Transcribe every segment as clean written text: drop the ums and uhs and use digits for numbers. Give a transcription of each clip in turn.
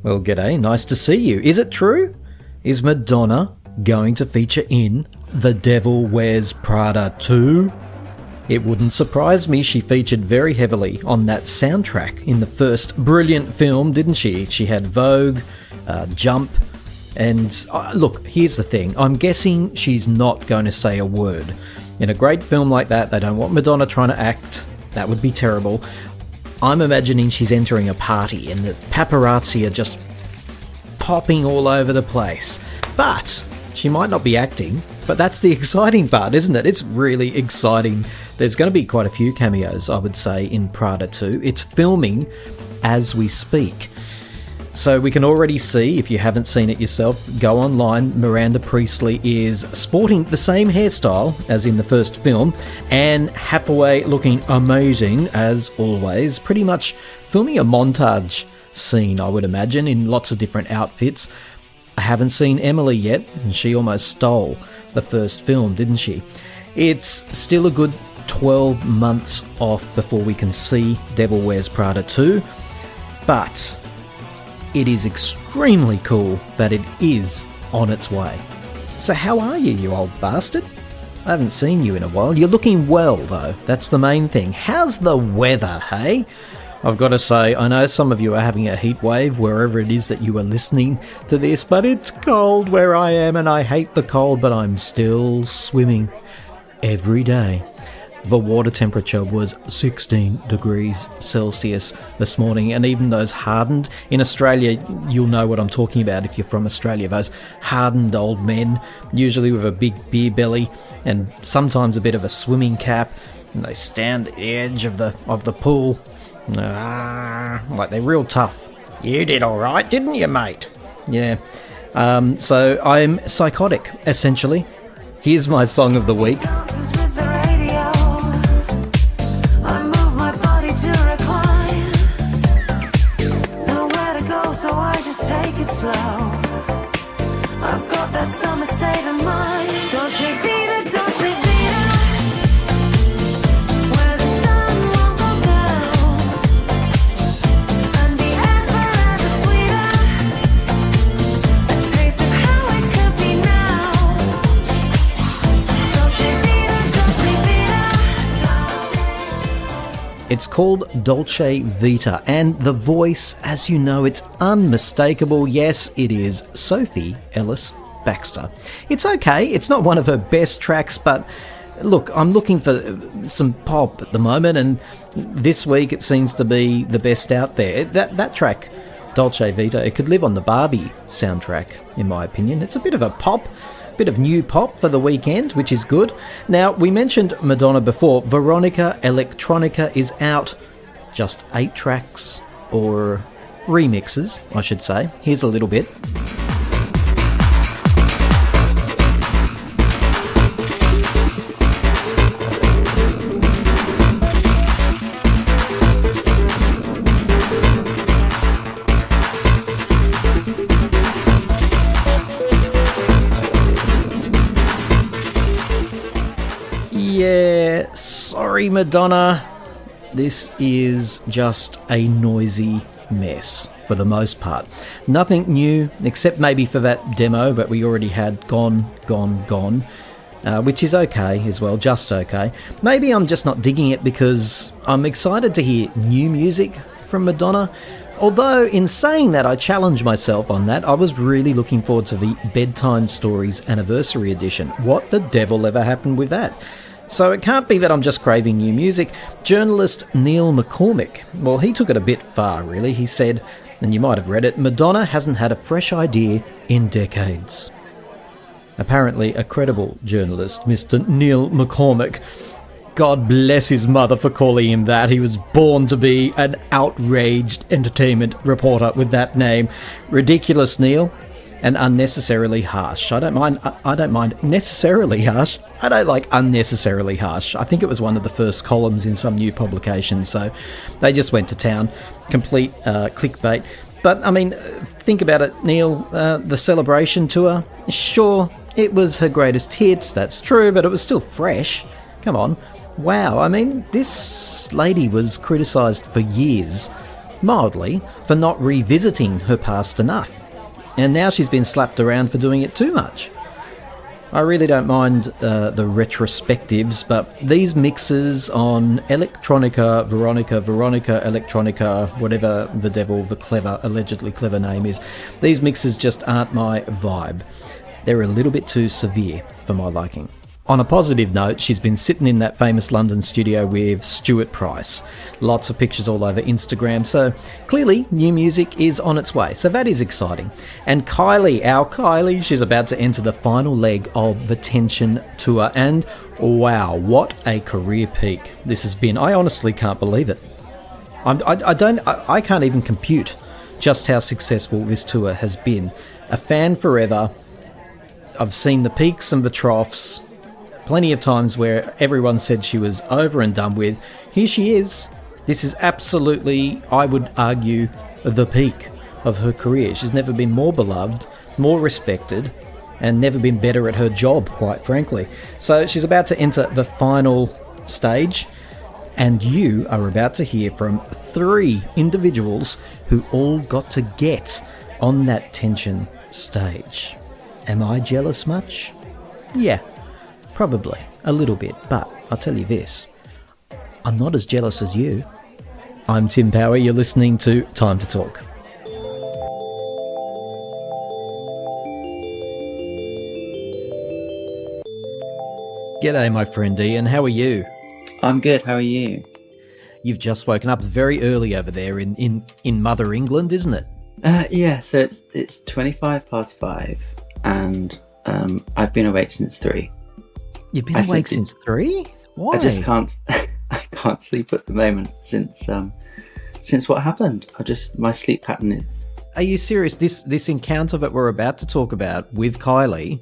Well, g'day, nice to see you. Is it true? Is Madonna going to feature in The Devil Wears Prada 2? It wouldn't surprise me. She featured very heavily on that soundtrack in the first brilliant film, didn't she? She had Vogue, Jump, and look, here's the thing. I'm guessing she's not going to say a word. In a great film like that, they don't want Madonna trying to act. That would be terrible. I'm imagining she's entering a party and the paparazzi are just popping all over the place. But she might not be acting, but that's the exciting part, isn't it? It's really exciting. There's going to be quite a few cameos, I would say, in Prada 2. It's filming as we speak. So we can already see, if you haven't seen it yourself, go online. Miranda Priestley is sporting the same hairstyle as in the first film. Anne Hathaway looking amazing as always. Pretty much filming a montage scene, I would imagine, in lots of different outfits. I haven't seen Emily yet, and she almost stole the first film, didn't she? It's still a good 12 months off before we can see Devil Wears Prada 2, but it is extremely cool that it is on its way. So how are you, you old bastard? I haven't seen you in a while. You're looking well, though. That's the main thing. How's the weather, hey? I've got to say, I know some of you are having a heat wave wherever it is that you are listening to this, but it's cold where I am, and I hate the cold, but I'm still swimming every day. The water temperature was 16 degrees Celsius this morning, and even those hardened, in Australia, you'll know what I'm talking about if you're from Australia, those hardened old men, usually with a big beer belly and sometimes a bit of a swimming cap, and they stand at the edge of the pool, like they're real tough. You did all right, didn't you, mate? Yeah. So I'm psychotic, essentially. Here's my song of the week. Take it slow. I've got that summer state of mind. Dolce Vita, Dolce Vita, where the sun won't go down and the air's forever sweeter. A taste of how it could be now. Dolce Vita, Dolce Vita. It's called Dolce Vita, and the voice, as you know, it's unmistakable. Yes, it is Sophie Ellis-Bextor. It's okay, it's not one of her best tracks, but look, I'm looking for some pop at the moment, and this week it seems to be the best out there. That track, Dolce Vita, it could live on the Barbie soundtrack, in my opinion. It's a bit of a pop, bit of new pop for the weekend, which is good. Now, we mentioned Madonna before. Veronica Electronica is out. Just 8 tracks, or remixes, I should say. Here's a little bit. Yeah, sorry Madonna. This is just a noisy mess for the most part. Nothing new, except maybe for that demo that we already had, Gone, which is okay as well, just okay. Maybe I'm just not digging it because I'm excited to hear new music from Madonna. Although, in saying that, I challenged myself on that. I was really looking forward to the Bedtime Stories Anniversary Edition. What the devil ever happened with that? So it can't be that I'm just craving new music. Journalist Neil McCormick, well, he took it a bit far, really. He said, and you might have read it, Madonna hasn't had a fresh idea in decades. Apparently a credible journalist, Mr. Neil McCormick. God bless his mother for calling him that. He was born to be an outraged entertainment reporter with that name. Ridiculous, Neil. And unnecessarily harsh. I don't mind necessarily harsh. I don't like unnecessarily harsh. I think it was one of the first columns in some new publication, so they just went to town. Complete clickbait. But, I mean, think about it, Neil. The Celebration tour, sure, it was her greatest hits, that's true, but it was still fresh. Come on. Wow, I mean, this lady was criticised for years mildly, for not revisiting her past enough. And now she's been slapped around for doing it too much. I really don't mind the retrospectives, but these mixes on Electronica, Veronica, Electronica, whatever the devil, the clever, allegedly clever name is, these mixes just aren't my vibe. They're a little bit too severe for my liking. On a positive note, she's been sitting in that famous London studio with Stuart Price. Lots of pictures all over Instagram, so clearly new music is on its way, so that is exciting. And Kylie, our Kylie, she's about to enter the final leg of the Tension Tour, and wow, what a career peak this has been. I honestly can't believe it. I can't even compute just how successful this tour has been. A fan forever. I've seen the peaks and the troughs. Plenty of times where everyone said she was over and done with. Here she is. This is absolutely, I would argue, the peak of her career. She's never been more beloved, more respected, and never been better at her job, quite frankly. So she's about to enter the final stage, and you are about to hear from 3 individuals who all got to get on that Tension stage. Am I jealous much? Yeah. Probably, a little bit, but I'll tell you this, I'm not as jealous as you. I'm Tim Power, you're listening to Time to Talk. G'day my friend Ian, how are you? I'm good, how are you? You've just woken up, it's very early over there in Mother England, isn't it? Yeah, so it's 25 past 5, and I've been awake since 3. You've been awake since 3? Why? I just can't. I can't sleep at the moment since what happened. My sleep pattern is. Are you serious? This encounter that we're about to talk about with Kylie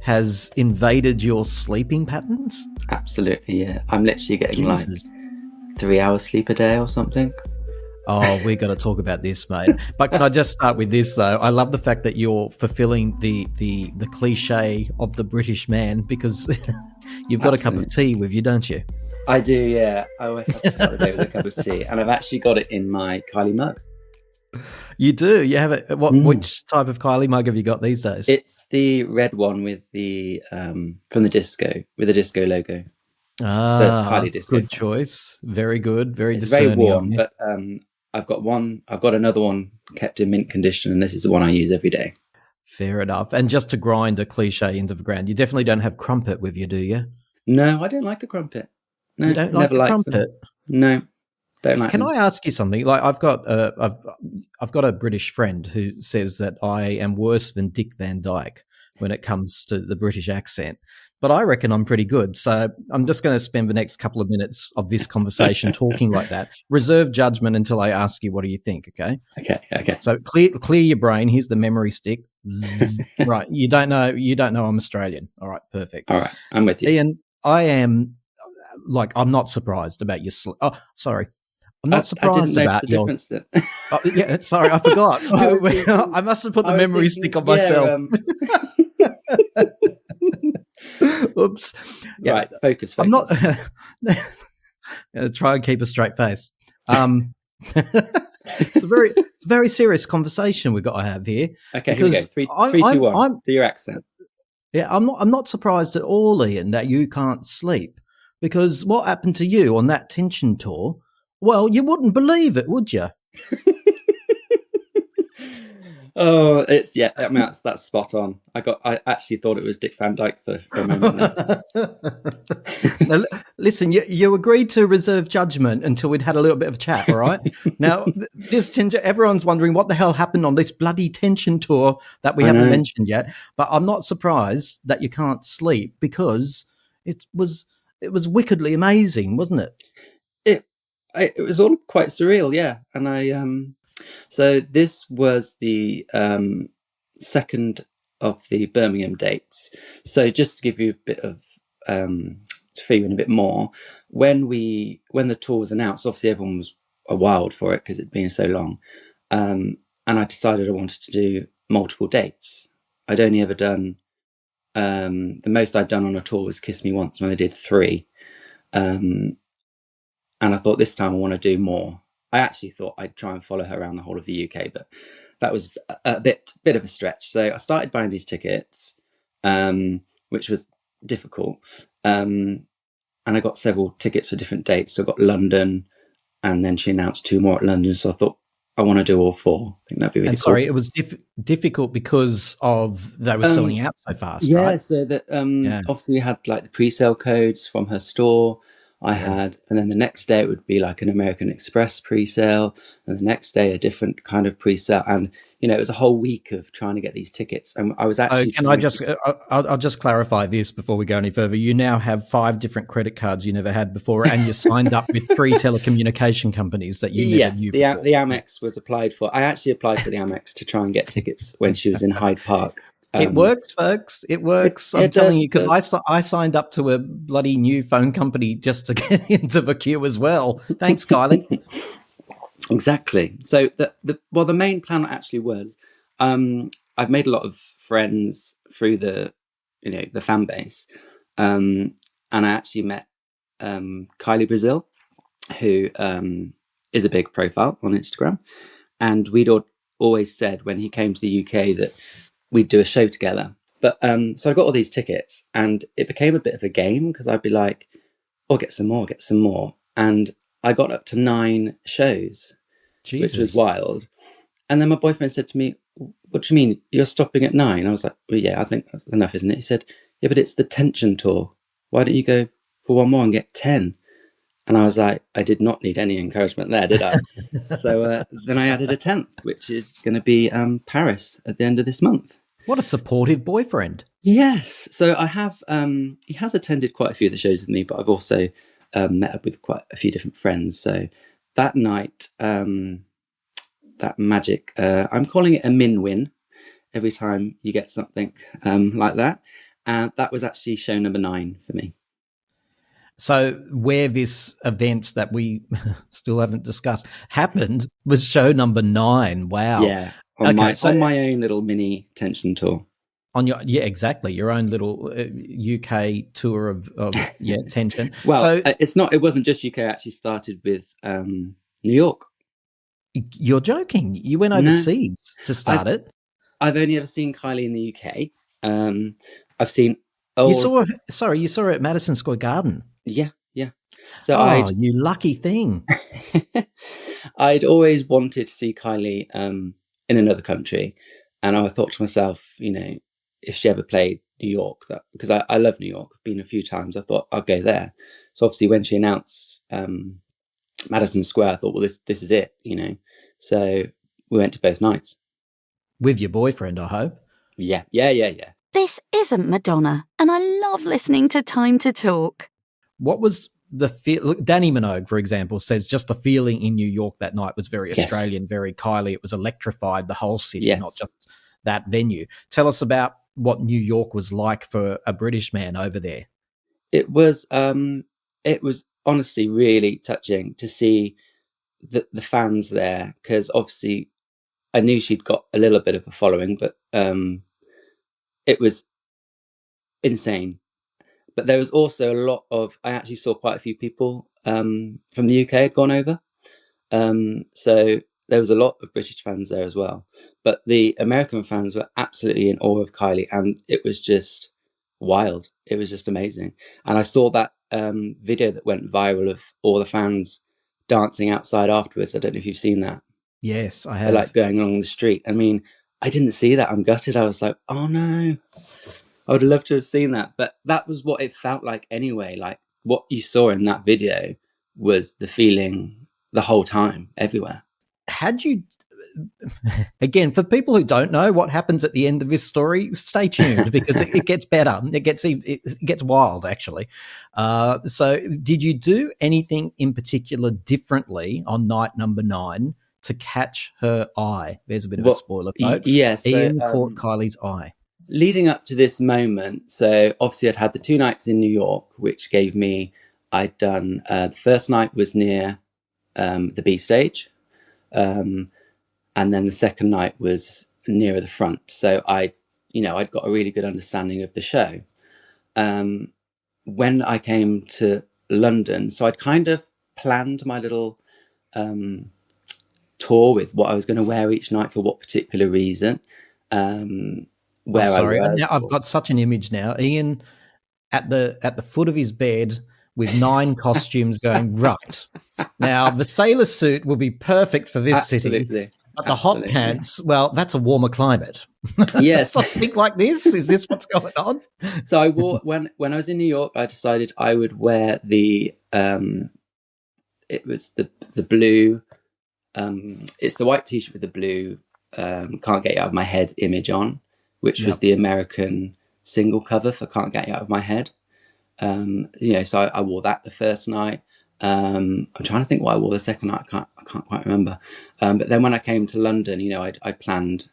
has invaded your sleeping patterns? Absolutely, yeah. I'm literally getting Jesus. like 3 hours sleep a day or something. Oh, we got to talk about this, mate. But can I just start with this, though? I love the fact that you're fulfilling the cliche of the British man, because you've got a cup of tea with you, don't you? I do, yeah. I always have to start the day with a cup of tea, and I've actually got it in my Kylie mug. You do? You have it? Which type of Kylie mug have you got these days? It's the red one with the from the disco, with the disco logo. Ah, Kylie disco. Good choice. Very good. Very It's discerning. very warm, but I've got another one kept in mint condition, and this is the one I use every day. Fair enough. And just to grind a cliche into the ground, you definitely don't have crumpet with you, do you? No, I don't like a crumpet. No, You don't like never the liked crumpet? them. No, don't like Can them. I ask you something? Like, I've got a British friend who says that I am worse than Dick Van Dyke when it comes to the British accent. But I reckon I'm pretty good. So I'm just going to spend the next couple of minutes of this conversation talking like that. Reserve judgment until I ask you, what do you think? Okay. Okay. So clear your brain. Here's the memory stick. Zzz. Right. You don't know I'm Australian. All right. Perfect. All right, I'm with you. Ian, I am I'm not surprised about your. Oh, sorry. I'm not surprised I didn't about your. notice the difference then. Oh, yeah, sorry, I forgot. I was thinking- I must have put the I was memory thinking, stick on myself. Oops. Yeah, Right, focus. I'm not. Try and keep a straight face. It's a very serious conversation we've got to have here. Okay, here we go. because 3, I'm- 3, 2, I'm- 1. I'm- Do your accent. Yeah, I'm not surprised at all, Ian, that you can't sleep, because what happened to you on that Tension tour? Well, you wouldn't believe it, would you? Oh, it's I mean that's spot on. I actually thought it was Dick Van Dyke for a moment there. Now, listen, you agreed to reserve judgment until we'd had a little bit of a chat, all right? Now, everyone's wondering what the hell happened on this bloody Tension tour that we I haven't know. mentioned yet. But I'm not surprised that you can't sleep, because it was wickedly amazing, wasn't it? It was all quite surreal, yeah. And so this was the second of the Birmingham dates. So just to give you a bit of to fill you in a bit more, when the tour was announced, obviously everyone was wild for it because it'd been so long, and I decided I wanted to do multiple dates. I'd only ever done the most I'd done on a tour was Kiss Me Once, when I did 3. And I thought this time I want to do more. I actually thought I'd try and follow her around the whole of the UK, but that was a bit of a stretch. So I started buying these tickets, which was difficult. And I got several tickets for different dates. So I got London, and then she announced two more at London. So I thought, I want to do all four. I think that'd be really And cool. sorry, it was difficult because of they were selling out so fast, Yeah, right? so that Yeah, obviously we had like the pre-sale codes from her store. I yeah. had, and then the next day it would be like an American Express pre-sale, and the next day a different kind of pre-sale, and it was a whole week of trying to get these tickets, and I was So actually can I trying just, to. I'll just clarify this before we go any further. You now have 5 different credit cards you never had before, and you're signed up with 3 telecommunication companies that you never Yes, knew the before. Amex was applied for. I actually applied for the Amex to try and get tickets when she was in Hyde Park. It works, folks. It works. I'm It telling does, you, it because does. I signed up to a bloody new phone company just to get into the queue as well. Thanks, Kylie. Exactly. So the main plan actually was, I've made a lot of friends through the fan base, and I actually met Kylie Brazil, who is a big profile on Instagram, and always said when he came to the UK that we'd do a show together. But so I got all these tickets, and it became a bit of a game because I'd be like, "Oh, get some more, get some more," and I got up to 9 shows, which was Jesus. wild. And then my boyfriend said to me, "What do you mean you're stopping at 9?" I was like, "Well, yeah, I think that's enough, isn't it?" He said, "Yeah, but it's the Tension tour. Why don't you go for one more and get 10?" And I was like, I did not need any encouragement there, did I? So then I added a 10th, which is going to be Paris at the end of this month. What a supportive boyfriend. Yes. So I have, he has attended quite a few of the shows with me, but I've also met up with quite a few different friends. So that night, that magic, I'm calling it a min win every time you get something like that. And that was actually show number 9 for me. So where this event that we still haven't discussed happened was show number 9. Wow. Yeah. On Okay, my so on my own little mini Tension tour. on your exactly your own little UK tour of tension. Well, So it's not. It wasn't just UK. I actually started with New York. you're joking. You went No, overseas to I've start it. I've only ever seen Kylie in the UK. I've seen. You Oh, saw you saw her at Madison Square Garden. yeah, yeah. So Oh, you lucky thing. I'd always wanted to see Kylie in another country, and I thought to myself, if she ever played New York, that because I love New York, I've been a few times. I thought I'll go there. So obviously, when she announced Madison Square, I thought, well, this is it. So we went to both nights. With your boyfriend, I hope. Yeah, yeah, yeah, yeah. This isn't Madonna, and I love listening to Time to Talk. What was the feel? Look, Danny Minogue, for example, says just the feeling in New York that night was very Yes. Australian, very Kylie. It was electrified, the whole city, Yes. not just that venue. Tell us about what New York was like for a British man over there. It was honestly really touching to see the fans there, because obviously I knew she'd got a little bit of a following, but it was insane. But there was also a lot of, I actually saw quite a few people from the UK had gone over. So there was a lot of British fans there as well. But the American fans were absolutely in awe of Kylie, and it was just wild. It was just amazing. And I saw that video that went viral of all the fans dancing outside afterwards. I don't know if you've seen that. Yes, I They're have. like going along the street. I mean, I didn't see that. I'm gutted. I was like, oh no. I would have loved to have seen that. But that was what it felt like anyway. Like what you saw in that video was the feeling the whole time, everywhere. Had you, again, for people who don't know what happens at the end of this story, stay tuned because it gets better. It gets wild, actually. So, did you do anything in particular differently on night number 9 to catch her eye? There's a bit of a Well, spoiler, folks. yeah, so, Ian caught Kylie's eye. Leading up to this moment, so obviously I'd had the 2 nights in New York, which gave me, I'd done, the first night was near the B stage. And then the second night was nearer the front. So I'd got a really good understanding of the show. When I came to London, so I'd kind of planned my little tour with what I was going to wear each night for what particular reason. Where Sorry, I was. now I've got such an image now. Ian at the foot of his bed with 9 costumes going, right. Now, the sailor suit will be perfect for this city. Absolutely. But the hot pants, well, that's a warmer climate. Yes. Something like this? Is this what's going on? So I wore, when I was in New York, I decided I would wear it was the blue, it's the white t-shirt with the blue Can't Get You Out of My Head image on, which was the American single cover for Can't Get You Out of My Head. So I wore that the first night. I'm trying to think what I wore the second night. I can't quite remember. But then when I came to London, I planned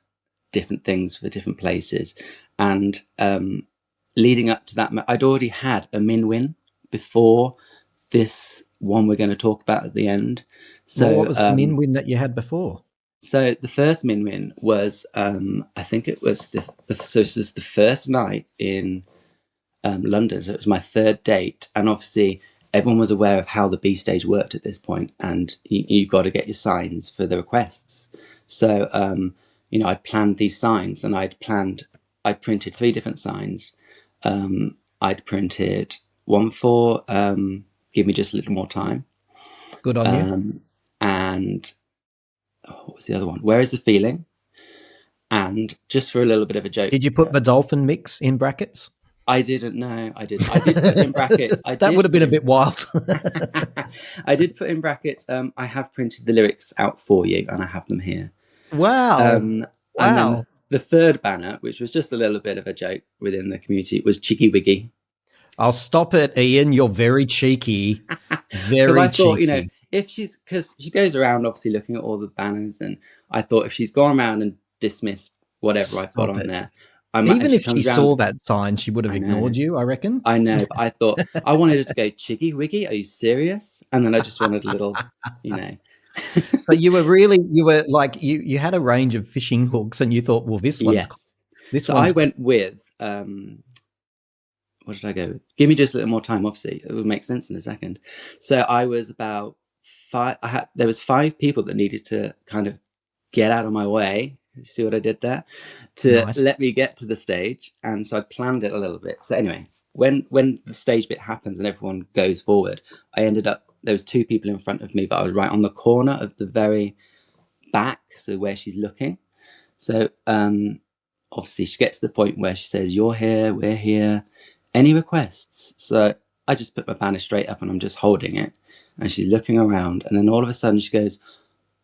different things for different places. And leading up to that, I'd already had a min-win before this one we're going to talk about at the end. So what was the min-win that you had before? So the first min-win was, I think it was so this was the first night in London. So it was my third date. And obviously everyone was aware of how the B stage worked at this point, and you've got to get your signs for the requests. So, I planned these signs, and I printed 3 different signs. I'd printed one for Give Me Just a Little More Time. Good on you. And what was the other one? Where Is the Feeling? And just for a little bit of a joke. Did you put the dolphin mix in brackets? I didn't know. I did put in brackets. That would have been a bit wild. I did put in brackets. I have printed the lyrics out for you, and I have them here. Wow. And then the third banner, which was just a little bit of a joke within the community, was Chicky Wiggy. I'll stop it, Ian. You're very cheeky. Very Because I cheeky. thought, because she goes around obviously looking at all the banners, and I thought if she's gone around and dismissed whatever I put on there, even if she saw that sign, she would have ignored you, I reckon. I know, but I thought I wanted her to go, Chicky Wiggy, are you serious? And then I just wanted a little, So you were like, you had a range of fishing hooks, and you thought, well, this one's So I went with, what did I go with? Give Me Just a Little More Time, obviously. It would make sense in a second. So I was about 5, there was 5 people that needed to kind of get out of my way. You see what I did there? To let me get to the stage. And so I planned it a little bit. So anyway, when the stage bit happens and everyone goes forward, I ended up, there was 2 people in front of me, but I was right on the corner of the very back, so where she's looking. So obviously she gets to the point where she says, you're here, we're here. Any requests? So I just put my banner straight up and I'm just holding it. And she's looking around. And then all of a sudden she goes,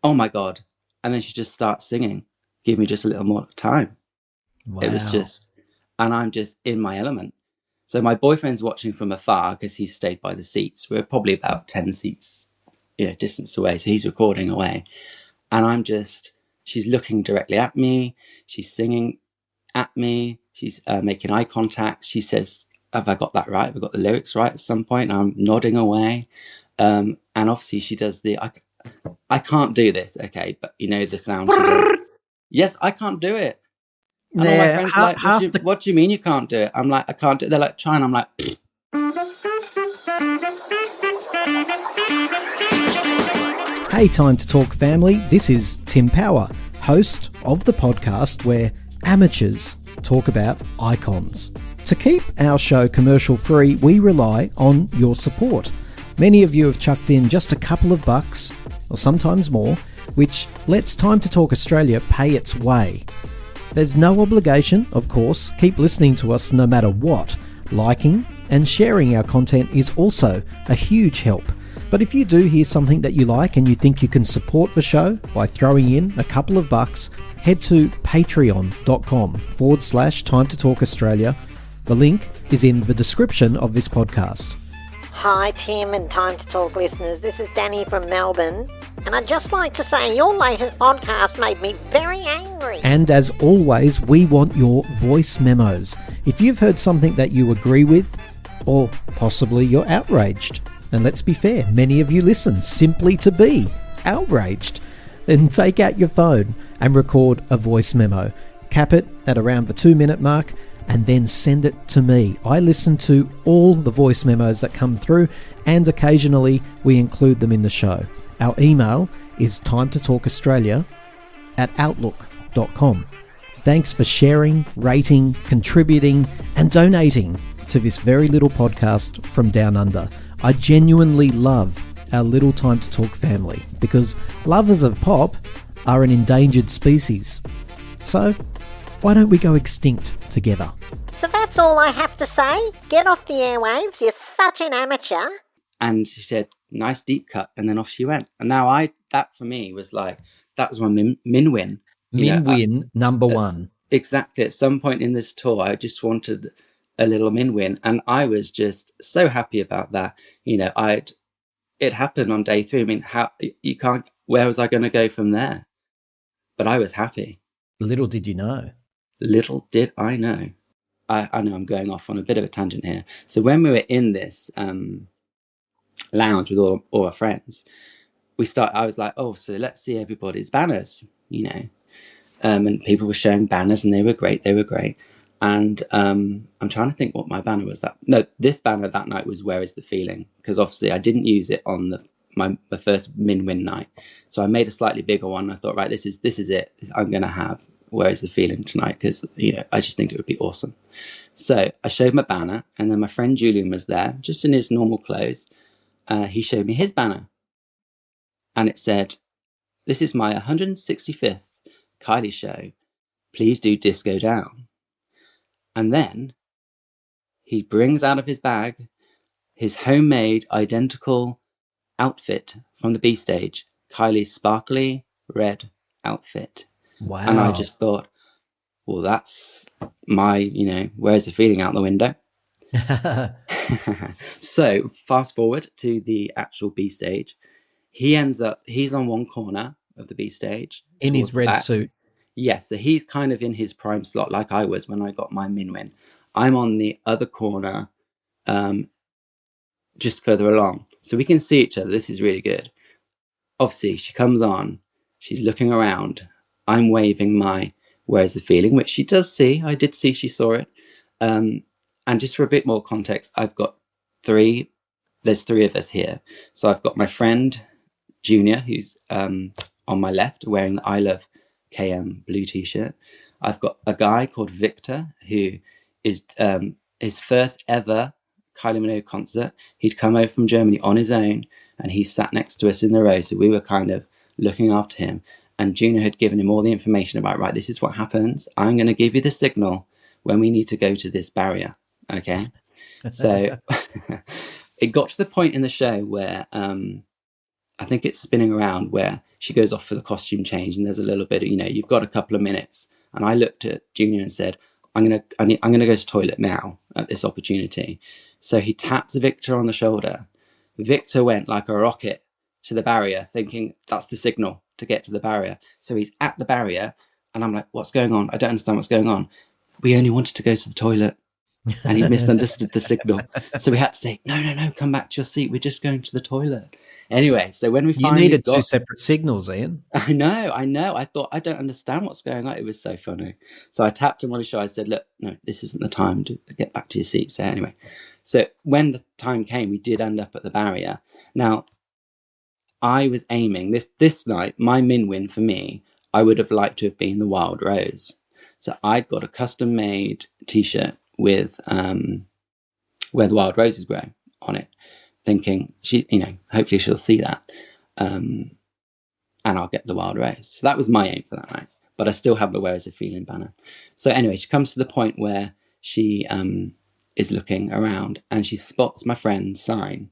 oh my God. And then she just starts singing, Give Me Just a Little More Time. Wow. It was just, and I'm just in my element. So my boyfriend's watching from afar because he stayed by the seats. We're probably about 10 seats, distance away. So he's recording away. And she's looking directly at me. She's singing at me. She's making eye contact. She says, have I got that right? Have I got the lyrics right at some point? And I'm nodding away. And obviously she does I can't do this, okay? But the sound she does. Yes, I can't do it. And all my friends are like, what do you mean you can't do it? I'm like, I can't do it. They're like, try, and I'm like, pfft. Hey, Time to Talk family. This is Tim Power, host of the podcast where amateurs talk about icons. To keep our show commercial free, we rely on your support. Many of you have chucked in just a couple of bucks, or sometimes more, which lets Time to Talk Australia pay its way. There's no obligation, of course. Keep listening to us no matter what. Liking and sharing our content is also a huge help. But if you do hear something that you like and you think you can support the show by throwing in a couple of bucks, head to patreon.com/Time to Talk Australia. The link is in the description of this podcast. Hi Tim and Time to Talk listeners, this is Danny from Melbourne, and I'd just like to say your latest podcast made me very angry. And as always, we want your voice memos. If you've heard something that you agree with, or possibly you're outraged, and let's be fair, many of you listen simply to be outraged, then take out your phone and record a voice memo. Cap it at around the 2-minute mark, and then send it to me. I listen to all the voice memos that come through, and occasionally we include them in the show. Our email is time to talk Australia at outlook.com. Thanks for sharing, rating, contributing, and donating to this very little podcast from Down Under. I genuinely love our Little Time to Talk family because lovers of pop are an endangered species. So, why don't we go extinct together? So that's all I have to say. Get off the airwaves, you're such an amateur. And she said, nice deep cut. And then off she went. And now that for me was like, that was my min win. Min win number one. Exactly. At some point in this tour, I just wanted a little min win. And I was just so happy about that. It happened on day 3. I mean, where was I going to go from there? But I was happy. Little did you know. Little did I know. I know I'm going off on a bit of a tangent here. So when we were in this lounge with all our friends, I was like, so let's see everybody's banners, and people were showing banners and they were great. And I'm trying to think what my banner was. This banner that night was Where Is the Feeling? Because obviously I didn't use it on my first min-win night. So I made a slightly bigger one. I thought, right, this is it. I'm going to have Where Is the Feeling tonight because, I just think it would be awesome. So I showed my banner and then my friend Julian was there just in his normal clothes. He showed me his banner and it said, this is my 165th Kylie show. Please do disco down. And then he brings out of his bag his homemade identical outfit from the B stage, Kylie's sparkly red outfit. Wow. And I just thought, well, that's my, Where's the Feeling out the window? So fast forward to the actual B stage. He's on one corner of the B stage. In his red suit. Yes, so he's kind of in his prime slot like I was when I got my min win. I'm on the other corner, just further along. So we can see each other. This is really good. Obviously, she comes on. She's looking around. I'm waving my Where's the Feeling, which she does see. I did see she saw it. And just for a bit more context, I've got there's 3 of us here. So I've got my friend, Junior, who's on my left, wearing the I Love KM blue t-shirt. I've got a guy called Victor, who is his first ever Kylie Minogue concert. He'd come over from Germany on his own, and he sat next to us in the row. So we were kind of looking after him. And Junior had given him all the information about, right, this is what happens. I'm going to give you the signal when we need to go to this barrier. Okay. So it got to the point in the show where I think it's spinning around where she goes off for the costume change, and there's a little bit of, you've got a couple of minutes. And I looked at Junior and said, I'm gonna go to the toilet now at this opportunity. So he taps Victor on the shoulder. Victor went like a rocket to the barrier, thinking that's the signal to get to the barrier. So he's at the barrier, and I'm like, what's going on? I don't understand what's going on. We only wanted to go to the toilet. And he misunderstood the signal. So we had to say, no, come back to your seat. We're just going to the toilet. Anyway, so when we finally You needed 2 separate signals, Ian. I know. I thought, I don't understand what's going on. It was so funny. So I tapped him on his shoulder. I said, look, no, this isn't the time to get back to your seat. So anyway, so when the time came, we did end up at the barrier. Now, I was aiming this night, my min win for me, I would have liked to have been the Wild Rose. So I'd got a custom made t-shirt with where the wild roses grow on it, thinking hopefully she'll see that, and I'll get the wild rose. So that was my aim for that night. But I still have the Where Is the Feeling banner. So anyway, she comes to the point where she is looking around and she spots my friend's sign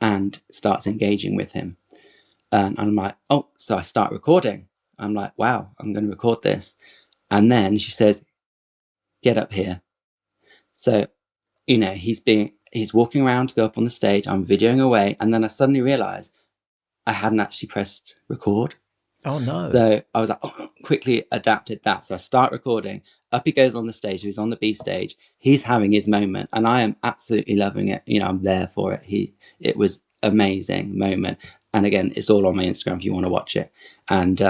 and starts engaging with him. And I'm like, so I start recording. I'm like, wow, I'm going to record this. And then she says, get up here. So, he's walking around to go up on the stage. I'm videoing away. And then I suddenly realized I hadn't actually pressed record. Oh, no. So I was like, quickly adapted that. So I start recording. Up he goes on the stage. He's on the B stage. He's having his moment. And I am absolutely loving it. I'm there for it. It was amazing moment. And again, it's all on my Instagram if you want to watch it. And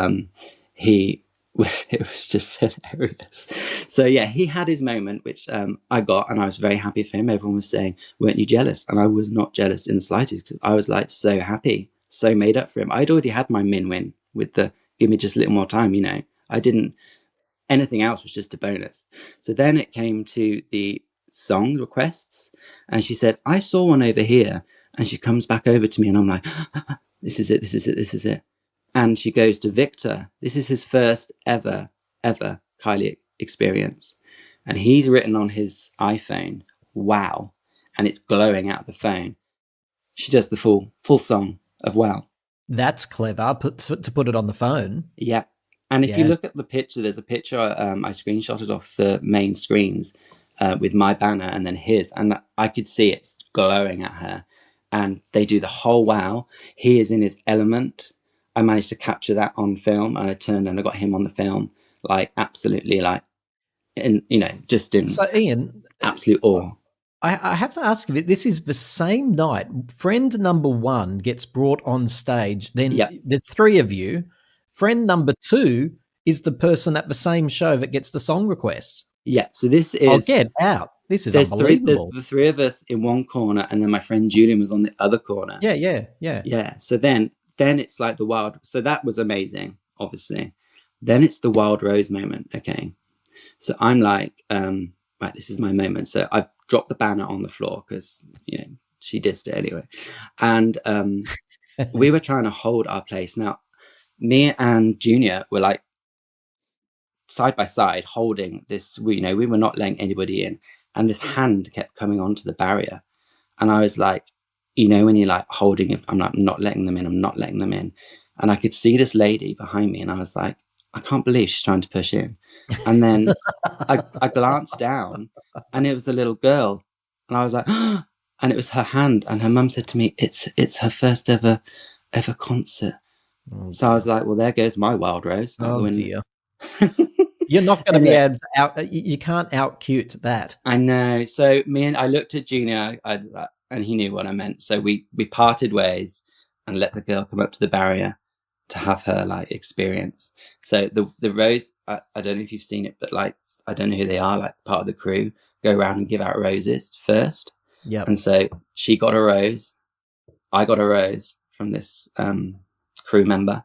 it was just hilarious. So yeah, he had his moment, which I got, and I was very happy for him. Everyone was saying, weren't you jealous? And I was not jealous in the slightest, because I was like so happy so made up for him. I'd already had my min win with the give me just a little more time, you know. I didn't, anything else was just a bonus. So then it came to the song requests, and she said, I saw one over here. And she comes back over to me, and I'm like, this is it, this is it, this is it. And she goes to Victor. This is his first ever Kylie experience. And he's written on his iPhone, wow. And it's glowing out of the phone. She does the full song of wow. That's clever to put it on the phone. Yeah. And if Yeah. you look at the picture, there's a picture I screenshotted off the main screens with my banner and then his. And I could see it's glowing at her. And they do the whole wow. He is in his element. I managed to capture that on film, and I turned and I got him on the film, like absolutely, like, in, you know, just in So, Ian, absolute awe. I have to ask you, this is the same night. Friend number 1 gets brought on stage. Then Yep. there's 3 of you. Friend number 2 is the person at the same show that gets the song request. Yeah. So this is. Oh, get out. This is There's unbelievable. the 3 of us in one corner, and then my friend Julian was on the other corner. Yeah. So then it's like the wild. So that was amazing, obviously. Then it's the wild rose moment. Okay. So I'm like, right, this is my moment. So I dropped the banner on the floor because, you know, she dissed it anyway. And we were trying to hold our place. Now, me and Junior were like side by side holding this, we were not letting anybody in. And this hand kept coming onto the barrier. And I was like, you know, when you're like holding it, I'm like, I'm not letting them in. I'm not letting them in. And I could see this lady behind me. And I was like, I can't believe she's trying to push in. And then I glanced down, and it was a little girl. And I was like, and it was her hand. And her mum said to me, it's her first ever concert. Oh, so I was like, well, there goes my wild rose. Oh, dear. You're not going to be able to you can't out cute that. I know. So I looked at Junior, and he knew what I meant. So we parted ways and let the girl come up to the barrier to have her like experience. So the rose, I don't know if you've seen it, but like, I don't know who they are, like part of the crew go around and give out roses first. Yeah. And so she got a rose. I got a rose from this crew member.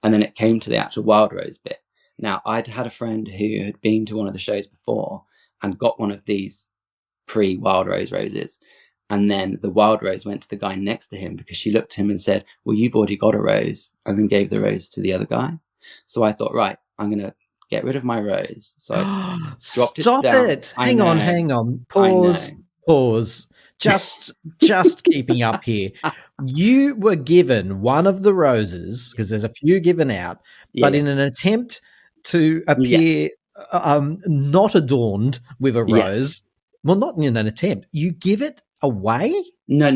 And then it came to the actual wild rose bit. Now, I'd had a friend who had been to one of the shows before and got one of these pre-wild rose roses. And then the wild rose went to the guy next to him because she looked at him and said, well, you've already got a rose, and then gave the rose to the other guy. So I thought, right, I'm going to get rid of my rose. So I dropped it down. Stop it. Hang on. Pause. Just keeping up here. You were given one of the roses, because there's a few given out, but in an attempt to appear not adorned with a rose, well, not in an attempt, you give it away? No.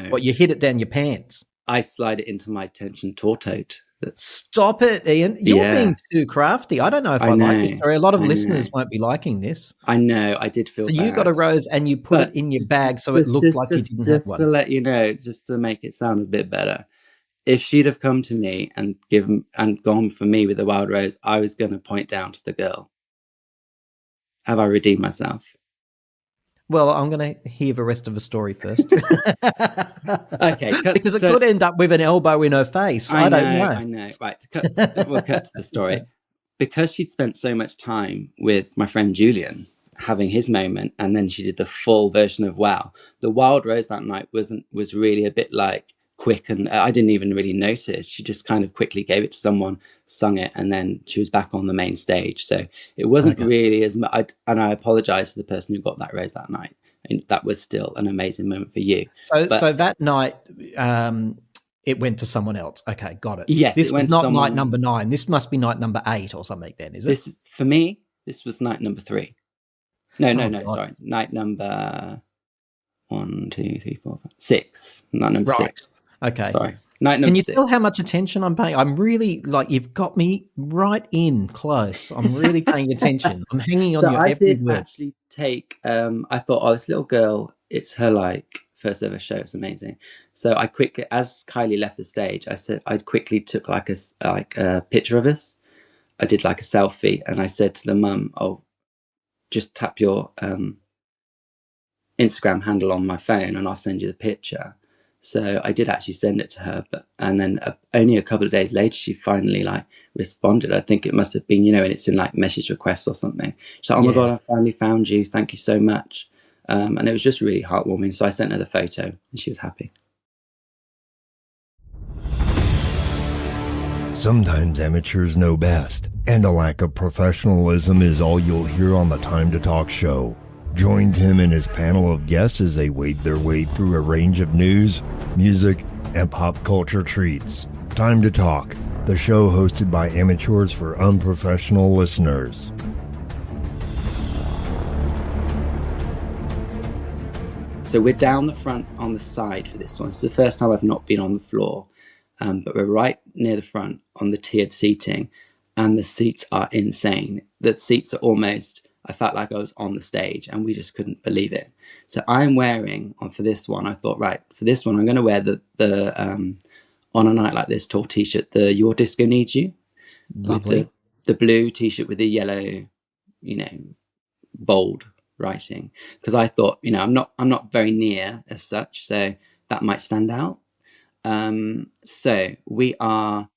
What, you hit it down your pants? I slide it into my tension tote. Stop it, Ian. You're being too crafty. I don't know if I like this story. A lot of listeners won't be liking this. I know. I did feel so bad. You got a rose and you put it in your bag so it looked like you didn't have one. Just to let you know, just to make it sound a bit better, if she'd have come to me and gone for me with the wild rose, I was going to point down to the girl. Have I redeemed myself? Well, I'm going to hear the rest of the story first. Okay. Because it could end up with an elbow in her face. I don't know. I know. Right. We'll cut to the story. Because she'd spent so much time with my friend Julian having his moment, and then she did the full version of Wow. The wild rose that night was really a bit like quick, and I didn't even really notice. She just kind of quickly gave it to someone, sung it, and then she was back on the main stage. So it wasn't really as much. And I apologize to the person who got that rose that night. And that was still an amazing moment for you. So that night, it went to someone else. Okay, got it. Yes, this was not night number 9. This must be night number 8 or something. Then is it? For me, this was night number 3. No. Sorry, night number 1, 2, 3, 4, 5, 6. Night number 6. Okay. Sorry. Night number 6. Can you tell how much attention I'm paying? I'm really, like, you've got me right in close. I'm really paying attention. I'm hanging on your every word. So I did actually take, I thought, this little girl, it's her, like, first ever show. It's amazing. So I quickly, as Kylie left the stage, I quickly took, like, a picture of us. I did, like, a selfie. And I said to the mum, just tap your Instagram handle on my phone and I'll send you the picture. So I did actually send it to her, and then only a couple of days later, she finally like responded. I think it must have been, and it's in like message requests or something. She's like, "Oh my Yeah. God, I finally found you. Thank you so much." And it was just really heartwarming. So I sent her the photo, and she was happy. Sometimes amateurs know best, and a lack of professionalism is all you'll hear on the Time to Talk show. Join Tim and his panel of guests as they wade their way through a range of news, music, and pop culture treats. Time to Talk, the show hosted by amateurs for unprofessional listeners. So we're down the front on the side for this one. It's the first time I've not been on the floor, but we're right near the front on the tiered seating, and the seats are insane. The seats are almost, I felt like I was on the stage, and we just couldn't believe it. So I'm wearing, for this one, I thought, right, for this one, I'm going to wear the On a Night Like This tour t-shirt, the Your Disco Needs You. Lovely. With the blue t-shirt with the yellow, bold writing. Because I thought, I'm not very near as such, so that might stand out. So we are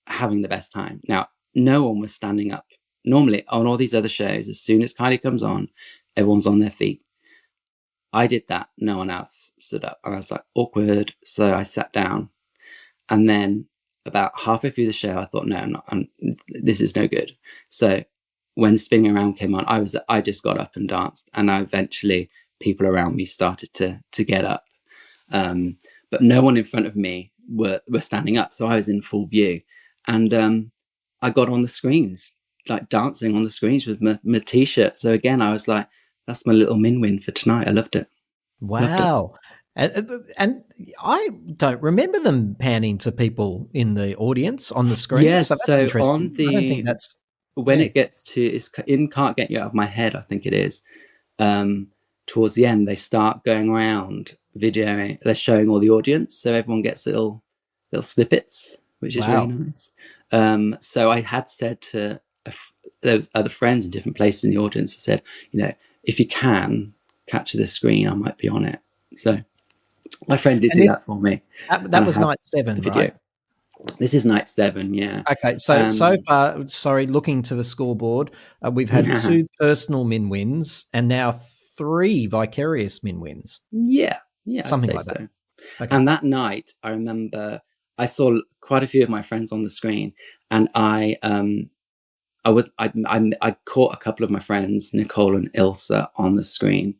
having the best time. Now, no one was standing up. Normally, on all these other shows, as soon as Kylie comes on, everyone's on their feet. I did that. No one else stood up. And I was like, awkward. So I sat down. And then about halfway through the show, I thought, no, this is no good. So when Spinning Around came on, I just got up and danced. And eventually, people around me started to get up. But no one in front of me were standing up. So I was in full view. And I got on the screens, like dancing on the screens with my t-shirt. So again, I was like, that's my little min win for tonight. I loved it. Wow. And I don't remember them panning to people in the audience on the screen. Yes, so that's so interesting. on I don't think that's when it gets to, it's in Can't Get You Out of My Head, I think it is, towards the end, they start going around videoing, they're showing all the audience, so everyone gets little snippets, which is really nice. So I had said to those other friends in different places in the audience, I said, if you can capture the screen, I might be on it. So my friend did do that for me. That was night 7, right? This is night 7, yeah. Okay, so far, looking to the scoreboard, we've had 2 personal min wins and now 3 vicarious min wins. Yeah, something like that. Okay. And that night, I remember I saw quite a few of my friends on the screen, and I caught a couple of my friends, Nicole and Ilsa, on the screen.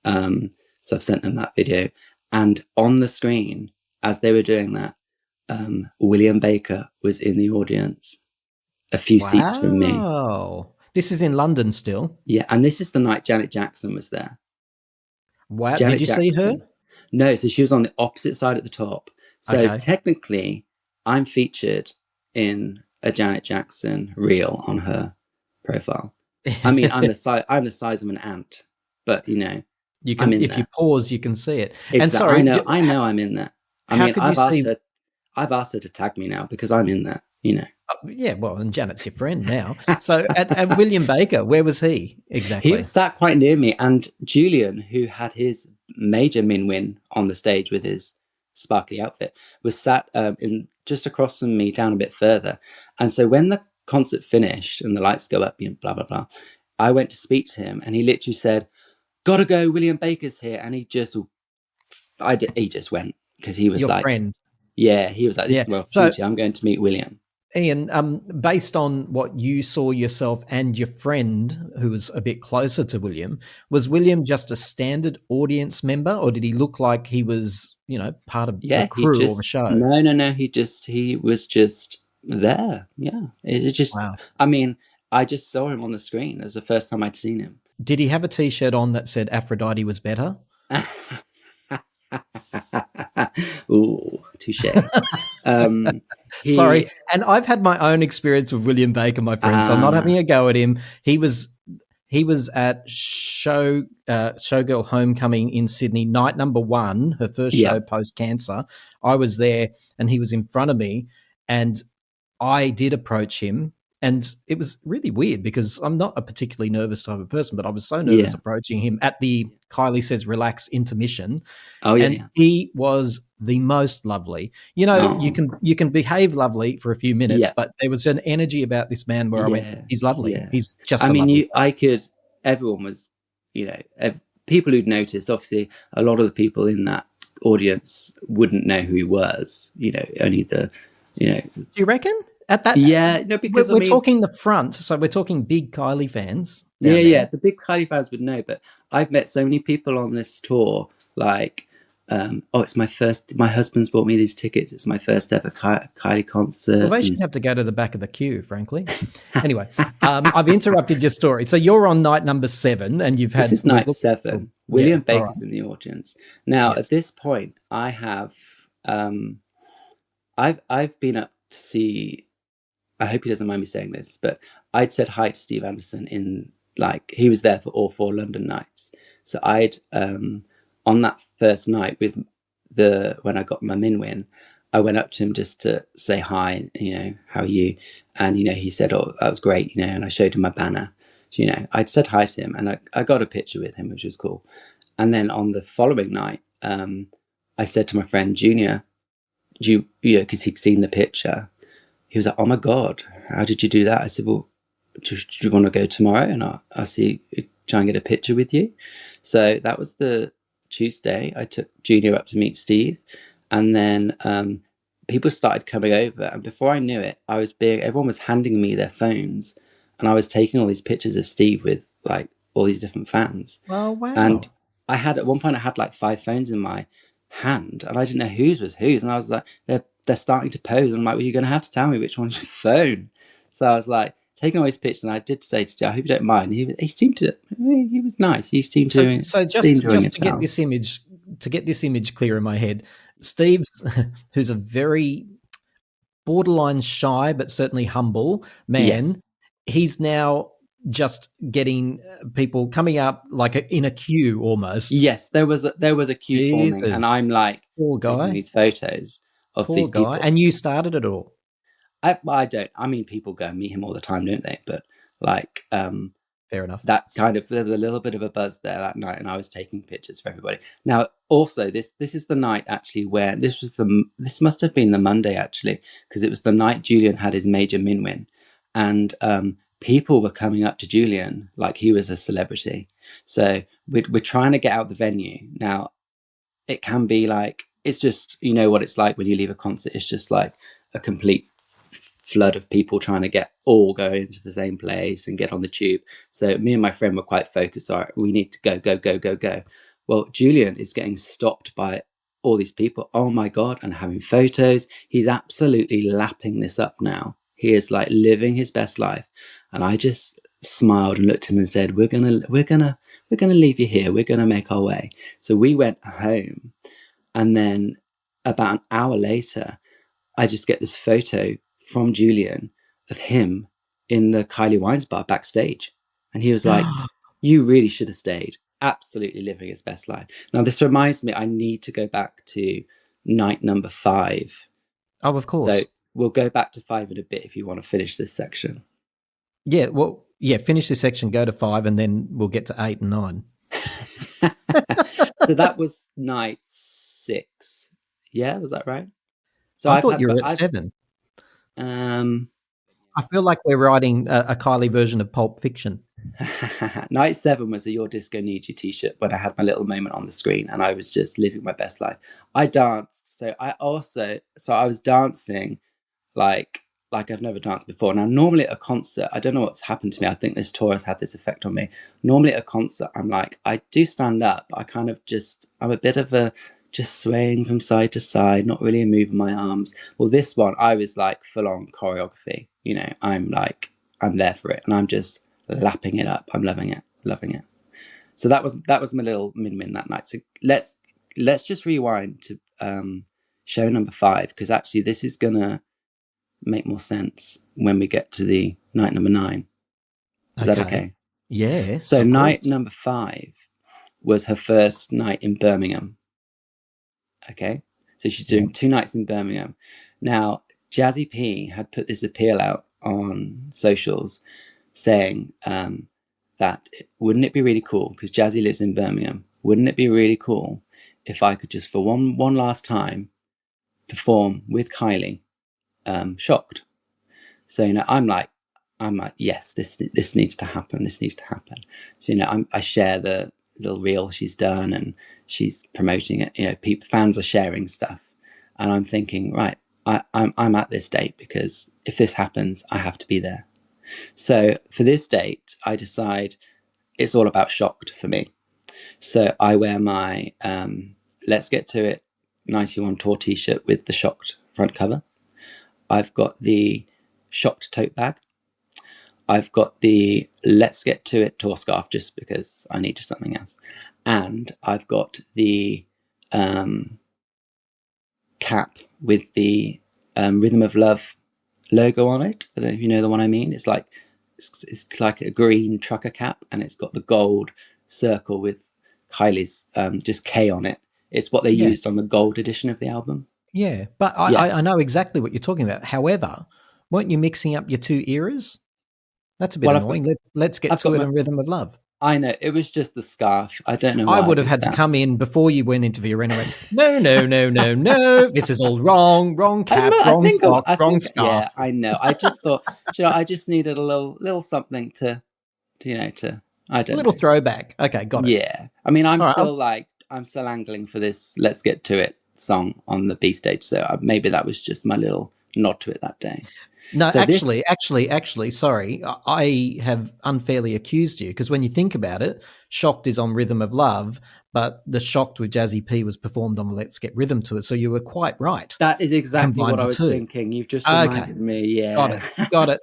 So I've sent them that video, and on the screen as they were doing that, William Baker was in the audience, a few seats from me. Oh, this is in London still. Yeah, and this is the night Janet Jackson was there. Wow, did you see her? No, so she was on the opposite side at the top. So technically, I'm featured in a Janet Jackson reel on her profile. I mean, I'm the size of an ant, but you can, if you pause, you can see it. Exactly. And sorry, I know I'm in there. I've asked her to tag me now because I'm in there. Yeah, well, and Janet's your friend now. So, at William Baker, where was he exactly? He was sat quite near me, and Julian, who had his major min win on the stage with his sparkly outfit, was sat in just across from me, down a bit further. And so when the concert finished and the lights go up, blah blah blah, I went to speak to him, and he literally said, "Gotta go, William Baker's here," and he just went because he was your like, friend. Yeah, he was like, "This is my opportunity. I'm going to meet William." Ian, based on what you saw yourself and your friend, who was a bit closer to William, was William just a standard audience member, or did he look like he was, part of the crew or the show? No. He was just there. Yeah, it just. Wow. I mean, I just saw him on the screen. It was the first time I'd seen him. Did he have a T-shirt on that said "Aphrodite was better"? Ooh, touche. Sorry, and I've had my own experience with William Baker, my friend. So I'm not having a go at him. He was at Showgirl Homecoming in Sydney, night number 1, her first show post cancer. I was there, and he was in front of me, and I did approach him, And it was really weird because I'm not a particularly nervous type of person, but I was so nervous Yeah. approaching him at the Kylie Says Relax intermission. Oh yeah, And yeah. he was the most lovely. You know, Oh. you can behave lovely for a few minutes, Yeah. but there was an energy about this man where I went, Yeah. he's lovely. Yeah. He's just I a mean, lovely guy. everyone was, you know, people who'd noticed, obviously, a lot of the people in that audience wouldn't know who he was, you know, only you know, Do you reckon? At that, yeah, no, because we're I mean, talking the front, so we're talking big Kylie fans. yeah, Down yeah, there. the big Kylie fans would know, but I've met so many people on this tour, like, oh, it's my husband's bought me these tickets, it's my first ever Kylie concert. Well, they should have to go to the back of the queue, frankly. Anyway, I've interrupted your story. So you're on night number 7, and you've had This is night 7. William all Baker's right. in the audience. Now, Yes. at this point, I have, I've been up to see. I hope he doesn't mind me saying this, but I'd said hi to Steve Anderson he was there for all 4 London nights. So I'd on that first night when I got my min win, I went up to him just to say hi, you know, how are you? And, you know, he said, oh, that was great, you know, and I showed him my banner. So, you know, I'd said hi to him and I got a picture with him, which was cool. And then on the following night, I said to my friend Junior, you know, because he'd seen the picture, he was like, oh my God, how did you do that? I said, well, do you want to go tomorrow? And I'll try and get a picture with you. So that was the Tuesday. I took Junior up to meet Steve. And then people started coming over. And before I knew it, everyone was handing me their phones. And I was taking all these pictures of Steve with like all these different fans. Oh, wow. And at one point I had like 5 phones in my hand and I didn't know whose was whose. And I was like, they're starting to pose. And I'm like, well, you're going to have to tell me which one's your phone. So I was like, taking all his pictures, and I did say to Steve, I hope you don't mind. He seemed to, he was nice. He seemed to So just enjoying to get this image clear in my head, Steve's, who's a very borderline shy but certainly humble man, Yes. he's now just getting people coming up like in a queue almost. Yes, there was a queue forming, Jesus. and I'm like Poor guy. taking these photos of Poor these guy. people. And you started it all. I don't. I mean, people go and meet him all the time, don't they? But like, Fair enough. that kind of, there was a little bit of a buzz there that night, and I was taking pictures for everybody. Now, also, this is the night actually where this must have been the Monday actually, because it was the night Julian had his major min win, and people were coming up to Julian like he was a celebrity. So we're trying to get out the venue. Now, it can be like, it's just, you know what it's like when you leave a concert. It's just like a complete flood of people trying to go into the same place and get on the tube. So me and my friend were quite focused. All right, we need to go. Well, Julian is getting stopped by all these people. Oh my God, and having photos. He's absolutely lapping this up now. He is like living his best life. And I just smiled and looked at him and said, we're gonna leave you here. We're gonna make our way. So we went home, and then about an hour later, I just get this photo from Julian of him in the Kylie Wines bar backstage. And he was like, you really should have stayed. Absolutely living his best life. Now, this reminds me, I need to go back to night number 5. Oh, of course. So we'll go back to 5 in a bit if you want to finish this section. Yeah, well, yeah, finish this section, go to 5, and then we'll get to 8 and 9. So that was night 6. Yeah, was that right? So I thought you were at 7. I feel like we're writing a Kylie version of Pulp Fiction. Night 7 was a Your Disco Needs You t-shirt when I had my little moment on the screen and I was just living my best life. I danced. So I was dancing like I've never danced before. Now, normally at a concert, I don't know what's happened to me. I think this tour has had this effect on me. Normally at a concert, I'm like, I do stand up. I'm a bit of a just swaying from side to side, not really moving my arms. Well, this one, I was like full on choreography. You know, I'm there for it. And I'm just lapping it up. I'm loving it. So that was my little min that night. So let's just rewind to show number 5, because actually this is gonna make more sense when we get to the night number 9. Is that okay? Yes. So night number 5 was her first night in Birmingham. Okay, so she's doing 2 nights in Birmingham. Now, Jazzy P had put this appeal out on socials saying that wouldn't it be really cool, because Jazzy lives in Birmingham, wouldn't it be really cool if I could just for one last time perform with Kylie, Shocked. So, I'm like, yes, this needs to happen. This needs to happen. So, I share the little reel she's done, and she's promoting it. Fans are sharing stuff, and I'm thinking, right, I'm at this date, because if this happens, I have to be there. So for this date, I decide it's all about Shocked for me. So I wear my Let's Get To It 91 tour t-shirt with the Shocked front cover. I've got the Shocked tote bag. I've got the Let's Get To It tour scarf, just because I need something else. And I've got the cap with the Rhythm of Love logo on it. I don't know if you know the one I mean. It's like a green trucker cap, and it's got the gold circle with Kylie's just K on it. It's what they used on the gold edition of the album. Yeah, but I know exactly what you're talking about. However, weren't you mixing up your two eras? That's a bit annoying. Let's Get To It and Rhythm of Love. I know, it was just the scarf. I don't know why I would have had to come in before you went into the arena and went, no, this is all wrong cap, wrong sock, wrong scarf. Yeah, I know. I just thought, I just needed a little something to I don't know. A little throwback. Okay, got it. Yeah. I mean, I'm still angling for this Let's Get To It song on the B stage. So maybe that was just my little nod to it that day. No, so actually, sorry, I have unfairly accused you, because when you think about it, Shocked is on Rhythm of Love, but the Shocked with Jazzy P was performed on Let's Get Rhythm To It, so you were quite right. That is exactly what I was thinking. You've just reminded me, yeah. Got it.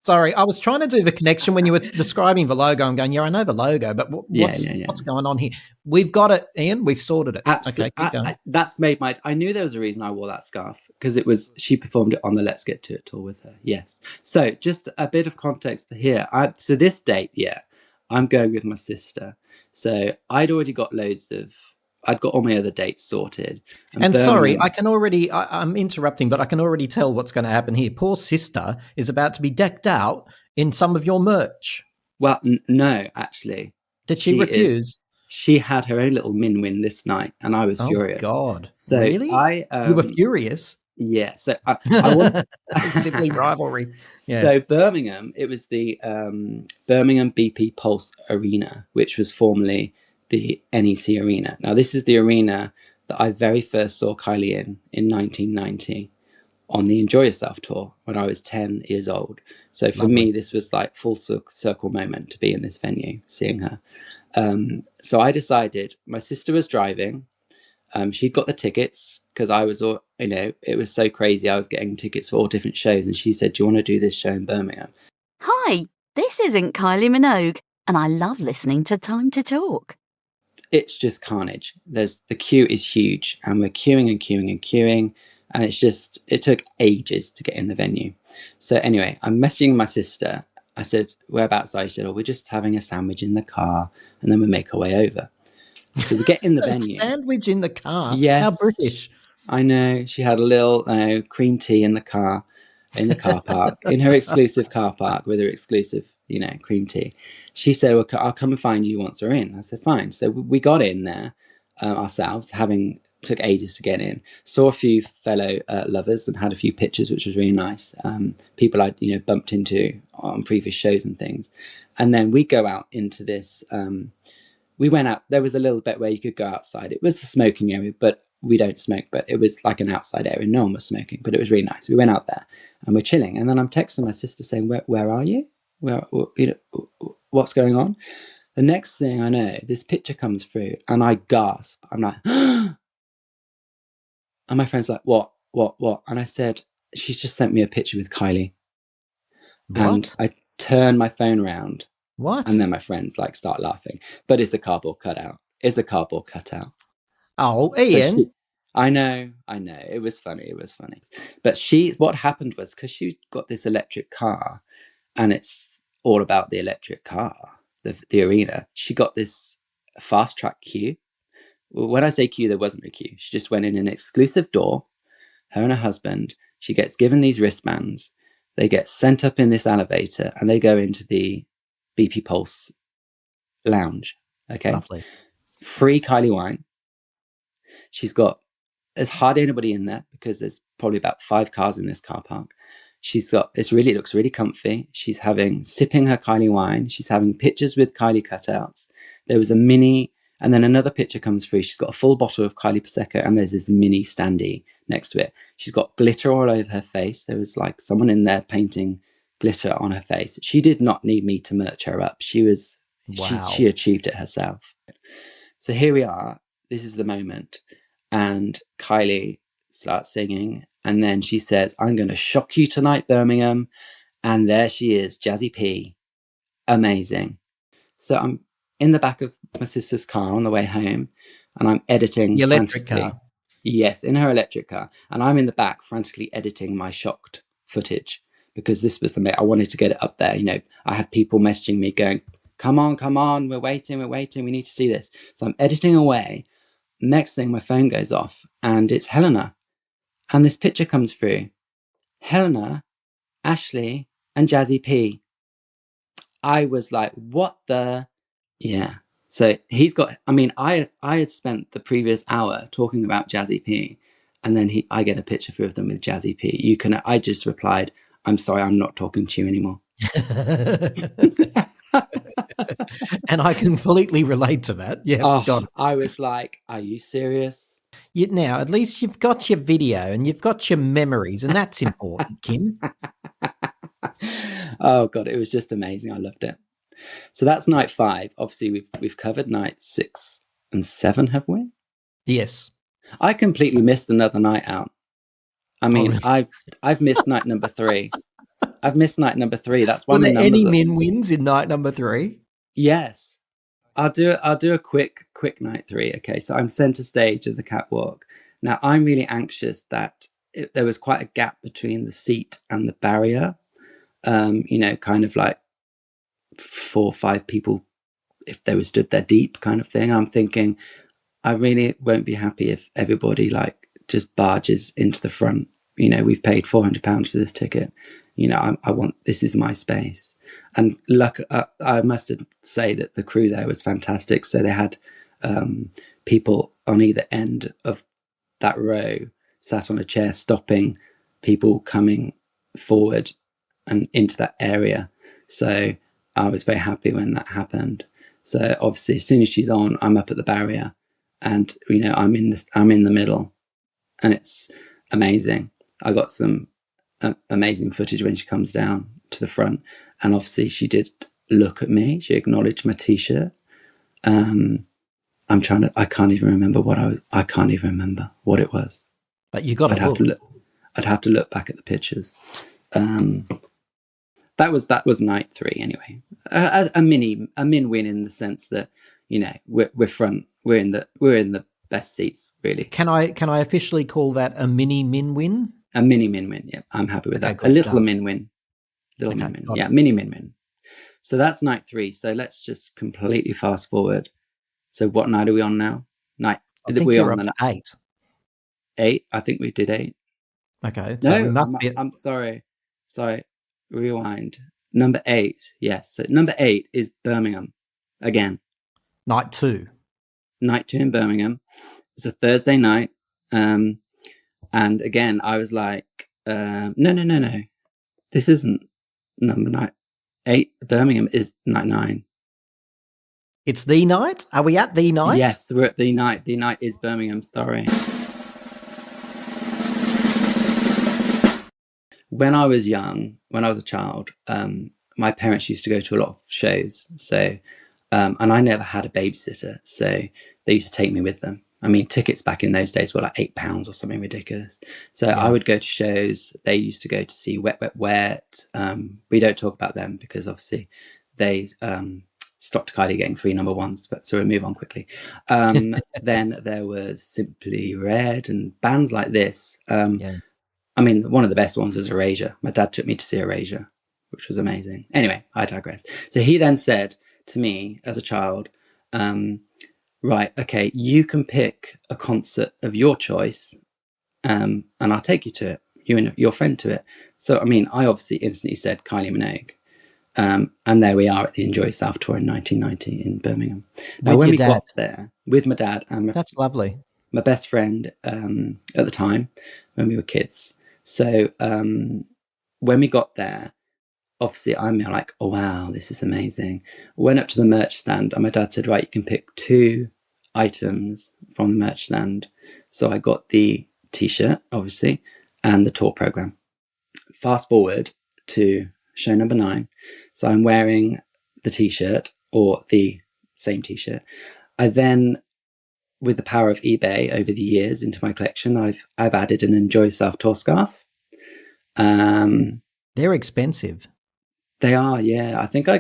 Sorry, I was trying to do the connection when you were describing the logo. I'm going, yeah, I know the logo, but what's going on here? We've got it, Ian. We've sorted it. Absolutely. Okay, keep going. That's made I knew there was a reason I wore that scarf, because she performed it on the Let's Get To It tour with her. Yes. So just a bit of context here. So this date, I'm going with my sister. So I'd already got I'd got all my other dates sorted. And sorry, I'm interrupting, but I can already tell what's going to happen here. Poor sister is about to be decked out in some of your merch. Well, no, actually. Did she refuse? She had her own little min-win this night, and I was furious. Oh, God. So really? You were furious? Yeah. So I want simply rivalry. Yeah. So Birmingham, it was the Birmingham BP Pulse Arena, which was formerly the NEC Arena. Now, this is the arena that I very first saw Kylie in 1990 on the Enjoy Yourself tour when I was 10 years old. So for me, this was like full circle moment to be in this venue, seeing her. So I decided, my sister was driving. She'd got the tickets, because I was, it was so crazy. I was getting tickets for all different shows. And she said, do you want to do this show in Birmingham? Hi, this isn't Kylie Minogue, and I love listening to Time to Talk. It's just carnage. The queue is huge, and we're queuing and queuing and queuing, and it took ages to get in the venue. So anyway, I'm messaging my sister. I said, whereabouts are you? She said, we're just having a sandwich in the car, and then we make our way over. So we get in the venue. Sandwich in the car? Yes. How British. I know. She had a little cream tea in the car park, in her exclusive car park with her exclusive, cream tea. She said, well, I'll come and find you once we're in. I said, fine. So we got in there ourselves, took ages to get in. Saw a few fellow lovers and had a few pictures, which was really nice. People I'd, bumped into on previous shows and things. And then we go out into this, we went out, there was a little bit where you could go outside. It was the smoking area, but we don't smoke, but it was like an outside area. No one was smoking, but it was really nice. We went out there and we're chilling. And then I'm texting my sister saying, where are you? What's going on? The next thing I know, this picture comes through and I gasp. I'm like, and my friend's like, what? And I said, she's just sent me a picture with Kylie. What? And I turn my phone around. What? And then my friends start laughing. But it's a cardboard cutout. Oh, Ian. So I know. It was funny. But what happened was, because she's got this electric car, and it's all about the electric car, the arena, she got this fast track queue. Well, when I say queue, there wasn't a queue. She just went in an exclusive door, her and her husband. She gets given these wristbands. They get sent up in this elevator and they go into the BP Pulse lounge. Okay. Lovely. Free Kylie wine. There's hardly anybody in there because there's probably about 5 cars in this car park. It looks really comfy. She's sipping her Kylie wine. She's having pictures with Kylie cutouts. There was a mini, and then another picture comes through. She's got a full bottle of Kylie Prosecco, and there's this mini standee next to it. She's got glitter all over her face. There was like someone in there painting glitter on her face. She did not need me to merch her up. Wow. She achieved it herself. So here we are. This is the moment. And Kylie starts singing. And then she says, I'm going to shock you tonight, Birmingham. And there she is, Jazzy P. Amazing. So I'm in the back of my sister's car on the way home. And I'm editing. The electric frantically. car. Yes, in her electric car. And I'm in the back frantically editing my shocked footage. Because this was I wanted to get it up there. You know, I had people messaging me going, come on, we're waiting, we need to see this. So I'm editing away. Next thing, my phone goes off and it's Helena. And this picture comes through. Helena, Ashley, and Jazzy P. I was like, what the? Yeah. So I had spent the previous hour talking about Jazzy P. And then I get a picture through of them with Jazzy P. I just replied, I'm sorry, I'm not talking to you anymore. And I completely relate to that. Yeah. God. I was like, are you serious? Now, at least you've got your video and you've got your memories, and that's important, Kim. Oh God, it was just amazing. I loved it. So that's night 5. Obviously, we've covered night 6 and 7, have we? Yes. I completely missed another night out. I mean, really? I've missed night number 3. I've missed night number 3. That's one Were of the there numbers. any min wins in night number 3? Yes. I'll do a quick night 3. Okay, so I'm center stage of the catwalk. Now I'm really anxious that there was quite a gap between the seat and the barrier. Kind of like 4 or 5 people, if they were stood there deep, kind of thing. I'm thinking, I really won't be happy if everybody like just barges into the front. You know, we've paid £400 for this ticket. You know, this is my space. And I must say that the crew there was fantastic. So they had people on either end of that row sat on a chair, stopping people coming forward and into that area. So I was very happy when that happened. So obviously, as soon as she's on, I'm up at the barrier, and you know, I'm in the middle, and it's amazing. I got some amazing footage when she comes down to the front, and obviously she did look at me. She acknowledged my t-shirt. I can't even remember I can't even remember what it was. But you got I'd have to look back at the pictures. That was night 3 anyway. A min win in the sense that, you know, we're front. We're in the best seats, really. Can I officially call that a mini min win? A mini min win. Yeah, I'm happy with that. Cool. A little min win. Min win. Yeah, mini min win. So that's night 3. So let's just completely fast forward. So what night are we on now? I think we're on 8. 8. I think we did 8. Okay. So we must be. I'm sorry. Rewind. Number 8. Yes. So number 8 is Birmingham again. Night 2. Night 2 in Birmingham. It's a Thursday night. And again, I was like, no. This isn't number 8. Birmingham is night 9. It's the night? Are we at the night? Yes, we're at the night. The night is Birmingham, sorry. When I was young, when I was a child, my parents used to go to a lot of shows. So, and I never had a babysitter. So they used to take me with them. I mean, tickets back in those days were like £8 or something ridiculous. So I would go to shows. They used to go to see Wet, Wet, Wet. We don't talk about them because obviously they stopped Kylie getting 3 number 1s, but so we'll move on quickly. Then there was Simply Red and bands like this. I mean, one of the best ones was Erasure. My dad took me to see Erasure, which was amazing. Anyway, I digress. So he then said to me as a child, right, okay, you can pick a concert of your choice, and I'll take you to it. you and your friend to it. So, I mean, I obviously instantly said Kylie Minogue. And there we are at the Enjoy South Tour in 1990 in Birmingham. Now, With when your we dad. got there, with my dad and That's lovely. my best friend at the time when we were kids. So when we got there, obviously I'm like, oh, wow, this is amazing. Went up to the merch stand and my dad said, right, you can pick 2 items from the merch stand. So I got the t-shirt, obviously, and the tour program. Fast forward to show number 9. So I'm wearing the t-shirt, or the same t-shirt. I then, with the power of eBay over the years into my collection, I've added an Enjoy South Tour scarf. They're expensive. They are, yeah. I think I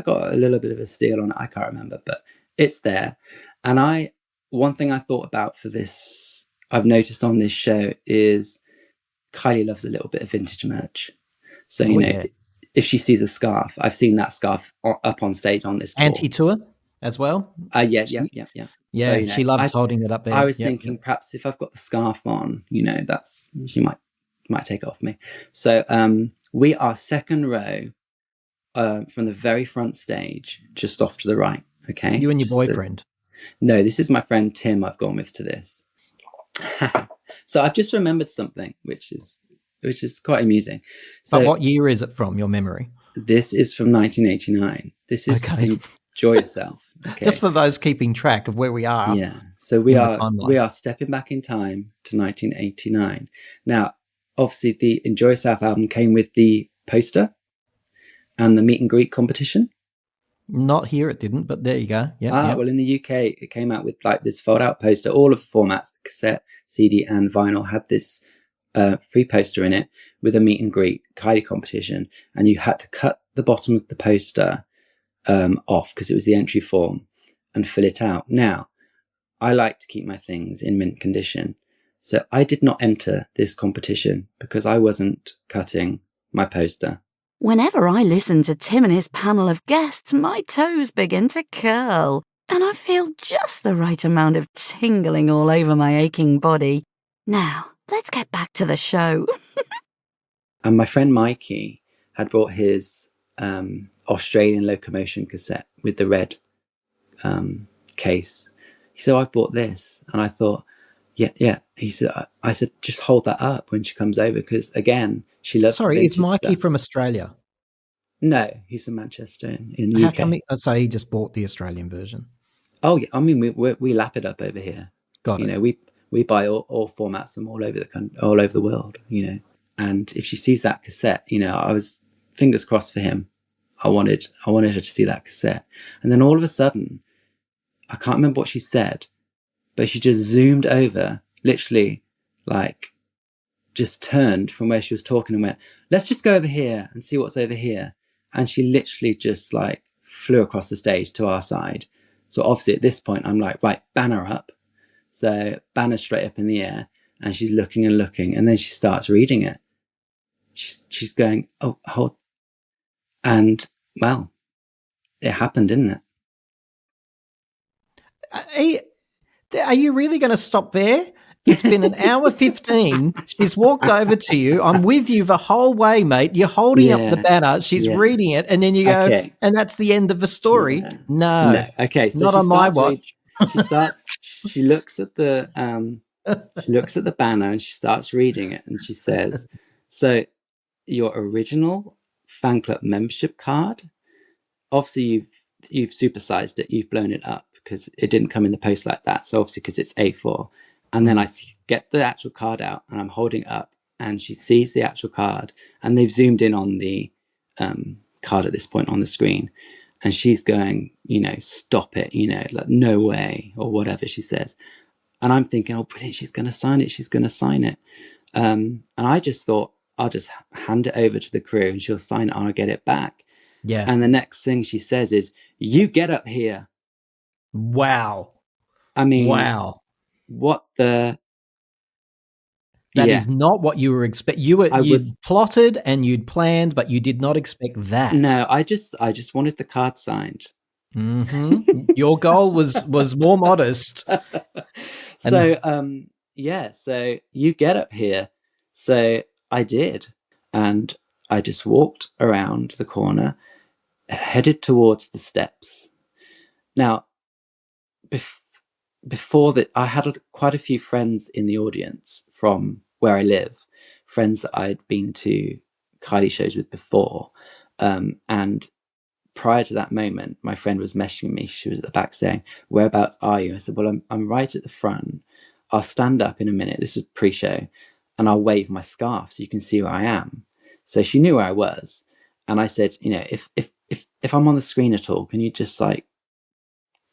got a little bit of a steal on it. I can't remember, but it's there. And one thing I thought about for this, I've noticed on this show, is Kylie loves a little bit of vintage merch. So, if she sees a scarf, I've seen that scarf up on stage on this tour. Anti-tour as well? Yeah. Yeah, So, she loved holding it up there. I was thinking perhaps if I've got the scarf on, she might take it off me. So we are second row from the very front stage, just off to the right. Okay. You and your boyfriend? No, this is my friend Tim I've gone with to this. So I've just remembered something, which is quite amusing. So But what year is it from, your memory? this is from 1989. This is Enjoy Yourself. Okay. Just for those keeping track of where we are. Yeah. So we in the are timeline. stepping back in time to 1989. Now, obviously, the Enjoy Yourself album came with the poster and the meet and greet competition. Not here, it didn't, but there you go. Yeah. Well, in the UK, it came out with like this fold-out poster. All of the formats, cassette, CD, and vinyl, had this free poster in it with a meet and greet Kylie competition, and you had to cut the bottom of the poster off because it was the entry form and fill it out. Now, I like to keep my things in mint condition, so I did not enter this competition because I wasn't cutting my poster. Whenever I listen to Tim and his panel of guests, my toes begin to curl, and I feel just the right amount of tingling all over my aching body. Now, let's get back to the show. And my friend Mikey had brought his Australian Locomotion cassette with the red case. So I bought this, and I thought, yeah. I said, just hold that up when she comes over, because again, she loves. Sorry, is Mikey stuff. from Australia? No, he's from Manchester in the How UK. come he just bought the Australian version? Oh yeah, I mean we lap it up over here. Got it. We buy all formats from all over the world. And if she sees that cassette, I was fingers crossed for him. I wanted her to see that cassette, and then all of a sudden, I can't remember what she said, but she just zoomed over, literally, like, just turned from where she was talking and went, let's just go over here and see what's over here. And she literally just like flew across the stage to our side. So obviously at this point, I'm like, right, banner up. So banner straight up in the air, and she's looking and looking, and then she starts reading it. She's going, oh, hold. And well, it happened, didn't it? Are you really going to stop there? It's been an hour 15. She's walked over to you. I'm with you the whole way, mate. You're holding up the banner. She's reading it, and then you go, and that's the end of the story. Yeah. No. Okay. So not on my watch. She looks at the banner, and she starts reading it, and she says, so your original fan club membership card, obviously you've supersized it, you've blown it up because it didn't come in the post like that. So obviously because it's A4. And then I get the actual card out, and I'm holding it up, and she sees the actual card, and they've zoomed in on the card at this point on the screen, and she's going, stop it, like no way, or whatever she says. And I'm thinking, oh, brilliant, she's going to sign it. And I just thought, I'll just hand it over to the crew, and she'll sign it, and I'll get it back. Yeah. And the next thing she says is, you get up here. Wow. I mean, wow. What the? That is not what you were expecting. You'd plotted and you'd planned, but you did not expect that. No, I just wanted the card signed. Mm-hmm. Your goal was more modest. So, so you get up here. So I did. And I just walked around the corner, headed towards the steps. Now, before that, I had quite a few friends in the audience from where I live, friends that I'd been to Kylie shows with before. And prior to that moment, my friend was messaging me. She was at the back saying, "Whereabouts are you?" I said, "Well, I'm right at the front. I'll stand up in a minute." This was pre-show, and I'll wave my scarf so you can see where I am. So she knew where I was, and I said, if I'm on the screen at all, can you just like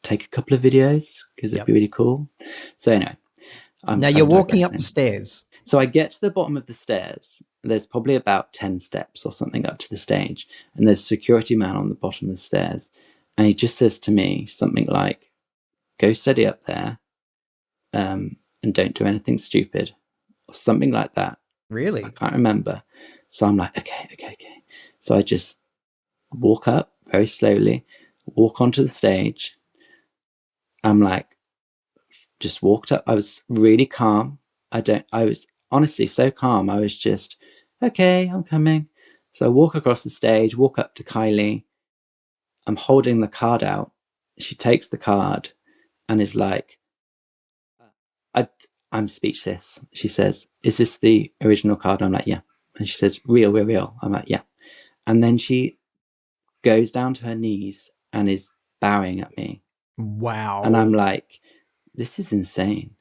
take a couple of videos because it'd be really cool. So anyway, now you're walking up the stairs. So I get to the bottom of the stairs. There's probably about 10 steps or something up to the stage. And there's a security man on the bottom of the stairs. And he just says to me something like, "Go steady up there and don't do anything stupid," or something like that. Really? I can't remember. So I'm like, okay. So I just walk up very slowly, walk onto the stage. I'm like, just walked up. I was really calm. I was honestly so calm. I was just, okay, I'm coming. So I walk across the stage, walk up to Kylie. I'm holding the card out. She takes the card and is like, I'm speechless. She says, "Is this the original card?" I'm like, "Yeah." And she says, real. I'm like, "Yeah." And then she goes down to her knees and is bowing at me. Wow. And I'm like, this is insane.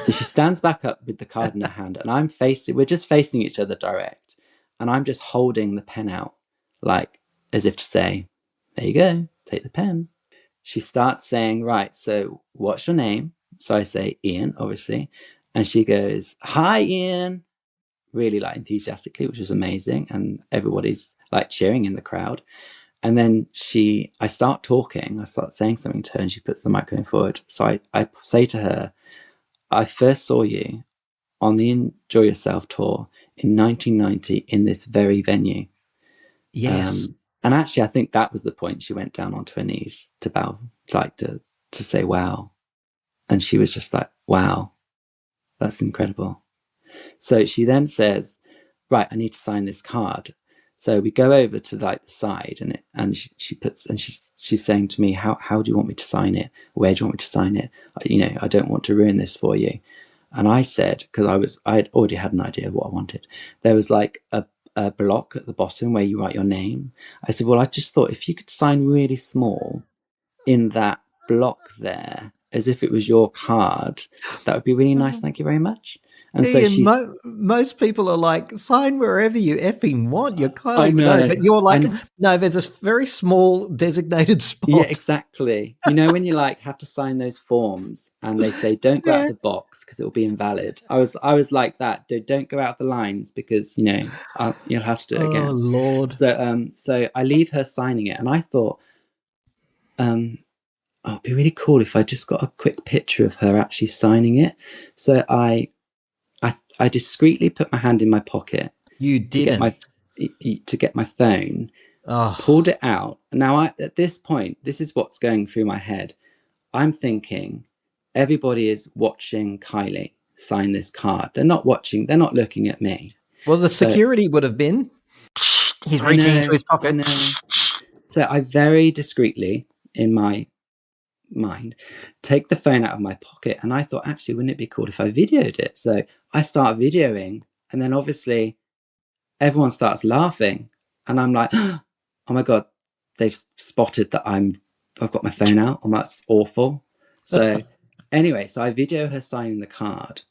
So she stands back up with the card in her hand, and we're just facing each other direct. And I'm just holding the pen out, like as if to say, "There you go, take the pen." She starts saying, "Right, so what's your name?" So I say, "Ian," obviously. And she goes, "Hi, Ian," really like enthusiastically, which was amazing. And everybody's like cheering in the crowd. And then I start talking, I start saying something to her, and she puts the microphone forward. So I say to her, "I first saw you on the Enjoy Yourself tour in 1990 in this very venue." Yes. And actually, I think that was the point she went down onto her knees to bow, like to say, "Wow." And she was just like, "Wow, that's incredible." So she then says, "Right, I need to sign this card." So we go over to like the side, and she's saying to me, how do you want me to sign it? Where do you want me to sign it? I don't want to ruin this for you. And I said, because I had already had an idea of what I wanted. There was like a block at the bottom where you write your name. I said, well, I just thought if you could sign really small in that block there, as if it was your card, that would be really nice. Thank you very much. And so most people are like, sign wherever you effing want. You're Kylie know, Minogue, but you're like, no, there's a very small designated spot. Yeah, exactly. When you like have to sign those forms and they say don't go out of the box because it will be invalid. I was like that. Don't go out the lines because you'll have to do it again. Oh Lord. So I leave her signing it, and I thought, it'd be really cool if I just got a quick picture of her actually signing it. So I discreetly put my hand in my pocket. You didn't. To get my phone. Pulled it out. Now, at this point, this is what's going through my head. I'm thinking, everybody is watching Kylie sign this card. They're not looking at me. Well, the security would have been. He's reaching into his pocket. So I very discreetly, in my mind, take the phone out of my pocket, and I thought, actually, wouldn't it be cool if I videoed it? So I start videoing, and then obviously everyone starts laughing, and I'm like, oh my God, they've spotted that I've got my phone out, and that's awful. So anyway, so I video her signing the card,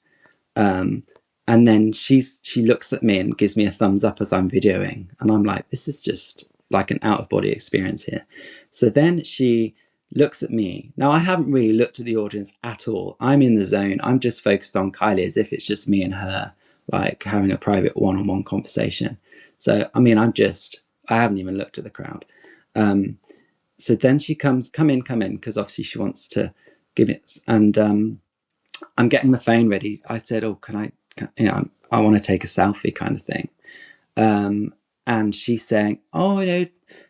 and then she looks at me and gives me a thumbs up as I'm videoing, and I'm like, this is just like an out of body experience here. So then she looks at me. Now, I haven't really looked at the audience at all. I'm in the zone. I'm just focused on Kylie as if it's just me and her, like having a private one-on-one conversation. So, I haven't even looked at the crowd. So then she comes, come in, because obviously she wants to give it. And I'm getting the phone ready. I said, oh, I want to take a selfie kind of thing. And she's saying,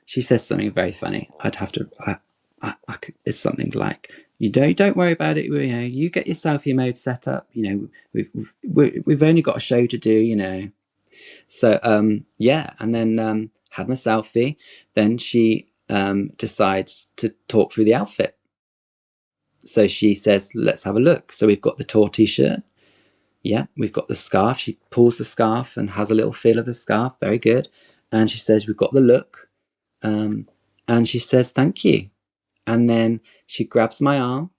she says something very funny. I'd have to, it's something like, don't worry about it. You get your selfie mode set up. We've only got a show to do. So yeah, and then had my selfie. Then she decides to talk through the outfit. So she says, let's have a look. So we've got the tour t-shirt. Yeah, we've got the scarf. She pulls the scarf and has a little feel of the scarf. Very good. And she says, we've got the look. And she says, thank you. And then she grabs my arm.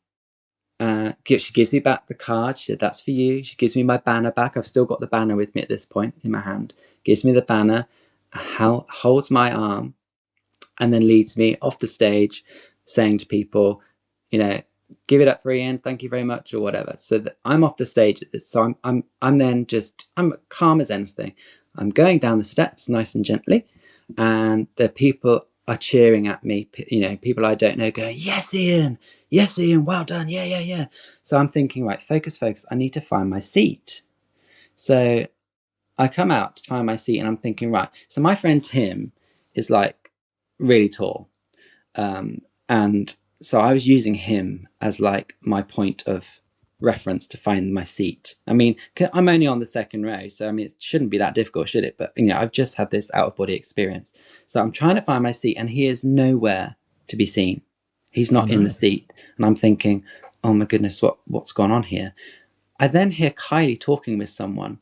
She gives me back the card. She said, that's for you. She gives me my banner back. I've still got the banner with me at this point in my hand. Gives me the banner, holds my arm, and then leads me off the stage saying to people, give it up for Ian, thank you very much, or whatever. So that I'm off the stage at this. So I'm then I'm calm as anything. I'm going down the steps nice and gently, and the people are cheering at me, people I don't know, going, yes, Ian, well done, yeah. So I'm thinking, right, focus, I need to find my seat. So I come out to find my seat, and I'm thinking, right, so my friend Tim is like really tall, and so I was using him as like my point of reference to find my seat. I mean, I'm only on the second row, so I mean, it shouldn't be that difficult, should it? But I've just had this out of body experience, so I'm trying to find my seat, and he is nowhere to be seen. He's not in the seat, and I'm thinking, oh my goodness, what's gone on here? I then hear Kylie talking with someone.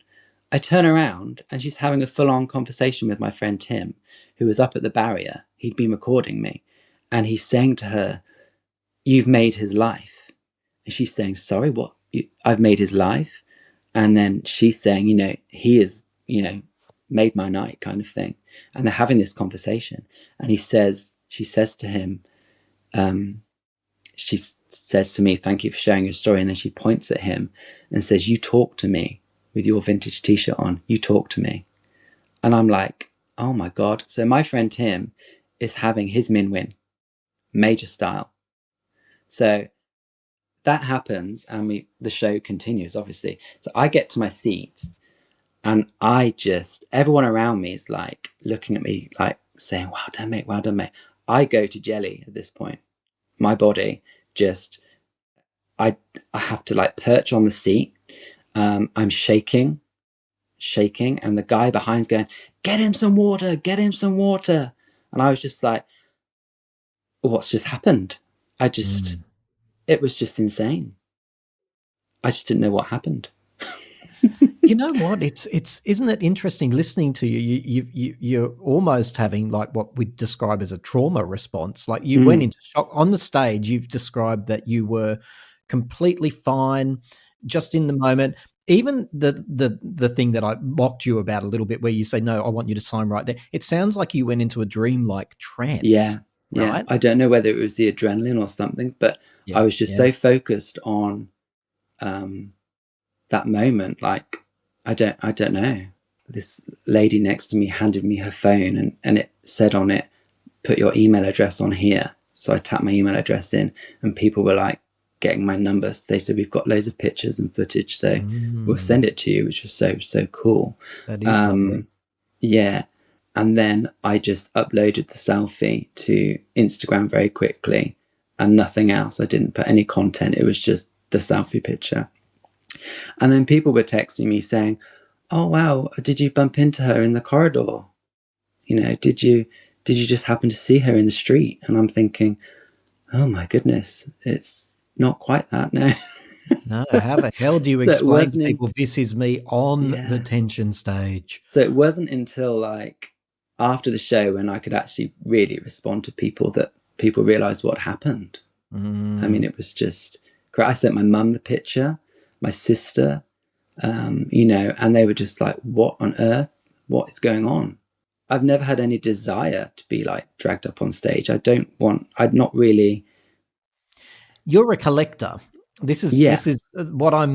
I turn around, and she's having a full-on conversation with my friend Tim, who was up at the barrier. He'd been recording me, and he's saying to her, you've made his life. And she's saying, sorry, what? I've made his life? And then she's saying, he has, made my night, kind of thing. And they're having this conversation. And she says to him, she says to me, thank you for sharing your story. And then she points at him and says, you talk to me with your vintage t-shirt on. You talk to me. And I'm like, oh my God. So my friend Tim is having his min win, major style. So that happens, and the show continues, obviously. So I get to my seat, and everyone around me is like looking at me, like saying, well done, mate. I go to jelly at this point. My body I have to like perch on the seat. I'm shaking, and the guy behind's going, get him some water. And I was just like, what's just happened? It was just insane. I just didn't know what happened. You know what? It's isn't it interesting listening to you? You're almost having like what we describe as a trauma response. Like you went into shock on the stage. You've described that you were completely fine, just in the moment. Even the thing that I mocked you about a little bit, where you say, "No, I want you to sign right there." It sounds like you went into a dreamlike trance. Yeah. Right. I don't know whether it was the adrenaline or something, but I was just so focused on that moment. Like, I don't know. This lady next to me handed me her phone, and it said on it, put your email address on here. So I tapped my email address in, and people were like getting my numbers. They said, we've got loads of pictures and footage, so we'll send it to you, which was so cool. That is lovely. Yeah. And then I just uploaded the selfie to Instagram very quickly, and nothing else. I didn't put any content. It was just the selfie picture. And then people were texting me saying, oh, wow, did you bump into her in the corridor? Did you just happen to see her in the street? And I'm thinking, oh my goodness, it's not quite that, no. No, how the hell do you explain to people this is me on the tension stage? So it wasn't until like after the show when I could actually really respond to people that people realised what happened. I mean, it was just great. I sent my mum the picture, my sister, and they were just like, what on earth? What is going on? I've never had any desire to be like dragged up on stage. I'd not really. You're a collector. This is what I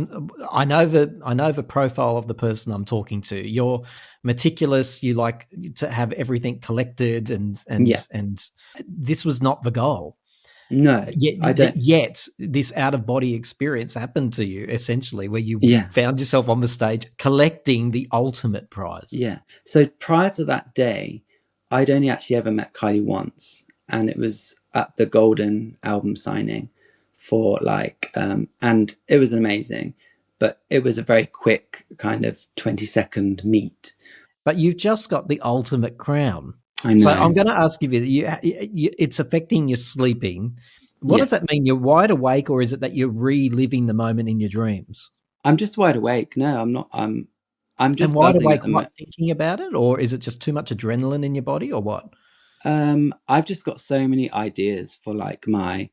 know the profile of the person I'm talking to. You're meticulous. You like to have everything collected, and this was not the goal. No, I don't. Yet this out of body experience happened to you, essentially, where you found yourself on the stage collecting the ultimate prize. Yeah. So prior to that day, I'd only actually ever met Kylie once, and it was at the Golden album signing for like, and it was amazing, but it was a very quick kind of 20-second meet. but you've just got the ultimate crown. I know. So I'm going to ask you, it's affecting your sleeping. What does Yes. that mean? You're wide awake, or is it that you're reliving the moment in your dreams? I'm just wide awake. No, I'm not. I'm just And wide buzzing at awake, the what, moment. thinking about it, or is it just too much adrenaline in your body, or what? I've just got so many ideas for like my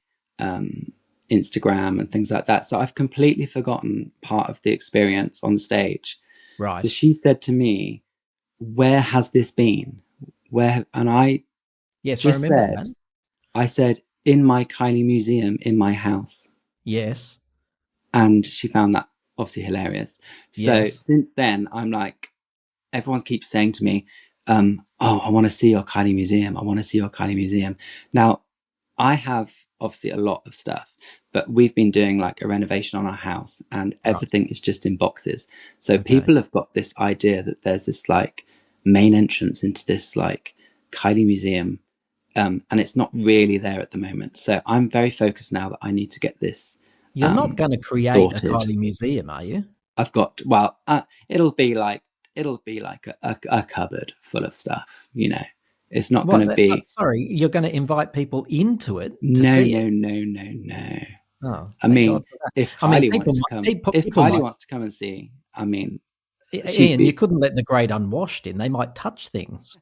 Instagram and things like that. So I've completely forgotten part of the experience on the stage. Right. So she said to me, "Where has this been? Where?" And I Yes, I just remember said, that. "I said in my Kylie museum in my house." Yes. And she found that obviously hilarious. So Yes. since then, I'm like, everyone keeps saying to me, "Oh, I want to see your Kylie museum. I want to see your Kylie museum." Now, I have obviously a lot of stuff, but we've been doing like a renovation on our house, and everything is just in boxes. So people have got this idea that there's this like main entrance into this like Kylie museum, and it's not really there at the moment. So I'm very focused now that I need to get this. You're not going to create a sorted. Kylie museum, are you? I've got, well, it'll be like a cupboard full of stuff. You know, it's not going to be. Sorry, you're going to invite people into it to No, see no, it? no, no, no. Oh, I thank mean, God for that. if I mean, Kylie people wants to might- come, people- if people Kylie might- wants to come and see, I mean, she'd Ian, be- you couldn't let the great unwashed in. They might touch things.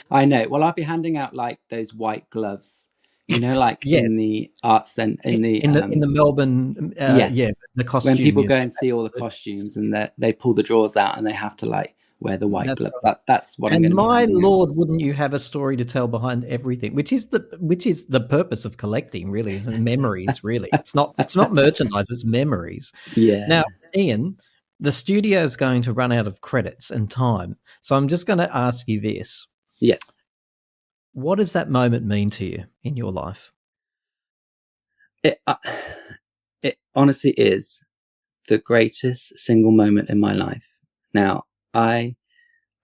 I know. Well, I'll be handing out like those white gloves, you know, like Yes. in the arts and in the Melbourne, yes, yeah, the costume. when people go museum. and see all the costumes and they pull the drawers out and they have to like wear the white That's glove. right. That's what I'm And going to be my handing out. lord, wouldn't you have a story to tell behind everything? Which is the purpose of collecting, really, is memories. Really, it's not merchandise; it's memories. Yeah. Now, Ian, the studio is going to run out of credits and time, so I'm just going to ask you this: Yes. what does that moment mean to you in your life? It honestly is the greatest single moment in my life. Now, I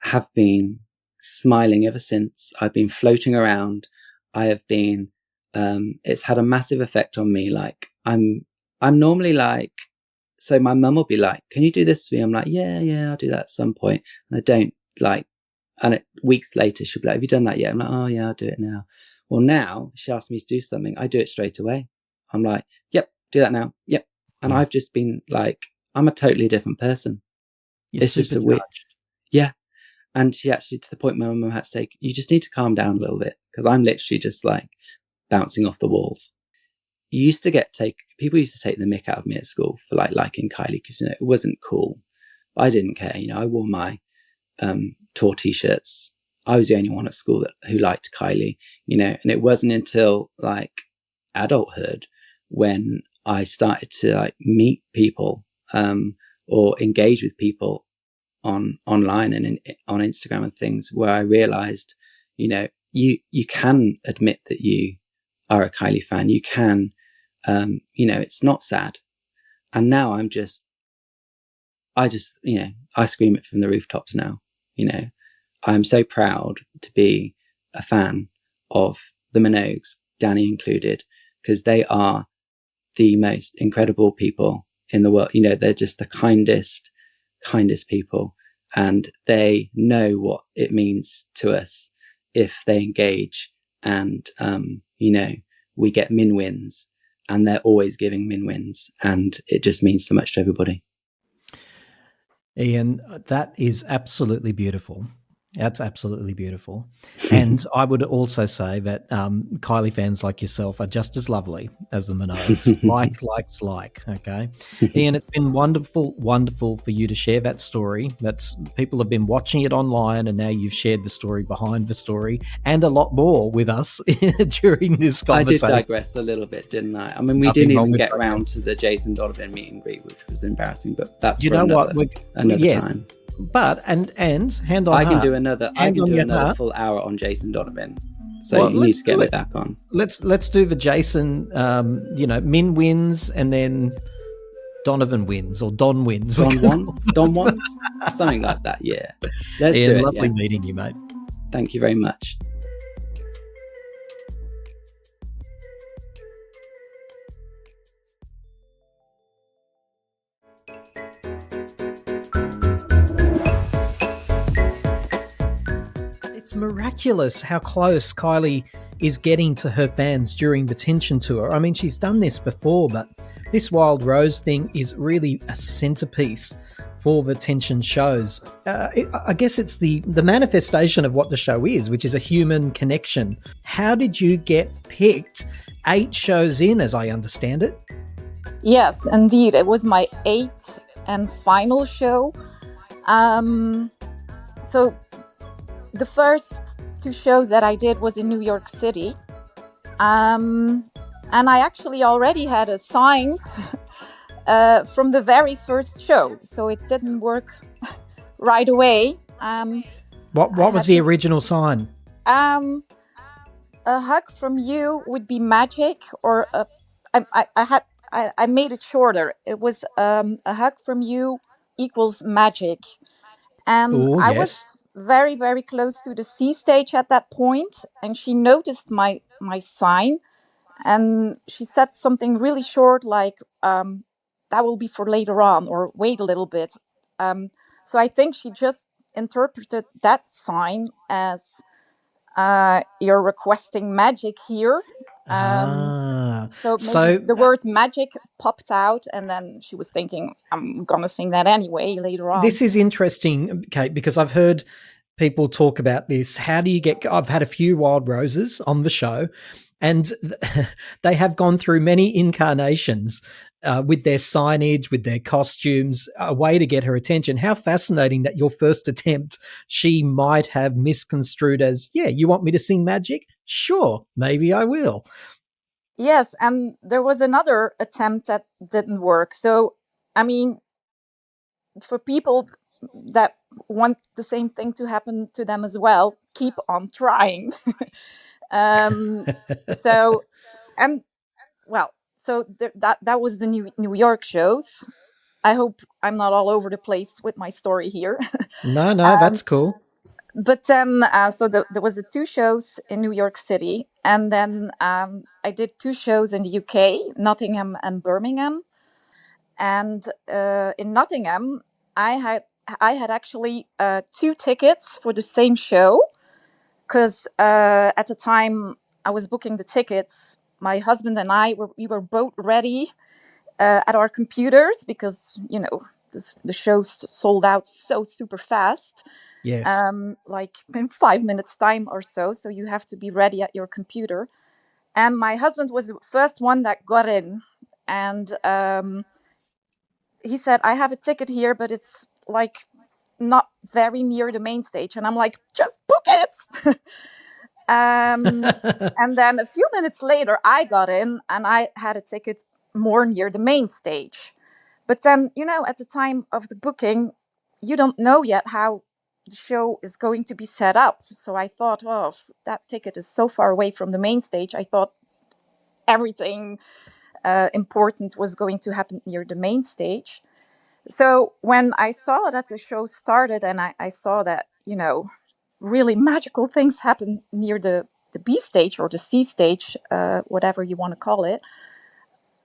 have been smiling ever since. I've been floating around. I have been, it's had a massive effect on me. Like I'm normally like, so my mum will be like, "Can you do this for me?" I'm like, yeah, I'll do that at some point. And I don't like, and weeks later she'll be like, "Have you done that yet?" I'm like, "Oh yeah, I'll do it now." Well, now she asks me to do something, I do it straight away. I'm like, "Yep, do that now." Yep. And I've just been like, I'm a totally different person. You're It's just a weird, supercharged. yeah. And she actually, to the point my mum had to say, "You just need to calm down a little bit," because I'm literally just like bouncing off the walls. People used to take the mick out of me at school for like liking Kylie, because you know it wasn't cool. I didn't care. You know, I wore my tour t-shirts. I was the only one at school who liked Kylie. You know, and it wasn't until like adulthood when I started to like meet people or engage with people online and on Instagram and things, where I realized, you know, you can admit that you are a Kylie fan. You can, you know, it's not sad. And now I you know, I scream it from the rooftops now. You know, I'm so proud to be a fan of the Minogues, Danny included, because they are the most incredible people in the world. You know, they're just the kindest people, and they know what it means to us if they engage. And you know, we get min wins, and they're always giving min wins, and it just means so much to everybody. Ian, that is absolutely beautiful. That's absolutely beautiful. And I would also say that Kylie fans like yourself are just as lovely as the Minogues. like. Okay, Ian, it's been wonderful for you to share that story. People have been watching it online, and now you've shared the story behind the story and a lot more with us during this conversation. I did digress a little bit, didn't I? I mean, we Nothing didn't wrong even with get that. around to the Jason Donovan meet and greet, which was embarrassing, but that's You for know another, what? another Yes. time. But and hand on I can heart, do another hand on your heart. full hour on Jason Donovan. So Well, you need let's to get do me it. back on. Let's do the Jason. You know, Min wins, and then Donovan wins or Don wins. Don wants something like that. Yeah, let's Ian, do it. lovely Yeah. meeting you, mate. Thank you very much. miraculous how close Kylie is getting to her fans during the Tension tour. I mean, she's done this before, but this Wild Rose thing is really a centerpiece for the Tension shows. I guess it's the manifestation of what the show is, which is a human connection. How did you get picked 8 shows in, as I understand it? Yes, indeed. It was my 8th and final show. So the first 2 shows that I did was in New York City. And I actually already had a sign from the very first show, so it didn't work right away. What was the original sign? A hug from you would be magic, or I made it shorter. It was a hug from you equals magic. And Oh, I yes. was very, very close to the C stage at that point, and she noticed my sign, and she said something really short like, that will be for later on, or wait a little bit. So I think she just interpreted that sign as, you're requesting magic here. So maybe the word magic popped out, and then she was thinking, I'm gonna sing that anyway later on. This is interesting, Kate, because I've heard people talk about this. How do you get? I've had a few Wild Roses on the show, and they have gone through many incarnations with their signage, with their costumes, a way to get her attention. How fascinating that your first attempt, she might have misconstrued as, yeah, you want me to sing magic? Sure, maybe I will. Yes, and there was another attempt that didn't work. So, I mean, for people that want the same thing to happen to them as well, keep on trying. So, that was the New York shows. I hope I'm not all over the place with my story here. No, that's cool. But then, there was the 2 shows in New York City, and then I did 2 shows in the UK, Nottingham and Birmingham. And in Nottingham, I had actually 2 tickets for the same show, because at the time I was booking the tickets, my husband and I were both ready at our computers, because the shows sold out so super fast. Yes. Like in 5 minutes time or so. So you have to be ready at your computer. And my husband was the first one that got in. And he said, I have a ticket here, but it's like not very near the main stage. And I'm like, just book it. And then a few minutes later, I got in and I had a ticket more near the main stage. But then, at the time of the booking, you don't know yet how the show is going to be set up. So I thought, well, that ticket is so far away from the main stage. I thought everything important was going to happen near the main stage. So when I saw that the show started, and I saw that, really magical things happen near the B stage or the C stage, whatever you want to call it,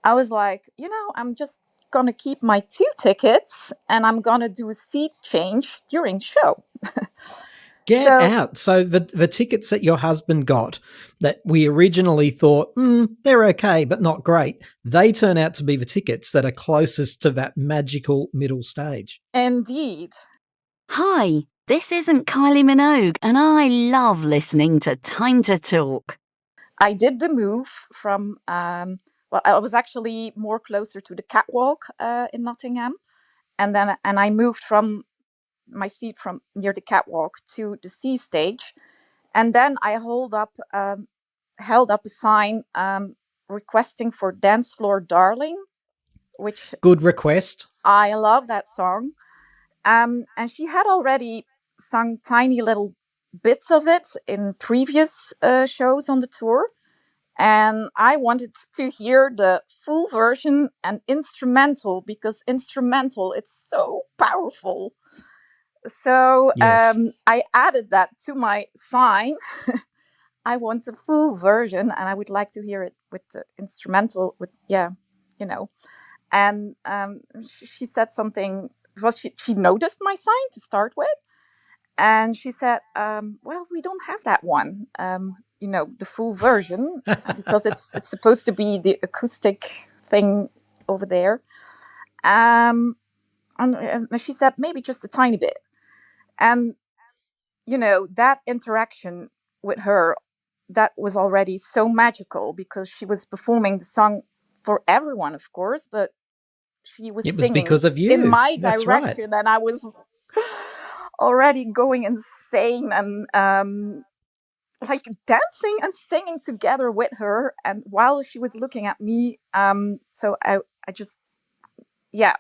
I was like, I'm just gonna keep my 2 tickets and I'm gonna do a seat change during show. Get out. So the tickets that your husband got that we originally thought, they're okay, but not great, they turn out to be the tickets that are closest to that magical middle stage. Indeed. Hi, this isn't Kylie Minogue, and I love listening to Time to Talk. I did the move from, I was actually more closer to the catwalk in Nottingham. And I moved from my seat from near the catwalk to the C stage. And then I held up a sign requesting for Dance Floor Darling, which Good request. I love that song. And she had already sung tiny little bits of it in previous shows on the tour. And I wanted to hear the full version and instrumental, because instrumental, it's so powerful. So Yes. I added that to my sign. I want the full version, and I would like to hear it with the instrumental. And she said something. She noticed my sign to start with, And she said, well, we don't have that one, the full version, because it's supposed to be the acoustic thing over there. And she said, maybe just a tiny bit. And, that interaction with her, that was already so magical, because she was performing the song for everyone, of course, but she was It was singing because of in you. my That's right. direction, and I was already going insane, and like dancing and singing together with her, and while she was looking at me, so I just, yeah,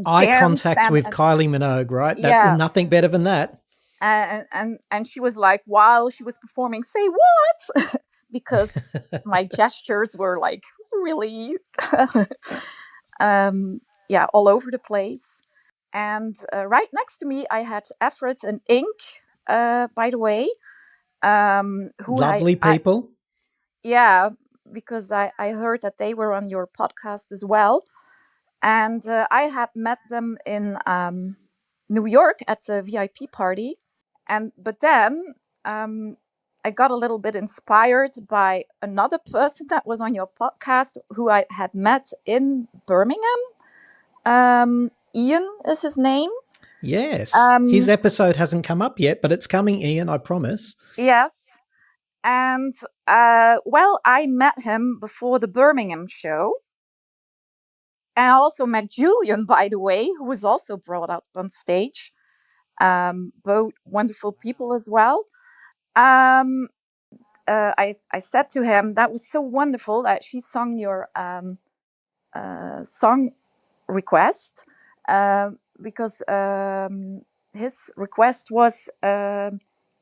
Eye danced, contact with Kylie Minogue, right? That yeah, nothing better than that. and she was like, while she was performing, say what? Because my gestures were like really yeah, all over the place. And right next to me I had Everett and Ink, by the way, who Lovely I people. yeah, because I heard that they were on your podcast as well. And I had met them in New York at the VIP party. But then I got a little bit inspired by another person that was on your podcast, who I had met in Birmingham. Ian is his name. Yes. His Um, episode hasn't come up yet, but it's coming, Ian, I promise. yes. And well, I met him before the Birmingham show. And I also met Julian, by the way, who was also brought up on stage. Both wonderful people as well. Um, I said to him, that was so wonderful that she sung your song request, because his request was,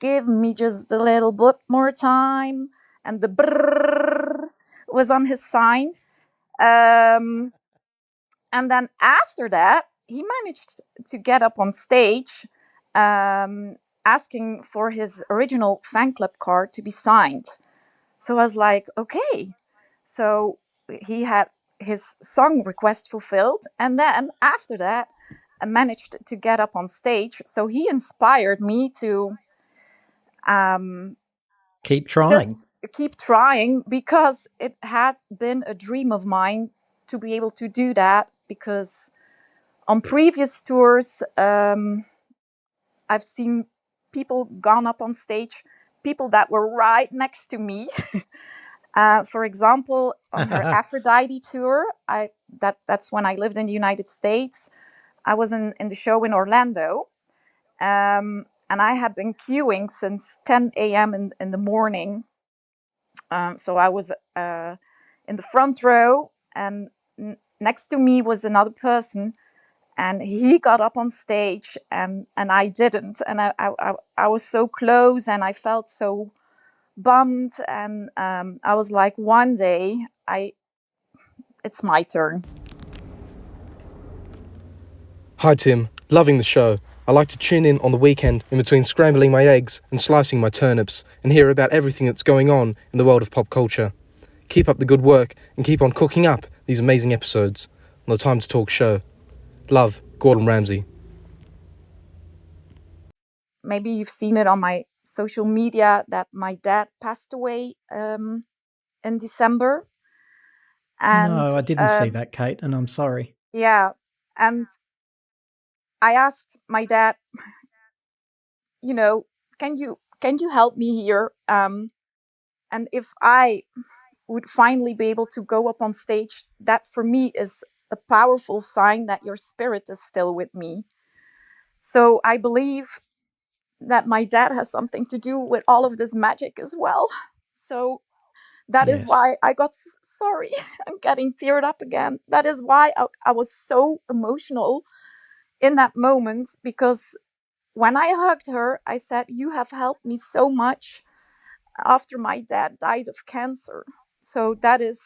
give me just a little bit more time, and the brrrr was on his sign. Um, and then after that, he managed to get up on stage, asking for his original fan club card to be signed. So I was like, okay. So he had his song request fulfilled. And then after that, I managed to get up on stage. So he inspired me to um, Keep trying. just keep trying, because it has been a dream of mine to be able to do that. Because on previous tours, I've seen people gone up on stage, people that were right next to me. For example, on her Aphrodite tour, that's when I lived in the United States. I was in the show in Orlando, and I had been queuing since 10 a.m. in the morning. So I was in the front row, and next to me was another person, and he got up on stage, and I didn't, and I was so close, and I felt so bummed, and I was like, one day it's my turn. Hi Tim, loving the show. I like to tune in on the weekend in between scrambling my eggs and slicing my turnips and hear about everything that's going on in the world of pop culture. Keep up the good work and keep on cooking up these amazing episodes on the Time to Talk show. Love, Gordon Ramsay. Maybe you've seen it on my social media that my dad passed away in December. And No, I didn't see that, Kate, and I'm sorry. yeah, and I asked my dad, you know, can you help me here? And if I would finally be able to go up on stage, that for me is a powerful sign that your spirit is still with me. So I believe that my dad has something to do with all of this magic as well. So that is Yes. why I got sorry. I'm getting teared up again. That is why I was so emotional in that moment, because when I hugged her, I said, you have helped me so much after my dad died of cancer. So that is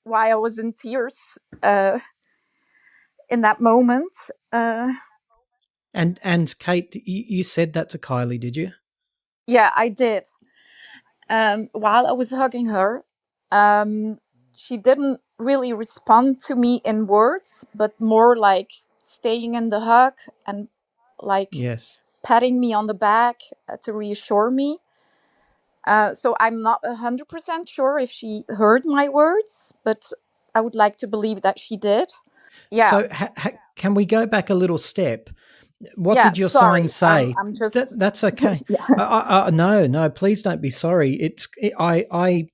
why I was in tears in that moment. And Kate, you said that to Kylie, did you? Yeah, I did. While I was hugging her, um, she didn't really respond to me in words, but more like staying in the hug and like Yes. patting me on the back to reassure me. So I'm not 100% sure if she heard my words, but I would like to believe that she did. Yeah, So, can we go back a little step? What yeah. did your sign Sorry, say? I'm just That's okay. yeah, No, no, please don't be sorry. I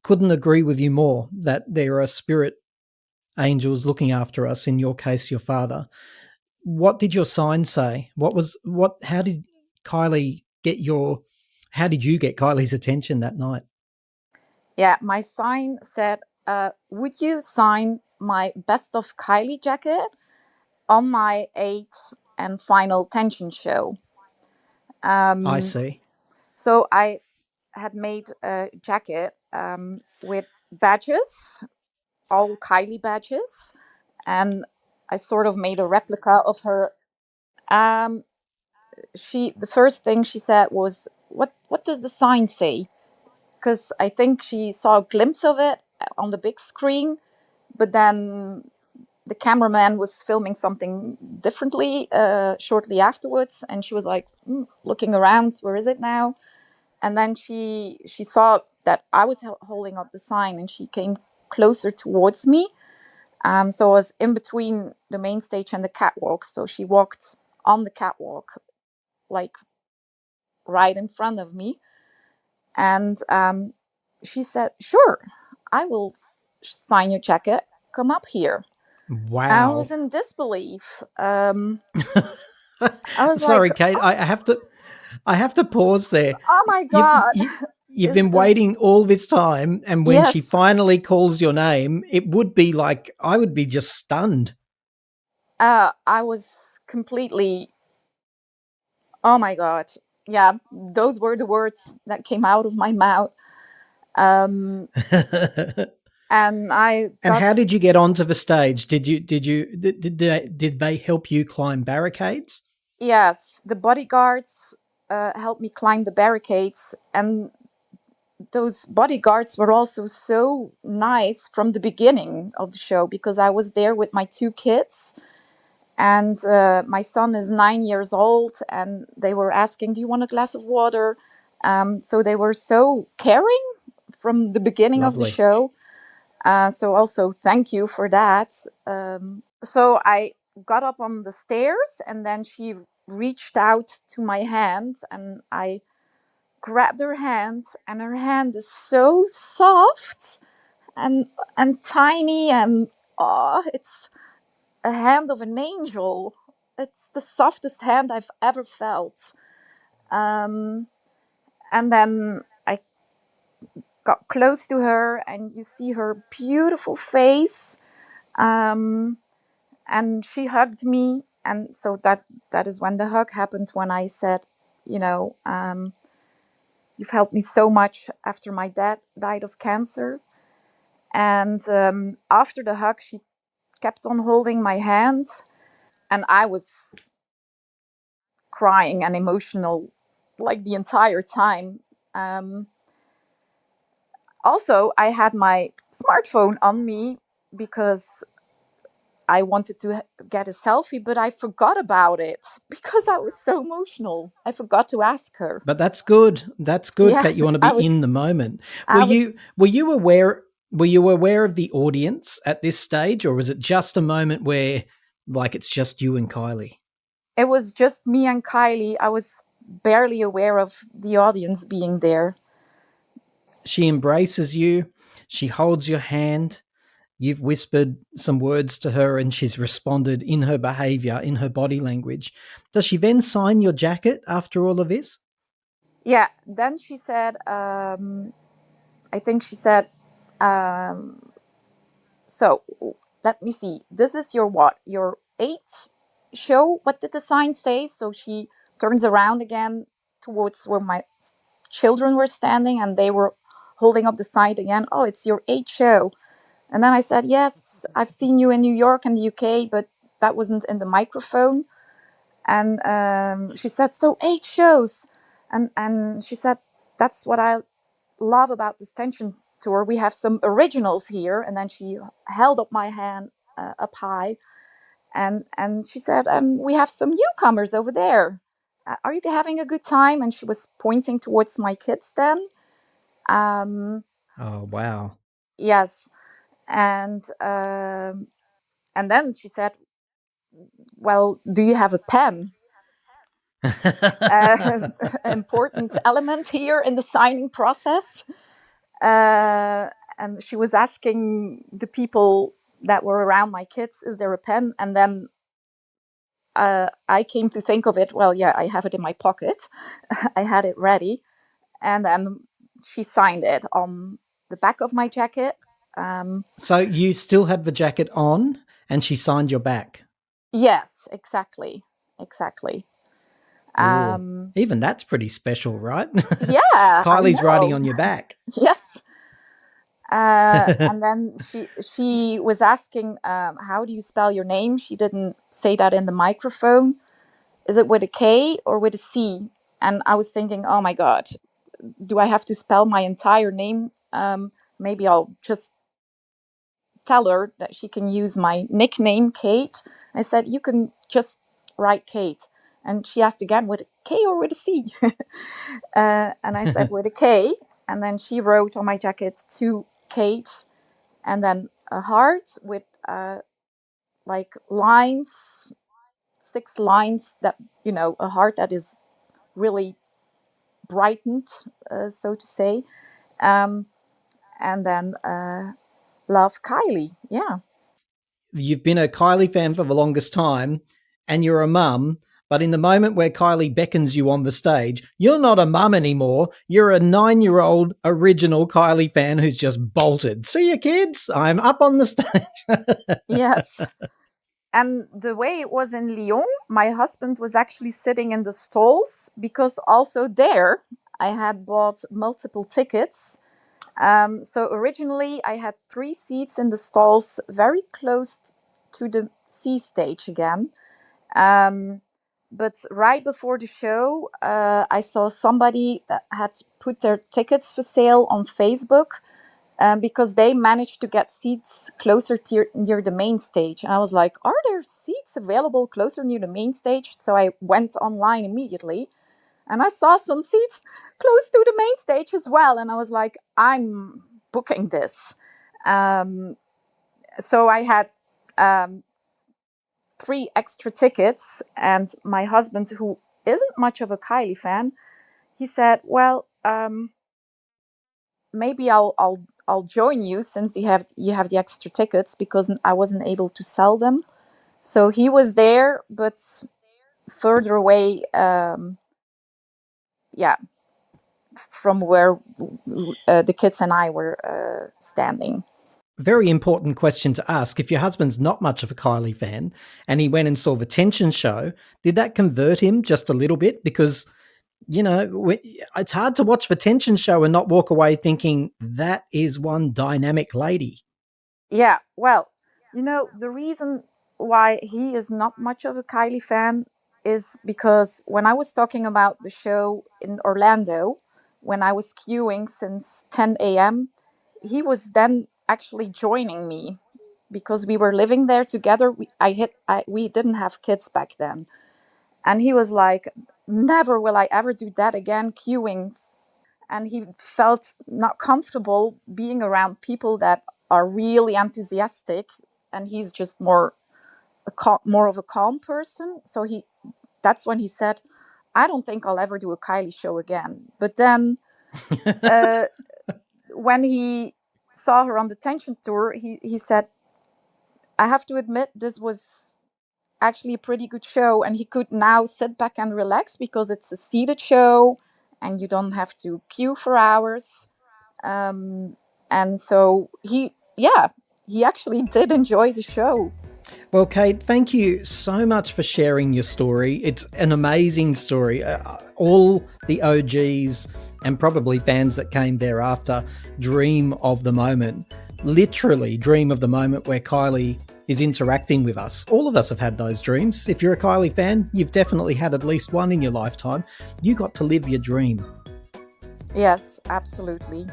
couldn't agree with you more that there are spirit angels looking after us. In your case, your father. What did your sign say? How did Kylie get your? How did you get Kylie's attention that night? yeah. My sign said, "Would you sign my best of Kylie jacket on my eighth and final tension show?" I Um, see. so I had made a jacket with badges, all Kylie badges, and I sort of made a replica of her. Um, the first thing she said was, "What does the sign say?" Because I think she saw a glimpse of it on the big screen, but then the cameraman was filming something differently shortly afterwards, and she was like, looking around, where is it now? And then she saw that I was holding up the sign, and she came closer towards me. So I was in between the main stage and the catwalk. So she walked on the catwalk, like right in front of me, and she said, "Sure, I will sign your jacket. Come up here." I was Wow. in disbelief. I was like, Sorry, Kate. I have to pause there. "Oh my You've god!" you, you've is been is waiting all this time, and when she Yes. finally calls your name, it would be like I would be just stunned. I was completely. Oh my god! Yeah, those were the words that came out of my mouth. Um, And and I got. how did you get onto the stage? Did they help you climb barricades? Yes, the bodyguards helped me climb the barricades, and those bodyguards were also so nice from the beginning of the show because I was there with my two kids, and my son is 9 years old, and they were asking, "Do you want a glass of water?" So they were so caring from the beginning of the Lovely. show. So also thank you for that. So I got up on the stairs, and then she reached out to my hand, and I grabbed her hand, and her hand is so soft and tiny, and oh, it's a hand of an angel. It's the softest hand I've ever felt. Um, and then I got close to her, and you see her beautiful face. Um, and she hugged me, and so that is when the hug happened. When I said, you know, "You've helped me so much after my dad died of cancer." And after the hug, she kept on holding my hand, and I was crying and emotional like the entire time. Um, Also, I had my smartphone on me because I wanted to get a selfie, but I forgot about it because I was so emotional. I forgot to ask her. But that's good. That's good, Yeah, Kate. You want to be in the moment. Were I was, you were you aware were you aware of the audience at this stage, or was it just a moment where like it's just you and Kylie? it was just me and Kylie. I was barely aware of the audience being there. She embraces you, she holds your hand, you've whispered some words to her and she's responded in her behavior, in her body language. Does she then sign your jacket after all of this? Yeah, then she said, I think she said, um, so let me see. This is your what? Your eighth show? What did the sign say? So she turns around again towards where my children were standing, and they were holding up the sign again. "Oh, it's your eighth show." And then I said, "Yes, I've seen you in New York and the UK, but that wasn't in the microphone." And she said, "So 8 shows." And she said, "That's what I love about this tension tour. We have some originals here." And then she held up my hand up high, and she said, "We have some newcomers over there." Are you having a good time? And she was pointing towards my kids then. Um, Oh, wow. yes. And then she said, well, do you have a pen? Important element here in the signing process. And she was asking the people that were around my kids, is there a pen? And then I came to think of it, well, yeah, I have it in my pocket. I had it ready. And then she signed it on the back of my jacket. So you still had the jacket on and she signed your back? Yes, exactly. Exactly. Ooh. Even that's pretty special, right? Yeah, I Kylie's riding know. on your back. Yes. And then she was asking, how do you spell your name? She didn't say that in the microphone. Is it with a K or with a C? And I was thinking, oh my God, do I have to spell my entire name? Maybe I'll just tell her that she can use my nickname, Kate. I said, you can just write Kate. And she asked again, with a K or with a C? And I said, with a K. And then she wrote on my jacket, to Kate, and then a heart with like lines, 6 lines that, a heart that is really brightened, so to say. Um, and then love, Kylie. Yeah. You've been a Kylie fan for the longest time and you're a mum, but in the moment where Kylie beckons you on the stage, you're not a mum anymore. You're a 9-year-old original Kylie fan who's just bolted. See you, kids? I'm up on the stage. Yes. And the way it was in Lyon, my husband was actually sitting in the stalls because also there I had bought multiple tickets. So originally I had 3 seats in the stalls very close to the C stage again. But right before the show, I saw somebody that had put their tickets for sale on Facebook. Because they managed to get seats closer to near the main stage. And I was like, are there seats available closer near the main stage? So I went online immediately and I saw some seats close to the main stage as well. And I was like, I'm booking this. So I had 3 extra tickets. And my husband, who isn't much of a Kylie fan, he said, well, maybe I'll join you since you have the extra tickets, because I wasn't able to sell them. So he was there, but further away, yeah, from where the kids and I were standing. Very important question to ask. If your husband's not much of a Kylie fan and he went and saw the Tension show, did that convert him just a little bit? Because it's hard to watch the Tension show and not walk away thinking that is one dynamic lady. Yeah, well, the reason why he is not much of a Kylie fan is because when I was talking about the show in Orlando, when I was queuing since 10 a.m., he was then actually joining me because we were living there together. We didn't have kids back then. And he was like, never will I ever do that again, queuing. And he felt not comfortable being around people that are really enthusiastic, and he's just more of a calm person. So that's when he said, I don't think I'll ever do a Kylie show again. But then when he saw her on the Tension tour, he said, I have to admit, this was actually a pretty good show, and he could now sit back and relax because it's a seated show and you don't have to queue for hours. And so he actually did enjoy the show. Well, Kate, thank you so much for sharing your story. It's an amazing story. All the OGs and probably fans that came thereafter dream of the moment, literally dream of the moment where Kylie is interacting with us. All of us have had those dreams. If you're a Kylie fan, you've definitely had at least one in your lifetime. You got to live your dream. Yes, absolutely.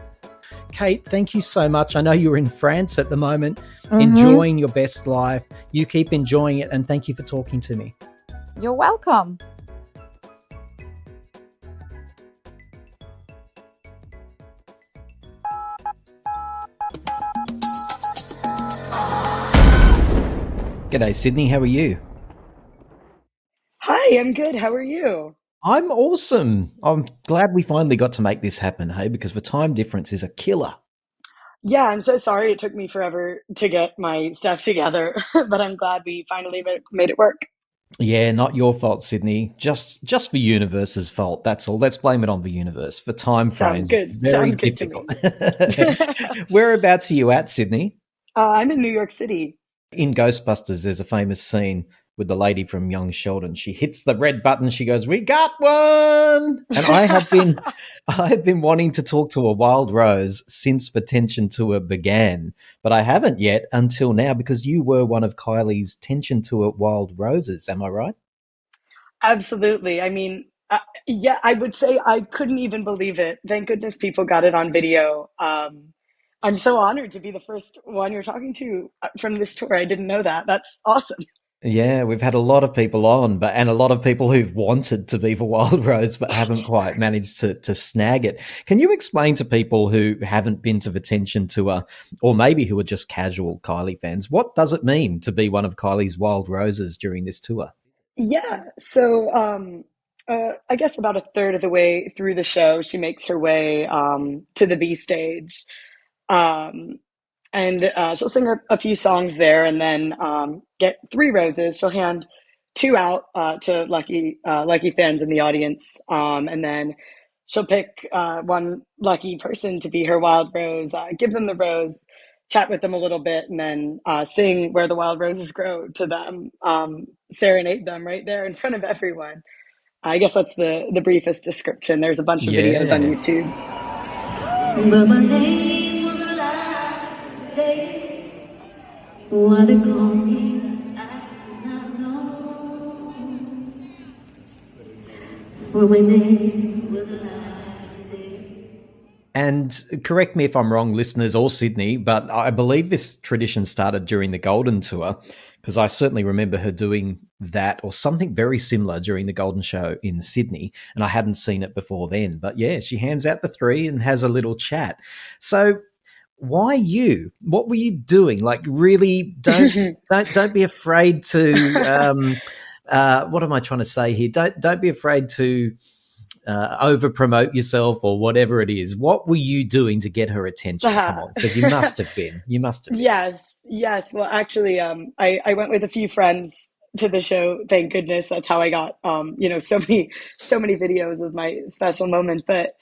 Kate, thank you so much. I know you're in France at the moment, enjoying your best life. You keep enjoying it, and thank you for talking to me. You're welcome. G'day, Sydney. How are you? Hi, I'm good. How are you? I'm awesome. I'm glad we finally got to make this happen, hey, because the time difference is a killer. Yeah, I'm so sorry it took me forever to get my stuff together, but I'm glad we finally made it work. Yeah, not your fault, Sydney. Just the universe's fault. That's all. Let's blame it on the universe. For time Sounds frames, good. very Sounds good to difficult. me. Whereabouts are you at, Sydney? I'm in New York City. In Ghostbusters, there's a famous scene with the lady from Young Sheldon. She hits the red button. She goes, "We got one!" And I have been wanting to talk to a wild rose since the Tension Tour began, but I haven't yet until now because you were one of Kylie's Tension Tour wild roses. Am I right? Absolutely. I mean, yeah, I would say I couldn't even believe it. Thank goodness people got it on video. I'm so honored to be the first one you're talking to from this tour. I didn't know that. That's awesome. Yeah, we've had a lot of people on, and a lot of people who've wanted to be the wild rose but haven't quite managed to snag it. Can you explain to people who haven't been to the Tension Tour, or maybe who are just casual Kylie fans, what does it mean to be one of Kylie's wild roses during this tour? Yeah. I guess about a third of the way through the show, she makes her way to the B stage. Um, and she'll sing a few songs there and then get three roses. She'll hand two out to lucky fans in the audience. And then she'll pick one lucky person to be her wild rose, give them the rose, chat with them a little bit, and then sing Where the Wild Roses Grow to them, serenade them right there in front of everyone. I guess that's the briefest description. There's a bunch of videos on Yeah. YouTube. But my name was alive today. Why they call me that, I do not know. For my name was alive today. And correct me if I'm wrong, listeners, or Sydney, but I believe this tradition started during the Golden Tour because I certainly remember her doing that or something very similar during the Golden Show in Sydney, and I hadn't seen it before then. But yeah, she hands out the three and has a little chat. So why you? What were you doing? Like, really, don't be afraid to. What am I trying to say here? Don't be afraid to over promote yourself or whatever it is. What were you doing to get her attention? Come on, because you must have been. You must have been. Yes, yes. Well, actually, I went with a few friends to the show. Thank goodness. That's how I got, so many videos of my special moment. But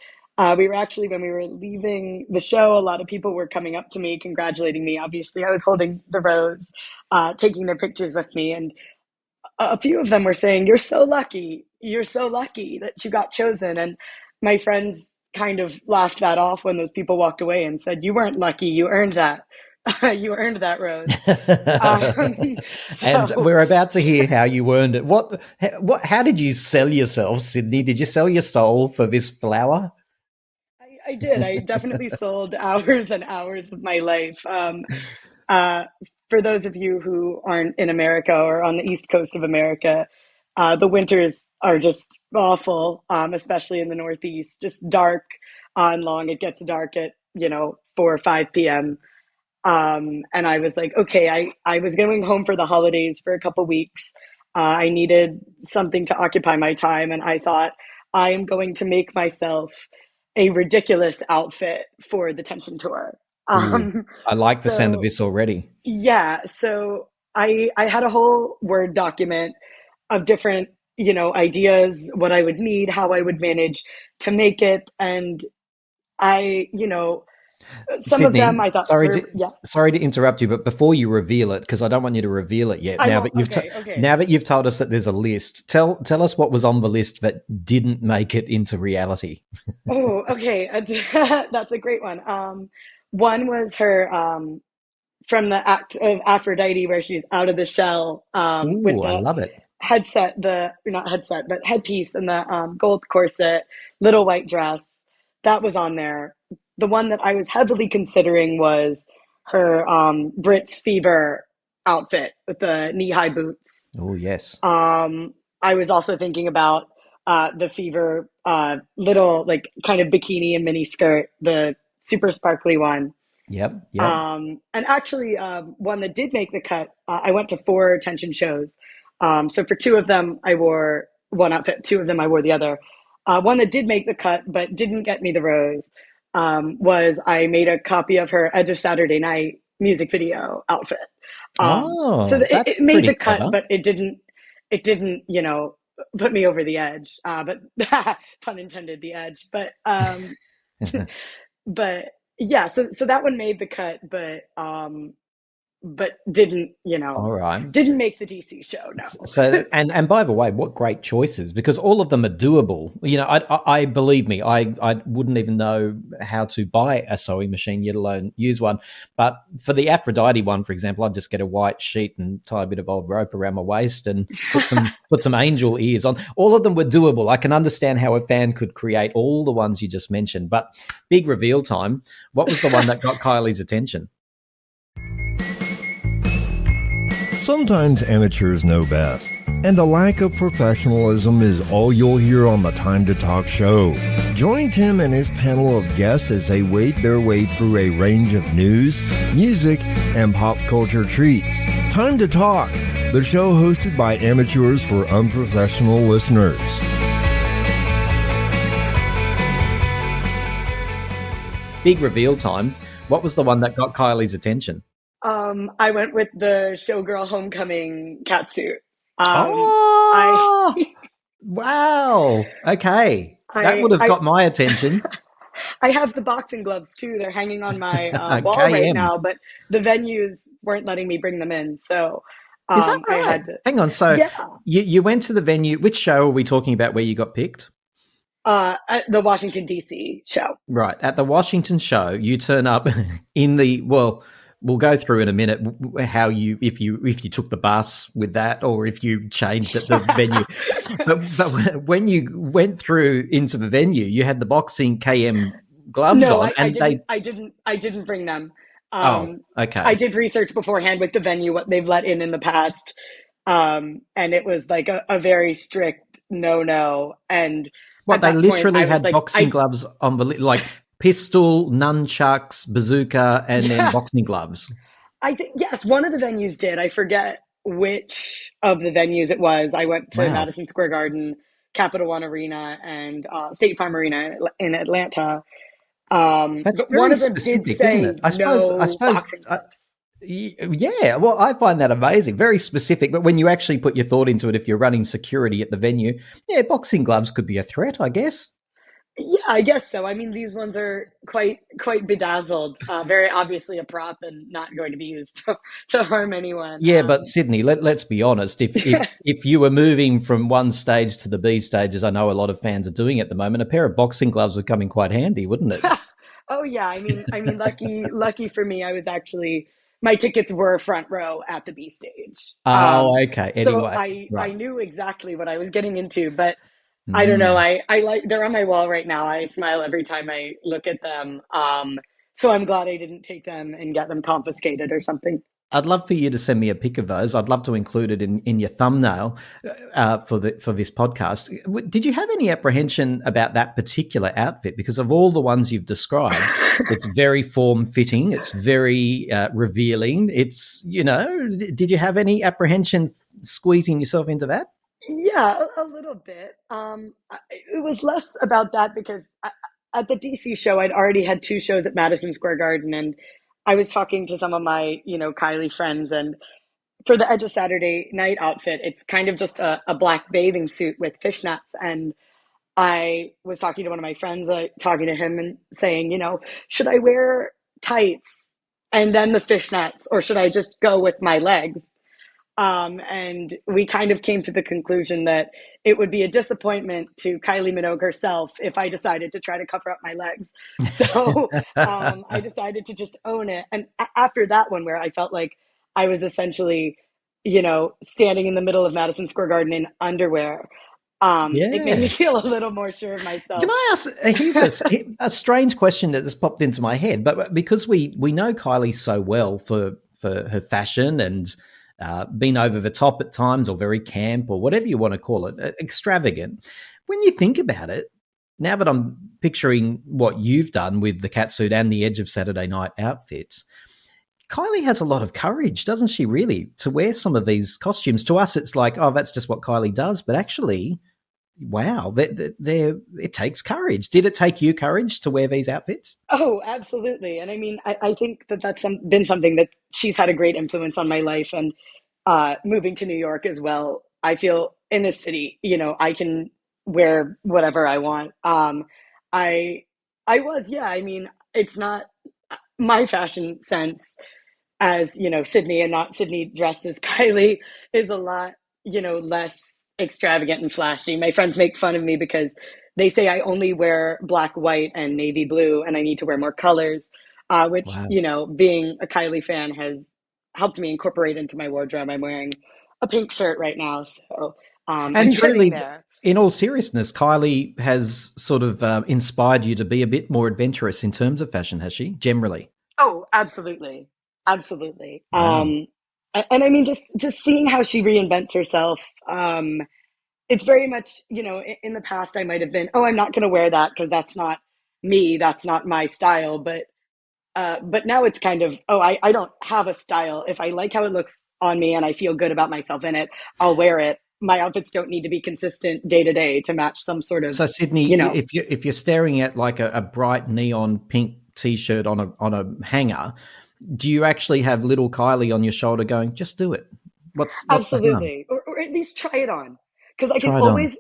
we were actually, when we were leaving the show, a lot of people were coming up to me, congratulating me. Obviously, I was holding the rose, taking their pictures with me, and a few of them were saying, "You're so lucky. You're so lucky that you got chosen." And my friends kind of laughed that off when those people walked away and said, "You weren't lucky. You earned that. You earned that rose." Um, And so we're about to hear how you earned it. How did you sell yourself, Sydney? Did you sell your soul for this flower? I did. I definitely sold hours and hours of my life. Uh, for those of you who aren't in America or on the East Coast of America, the winters are just awful, especially in the Northeast. Just dark and long. It gets dark at 4 or 5 p.m. And I was like, okay, I was going home for the holidays for a couple weeks. I needed something to occupy my time, and I thought I am going to make myself a ridiculous outfit for the Tension Tour. Ooh, Um, I like the sound of so this already. yeah, so I had a whole Word document of different, ideas, what I would need, how I would manage to make it, and some of them Sydney, I thought sorry were, to yeah. sorry to interrupt you, but before you reveal it, because I don't want you to reveal it yet. I Now won't. that you've Okay, okay. now that you've told us that there's a list, tell us what was on the list that didn't make it into reality. Oh, okay. That's a great one. One was her from the act of Aphrodite, where she's out of the shell with Ooh, I the love it. headset, the or not headset, but headpiece and the gold corset, little white dress. That was on there. The one that I was heavily considering was her Brits Fever outfit with the knee-high boots. Oh yes. I was also thinking about the Fever little like kind of bikini and mini skirt, the super sparkly one. Yep. And actually, one that did make the cut, I went to 4 tension shows. So for 2 of them, I wore one outfit, 2 of them, I wore the other. One that did make the cut but didn't get me the rose was I made a copy of her Edge of Saturday Night music video outfit. So Oh, it that's made pretty the cut, clever. but it didn't, put me over the edge. But pun intended, the edge. But yeah, so that one made the cut, but didn't, All right. didn't make the DC show. No. So, and by the way, what great choices, because all of them are doable. I believe me, I wouldn't even know how to buy a sewing machine, yet alone use one. But for the Aphrodite one, for example, I'd just get a white sheet and tie a bit of old rope around my waist and put some angel ears on. All of them were doable. I can understand how a fan could create all the ones you just mentioned. But big reveal time. What was the one that got Kylie's attention? Sometimes amateurs know best, and the lack of professionalism is all you'll hear on the Time to Talk show. Join Tim and his panel of guests as they wade their way through a range of news, music, and pop culture treats. Time to Talk, the show hosted by amateurs for unprofessional listeners. Big reveal time. What was the one that got Kylie's attention? I went with the Showgirl Homecoming catsuit. Oh, wow. Okay. That would have got my attention. I have the boxing gloves too. They're hanging on my wall right KM. now, but the venues weren't letting me bring them in. So Is that I right? had to, Hang on. So yeah. you went to the venue. Which show are we talking about where you got picked? At the Washington, D.C. show. Right. At the Washington show, you turn up in the, well, we'll go through in a minute how if you took the bus with that or if you changed at the venue. But when you went through into the venue, you had the boxing KM gloves on, and I didn't bring them. Okay. I did research beforehand with the venue what they've let in the past, and it was like a very strict no. And what, at they that literally point, I was had like, boxing gloves on, like pistol, nunchucks, bazooka, and then boxing gloves. I think yes, one of the venues did. I forget which of the venues it was. I went to Wow. Madison Square Garden, Capital One Arena, and State Farm Arena in Atlanta. That's But one very of them did specific, isn't say it? I suppose. boxing gloves. Yeah, well, I find that amazing. Very specific. But when you actually put your thought into it, if you're running security at the venue, yeah, boxing gloves could be a threat, I guess. Yeah, I guess so. I mean, these ones are quite bedazzled, very obviously a prop and not going to be used to harm anyone. Yeah, but Sydney, let's be honest. If you were moving from one stage to the B stage, as I know a lot of fans are doing at the moment, a pair of boxing gloves would come in quite handy, wouldn't it? Oh yeah, I mean, lucky for me, I was actually my tickets were front row at the B stage. Oh, okay. So Anyway, I right. knew exactly what I was getting into, but I don't know. Mm. I like they're on my wall right now. I smile every time I look at them. So I'm glad I didn't take them and get them confiscated or something. I'd love for you to send me a pic of those. I'd love to include it in your thumbnail for this podcast. Did you have any apprehension about that particular outfit? Because of all the ones you've described, it's very form fitting. It's very revealing. It's, did you have any apprehension squeezing yourself into that? Yeah, a little bit. It was less about that because at the DC show, I'd already had 2 shows at Madison Square Garden, and I was talking to some of my, Kylie friends, and for the Edge of Saturday Night outfit, it's kind of just a black bathing suit with fishnets. And I was talking to one of my friends, talking to him and saying, should I wear tights and then the fishnets, or should I just go with my legs? And we kind of came to the conclusion that it would be a disappointment to Kylie Minogue herself if I decided to try to cover up my legs. So I decided to just own it. And after that one, where I felt like I was essentially, standing in the middle of Madison Square Garden in underwear, it made me feel a little more sure of myself. Can I ask, here's a strange question that just popped into my head, but because we know Kylie so well for her fashion and been over the top at times or very camp or whatever you want to call it, extravagant. When you think about it, now that I'm picturing what you've done with the catsuit and the Edge of Saturday Night outfits, Kylie has a lot of courage, doesn't she, really, to wear some of these costumes? To us, it's like, oh, that's just what Kylie does. But actually, wow, it takes courage. Did it take you courage to wear these outfits? Oh, absolutely. And I mean, I think that been something that she's had a great influence on my life. And moving to New York as well, I feel in this city, I can wear whatever I want. I, I was, yeah, I mean, it's not my fashion sense as, Sydney and not Sydney dressed as Kylie is a lot, less extravagant and flashy. My friends make fun of me because they say I only wear black, white, and navy blue, and I need to wear more colors, which, Wow. being a Kylie fan has helped me incorporate into my wardrobe. I'm wearing a pink shirt right now, so And I'm getting truly, there. in all seriousness, Kylie has sort of inspired you to be a bit more adventurous in terms of fashion, has she? Generally. Oh, absolutely. Absolutely. Wow. And I mean, just seeing how she reinvents herself, it's very much, in the past I might have been, oh, I'm not going to wear that because that's not me, that's not my style. But now it's kind of, oh, I don't have a style. If I like how it looks on me and I feel good about myself in it, I'll wear it. My outfits don't need to be consistent day to day to match some sort of, So Sydney, you know, if you're staring at like a bright neon pink T-shirt on a hanger, do you actually have little Kylie on your shoulder going, "Just do it"? What's the harm? absolutely, or at least try it on. Because I can Try it on. always,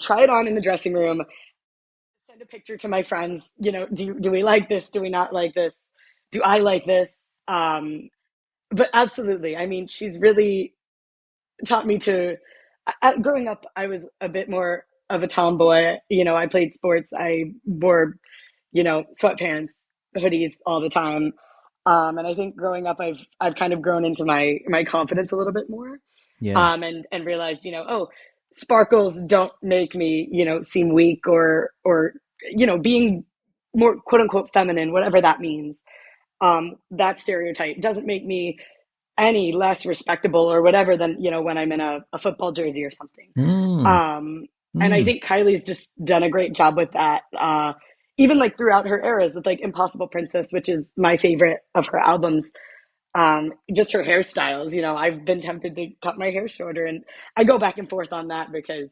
try it on in the dressing room, send a picture to my friends, do we like this? Do we not like this? Do I like this? Um, but absolutely, I mean, she's really taught me to. Growing up, I was a bit more of a tomboy. I played sports. I wore, sweatpants, hoodies all the time. And I think growing up, I've kind of grown into my confidence a little bit more. Yeah. And realized, oh, sparkles don't make me, seem weak or being more quote unquote feminine, whatever that means. That stereotype doesn't make me any less respectable or whatever than when I'm in a football jersey or something. Mm, Um, and I mm. think Kylie's just done a great job with that. Even like throughout her eras with like Impossible Princess, which is my favorite of her albums. Just her hairstyles, I've been tempted to cut my hair shorter, and I go back and forth on that because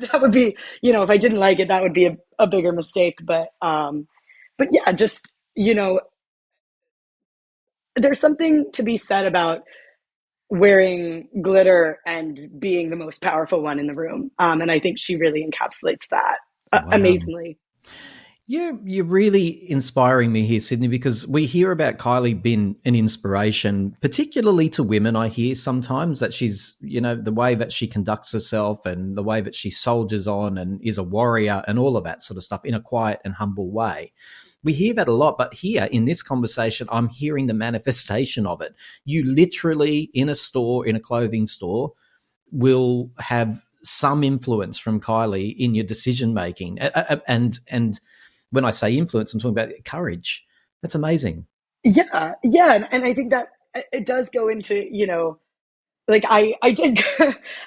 that would be, if I didn't like it, that would be a bigger mistake. But yeah, just you know, there's something to be said about wearing glitter and being the most powerful one in the room. And I think she really encapsulates that Wow. amazingly. You're really inspiring me here, Sydney, because we hear about Kylie being an inspiration, particularly to women. I hear sometimes that she's, the way that she conducts herself and the way that she soldiers on and is a warrior and all of that sort of stuff in a quiet and humble way. We hear that a lot, but here in this conversation, I'm hearing the manifestation of it. You literally, in a store, in a clothing store, will have some influence from Kylie in your decision making, and when I say influence, I'm talking about courage. That's amazing. Yeah, yeah, and I think that it does go into like I did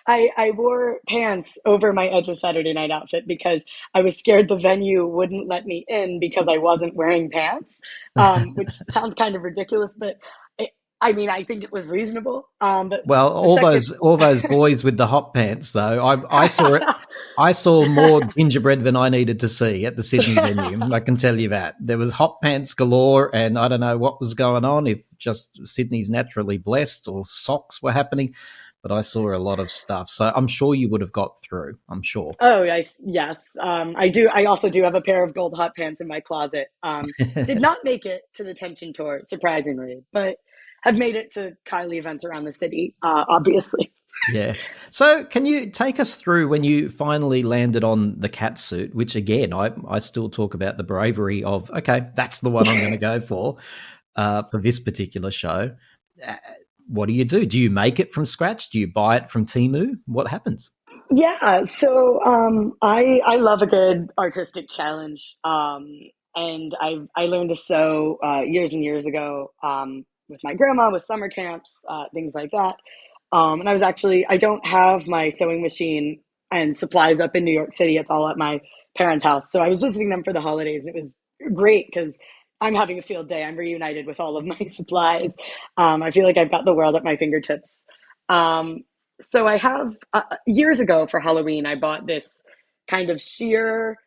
I wore pants over my Edge of Saturday Night outfit because I was scared the venue wouldn't let me in because I wasn't wearing pants, which sounds kind of ridiculous, but it, I mean I think it was reasonable. But Well, the second all those boys with the hot pants, though, I saw it. I saw more gingerbread than I needed to see at the Sydney venue. I can tell you that there was hot pants galore, and I don't know what was going on. If just Sydney's naturally blessed, or socks were happening, but I saw a lot of stuff. So I'm sure you would have got through. I'm sure. Oh, yes. I do. I also do have a pair of gold hot pants in my closet. Did not make it to the Tension tour, surprisingly, but have made it to Kylie events around the city, obviously. Yeah. So, can you take us through when you finally landed on the cat suit? Which, again, I still talk about the bravery of, okay, that's the one I'm going to go for this particular show. Uh, what do you do? Do you make it from scratch? Do you buy it from Temu? What happens? Yeah, so I love a good artistic challenge, and I learned to sew years and years ago with my grandma with summer camps, things like that. And I don't have my sewing machine and supplies up in New York City. It's all at my parents' house. So I was visiting them for the holidays. It was great because I'm having a field day. I'm reunited with all of my supplies. I feel like I've got the world at my fingertips. Um, so I have years ago for Halloween, I bought this kind of sheer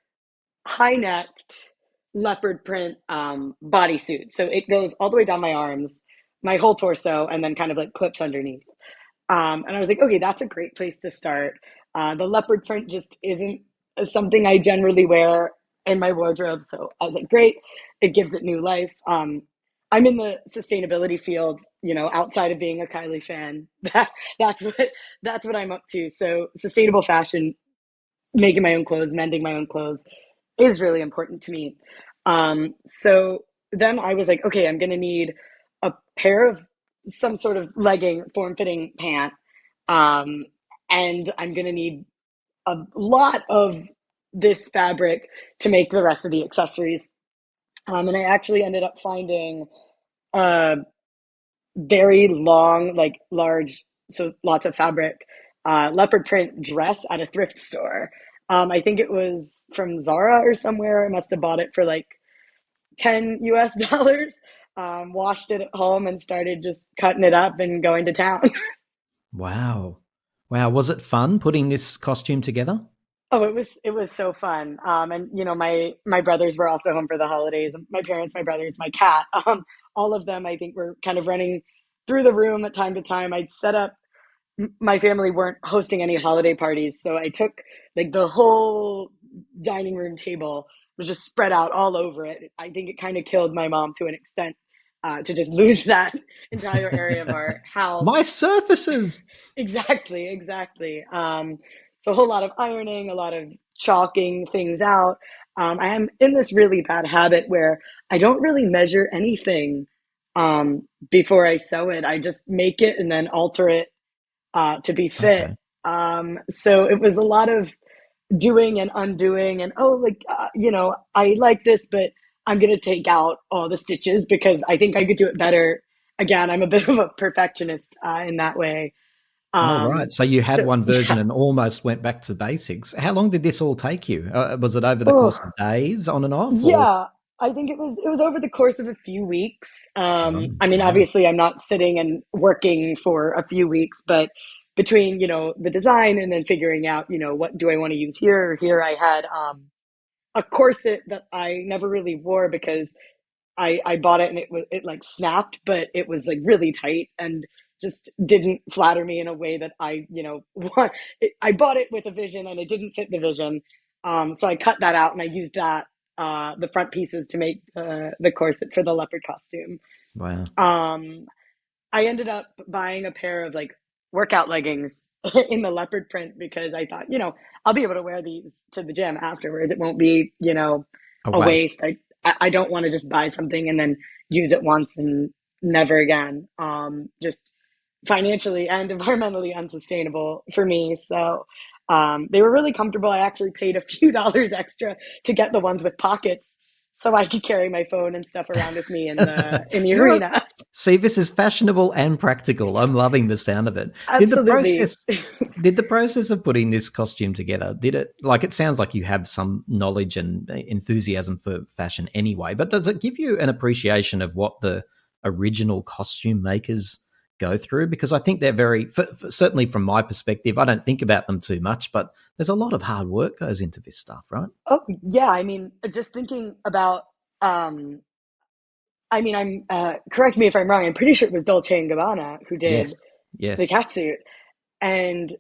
high necked leopard print bodysuit. So it goes all the way down my arms, my whole torso, and then kind of like clips underneath. And I was like, okay, that's a great place to start. The leopard print just isn't something I generally wear in my wardrobe. So I was like, great, it gives it new life. I'm in the sustainability field, outside of being a Kylie fan. That's what I'm up to. So sustainable fashion, making my own clothes, mending my own clothes is really important to me. So then I was like, okay, I'm going to need a pair of some sort of legging, form fitting pant. Um, and I'm going to need a lot of this fabric to make the rest of the accessories. And I actually ended up finding a very long, like large, so lots of fabric, leopard print dress at a thrift store. I think it was from Zara or somewhere. I must have bought it for like 10 US dollars. Washed it at home and started just cutting it up and going to town. Wow. Wow. Was it fun putting this costume together? Oh, it was so fun. And my brothers were also home for the holidays. My parents, my brothers, my cat, all of them I think were kind of running through the room at time to time. I'd set up my family weren't hosting any holiday parties, so I took like the whole dining room table was just spread out all over it. I think it kind of killed my mom to an extent, to just lose that entire area of our house. My surfaces. Exactly, exactly. So a whole lot of ironing, a lot of chalking things out. I am in this really bad habit where I don't really measure anything before I sew it. I just make it and then alter it to be fit. Okay. So it was a lot of doing and undoing, and I like this, but I'm gonna take out all the stitches because I think I could do it better. Again, I'm a bit of a perfectionist in that way. Oh, right. So you had So one version yeah. and almost went back to basics. How long did this all take you? Was it over the course Oh, of days on and off or? yeah. I think it was over the course of a few weeks. Oh, I mean, wow. obviously, I'm not sitting and working for a few weeks, but between the design and then figuring out what do I want to use here or here, I had a corset that I never really wore because I bought it and it like snapped, but it was like really tight and just didn't flatter me in a way that I want. I bought it with a vision and it didn't fit the vision, so I cut that out and I used that the front pieces to make the corset for the leopard costume. Wow. Um, I ended up buying a pair of like workout leggings in the leopard print because I thought, I'll be able to wear these to the gym afterwards. It won't be, A a waste. waste. I don't want to just buy something and then use it once and never again. Just financially and environmentally unsustainable for me. So they were really comfortable. I actually paid a few dollars extra to get the ones with pockets so I could carry my phone and stuff around with me in the You're a arena. See, this is fashionable and practical. I'm loving the sound of it. Did the Absolutely. process did the process of putting this costume together, did it like it sounds like you have some knowledge and enthusiasm for fashion anyway, but does it give you an appreciation of what the original costume makers go through? Because I think they're very certainly from my perspective, I don't think about them too much, but there's a lot of hard work goes into this stuff, right? Oh, yeah. I mean, just thinking about, um, I mean, correct me if I'm wrong. I'm pretty sure it was Dolce and Gabbana who Yes. did the Yes. catsuit. And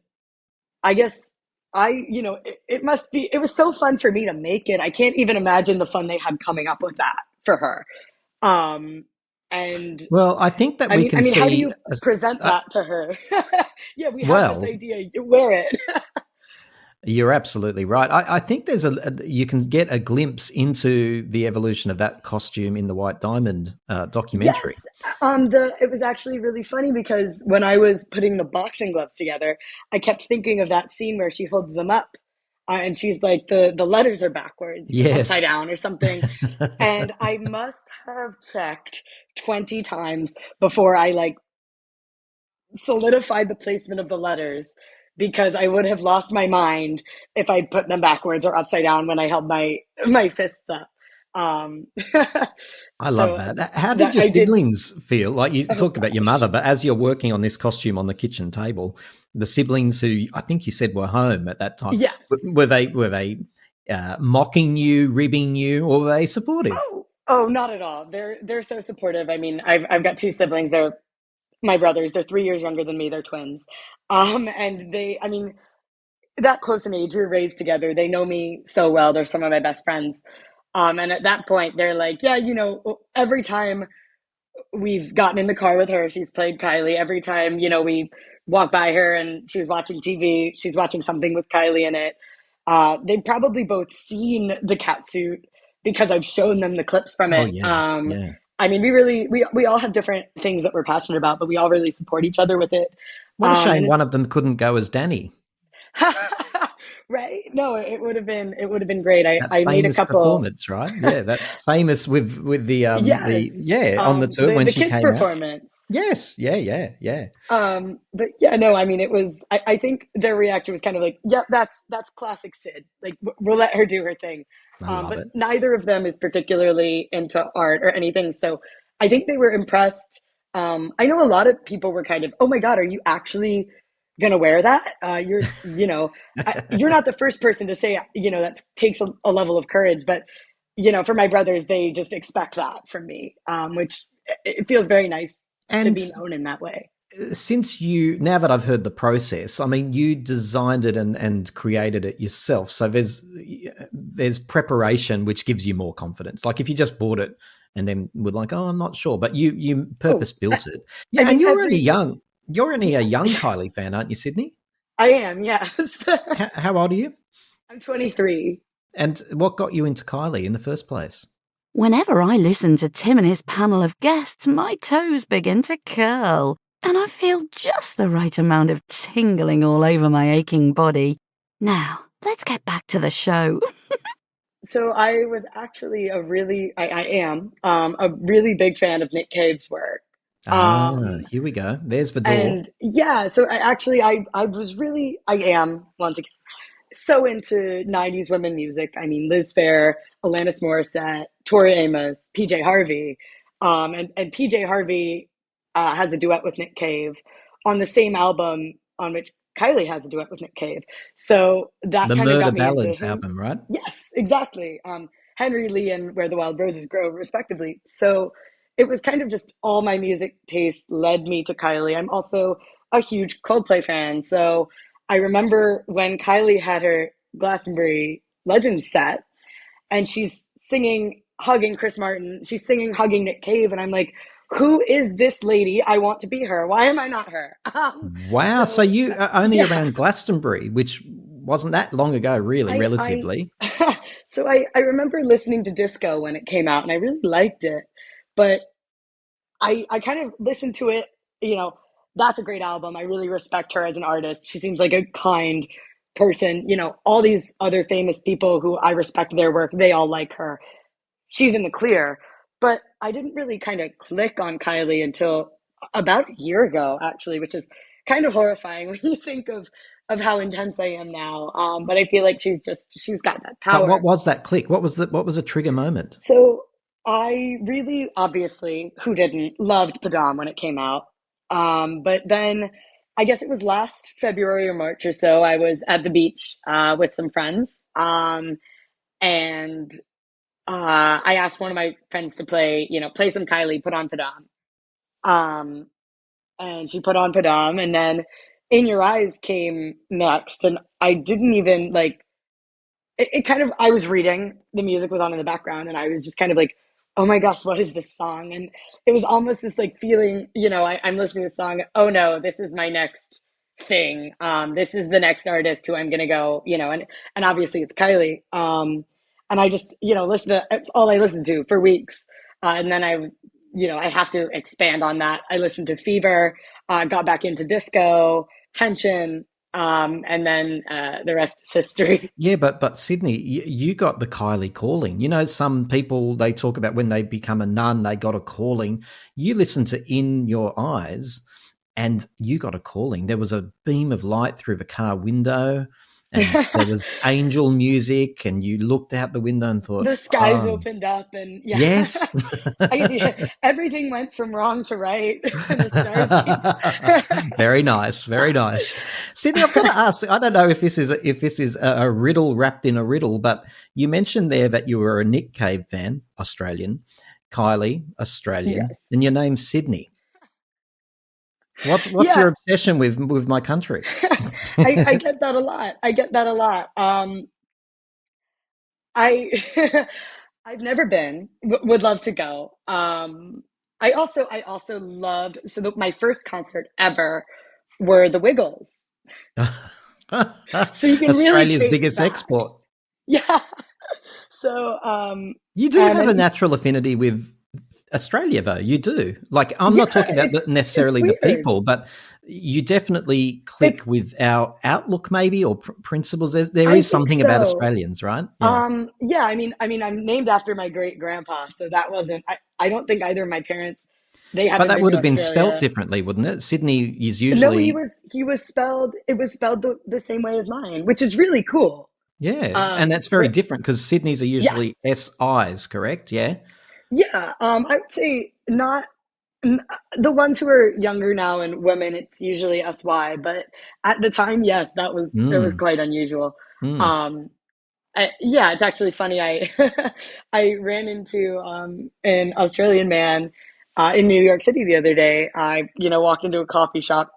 I guess it must be, it was so fun for me to make it. I can't even imagine the fun they had coming up with that for her. Um, and Well, I think that I we mean, can how do see you present uh, that to her? Yeah, we have this well, idea. You wear it. you're absolutely right. I think there's you can get a glimpse into the evolution of that costume in the White Diamond Yes. documentary. It was actually really funny because when I was putting the boxing gloves together, I kept thinking of that scene where she holds them up, and she's like the letters are backwards, upside Yes. down or something. And I must have checked 20 times before I like solidified the placement of the letters because I would have lost my mind if I put them backwards or upside down when I held my fists up. Um, I love so that. How did that your I did. siblings feel? Like you Oh talked about your gosh. mother, but as you're working on this costume on the kitchen table, the siblings who I think you said were home at that time, Yes. were they mocking you, ribbing you, or were they supportive? Oh, not at all. They're so supportive. I mean, I've got two siblings. They're my brothers. They're 3 years younger than me. They're twins. And I mean, that close in age, we were raised together. They know me so well. They're some of my best friends. And at that point, they're like, yeah, every time we've gotten in the car with her, she's played Kylie. Every time, we walk by her and she's watching TV, she's watching something with Kylie in it. They've probably both seen the cat suit because I've shown them the clips from Oh it. yeah, yeah. I mean, we all have different things that we're passionate about, but we all really support each other with it. What a shame And it's one of them couldn't go as Danny. right. No, it would have been great. I That I made a famous couple. performance, right? Yeah, that famous with Yes, the yeah on the tour the when the she kids came out. performance. Yes, yeah. But yeah, no, I mean, it was. I think their reaction was kind of like, "Yep, that's classic Sid. Like, we'll let her do her thing." I love But it. neither of them is particularly into art or anything, so I think they were impressed. I know a lot of people were kind of, "Oh my God, are you actually gonna wear that? You're not the first person to say, that takes a level of courage." But for my brothers, they just expect that from me, which it feels very nice to And be known in that way. since now that I've heard the process, I mean, you designed it and created it yourself. So there's preparation, which gives you more confidence. Like if you just bought it and then were like, oh, I'm not sure, but you Oh, purpose built it. I Yeah, and mean, you're only every young. You're only a yeah, young Kylie fan, aren't you, Sydney? I am. Yes, How old are you? I'm 23. And what got you into Kylie in the first place? Whenever I listen to Tim and his panel of guests, my toes begin to curl, and I feel just the right amount of tingling all over my aching body. Now, let's get back to the show. So I was actually I am a really big fan of Nick Cave's work. Ah, Um, here we go. There's the door. and yeah, so I was really I am once again so into 90s women music. I mean, Liz Phair, Alanis Morissette, Tori Amos, PJ Harvey. And PJ Harvey has a duet with Nick Cave on the same album on which Kylie has a duet with Nick Cave. So that The kind of Murder got me into Ballads him. album, right? Yes, exactly. Henry Lee and Where the Wild Roses Grow, respectively. So it was kind of just all my music taste led me to Kylie. I'm also a huge Coldplay fan. So I remember when Kylie had her Glastonbury Legends set and she's singing, hugging Chris Martin. She's singing, hugging Nick Cave. And I'm like, who is this lady? I want to be her. Why am I not her? Wow. So you are only Yeah, around Glastonbury, which wasn't that long ago, really, I relatively. so I remember listening to disco when it came out and I really liked it. But I kind of listened to it, you know, that's a great album. I really respect her as an artist. She seems like a kind person. All these other famous people who I respect their work, they all like her. She's in the clear. But I didn't really kind of click on Kylie until about a year ago, actually, which is kind of horrifying when you think of how intense I am now. But I feel like she's got that But what power. was that click? What was a trigger moment? So I really, obviously, who didn't, loved Padam when it came out. But then I guess it was last February or March or so, I was at the beach with some friends. And I asked one of my friends to play some Kylie, put on Padam. Um, and she put on Padam, and then In Your Eyes came next. And I didn't even like it kind of I was reading, the music was on in the background, and I was just kind of like, oh my gosh, what is this song? And it was almost this like feeling, I'm listening to the song, oh no, this is my next thing. This is the next artist who I'm gonna go, and obviously it's Kylie. And I just, listen to it's all I listened to for weeks. And then I have to expand on that. I listened to Fever, got back into disco, Tension, and then the rest is history. Yeah, but Sydney, you got the Kylie calling. You know, some people they talk about when they become a nun, they got a calling. You listen to In Your Eyes, and you got a calling. There was a beam of light through the car window, and there was angel music, and you looked out the window and thought, The skies oh, opened up, and yeah, yes. everything went from wrong to right, and the stars came. Very nice, very nice. Sydney, I've got to ask. I don't know if this is a riddle wrapped in a riddle, but you mentioned there that you were a Nick Cave fan, Australian, Kylie, Australian, Yes. and your name's Sydney. What's Yeah. your obsession with my country? I get that a lot. I get that a lot. I I've never been. Would love to go. I also loved. So my first concert ever were the Wiggles. So you can really Australia's trace it biggest back. export. Yeah. So You do and have a then natural affinity with Australia, though. You do. Like, I'm not yeah, talking about it's necessarily the weird. people, but you definitely click It's with our outlook, maybe, or principles. There I is think something about so. Australians, right? Yeah. Yeah, I mean, I'm named after my great grandpa, so that wasn't. I don't think either of my parents. They But haven't that been would to have been spelt Australia. differently, wouldn't it? Sydney is No, usually, he was spelled. It was spelled the same way as mine, which is really cool. yeah. And that's very Where different because Sydney's are yes, usually SIs, correct? Yeah. yeah. I would say not n- the ones who are younger now and women. It's usually SY, but at the time, yes, it was Mm, quite unusual. mm. Um, yeah, it's actually funny. I I ran into an Australian man in New York City the other day. I walked into a coffee shop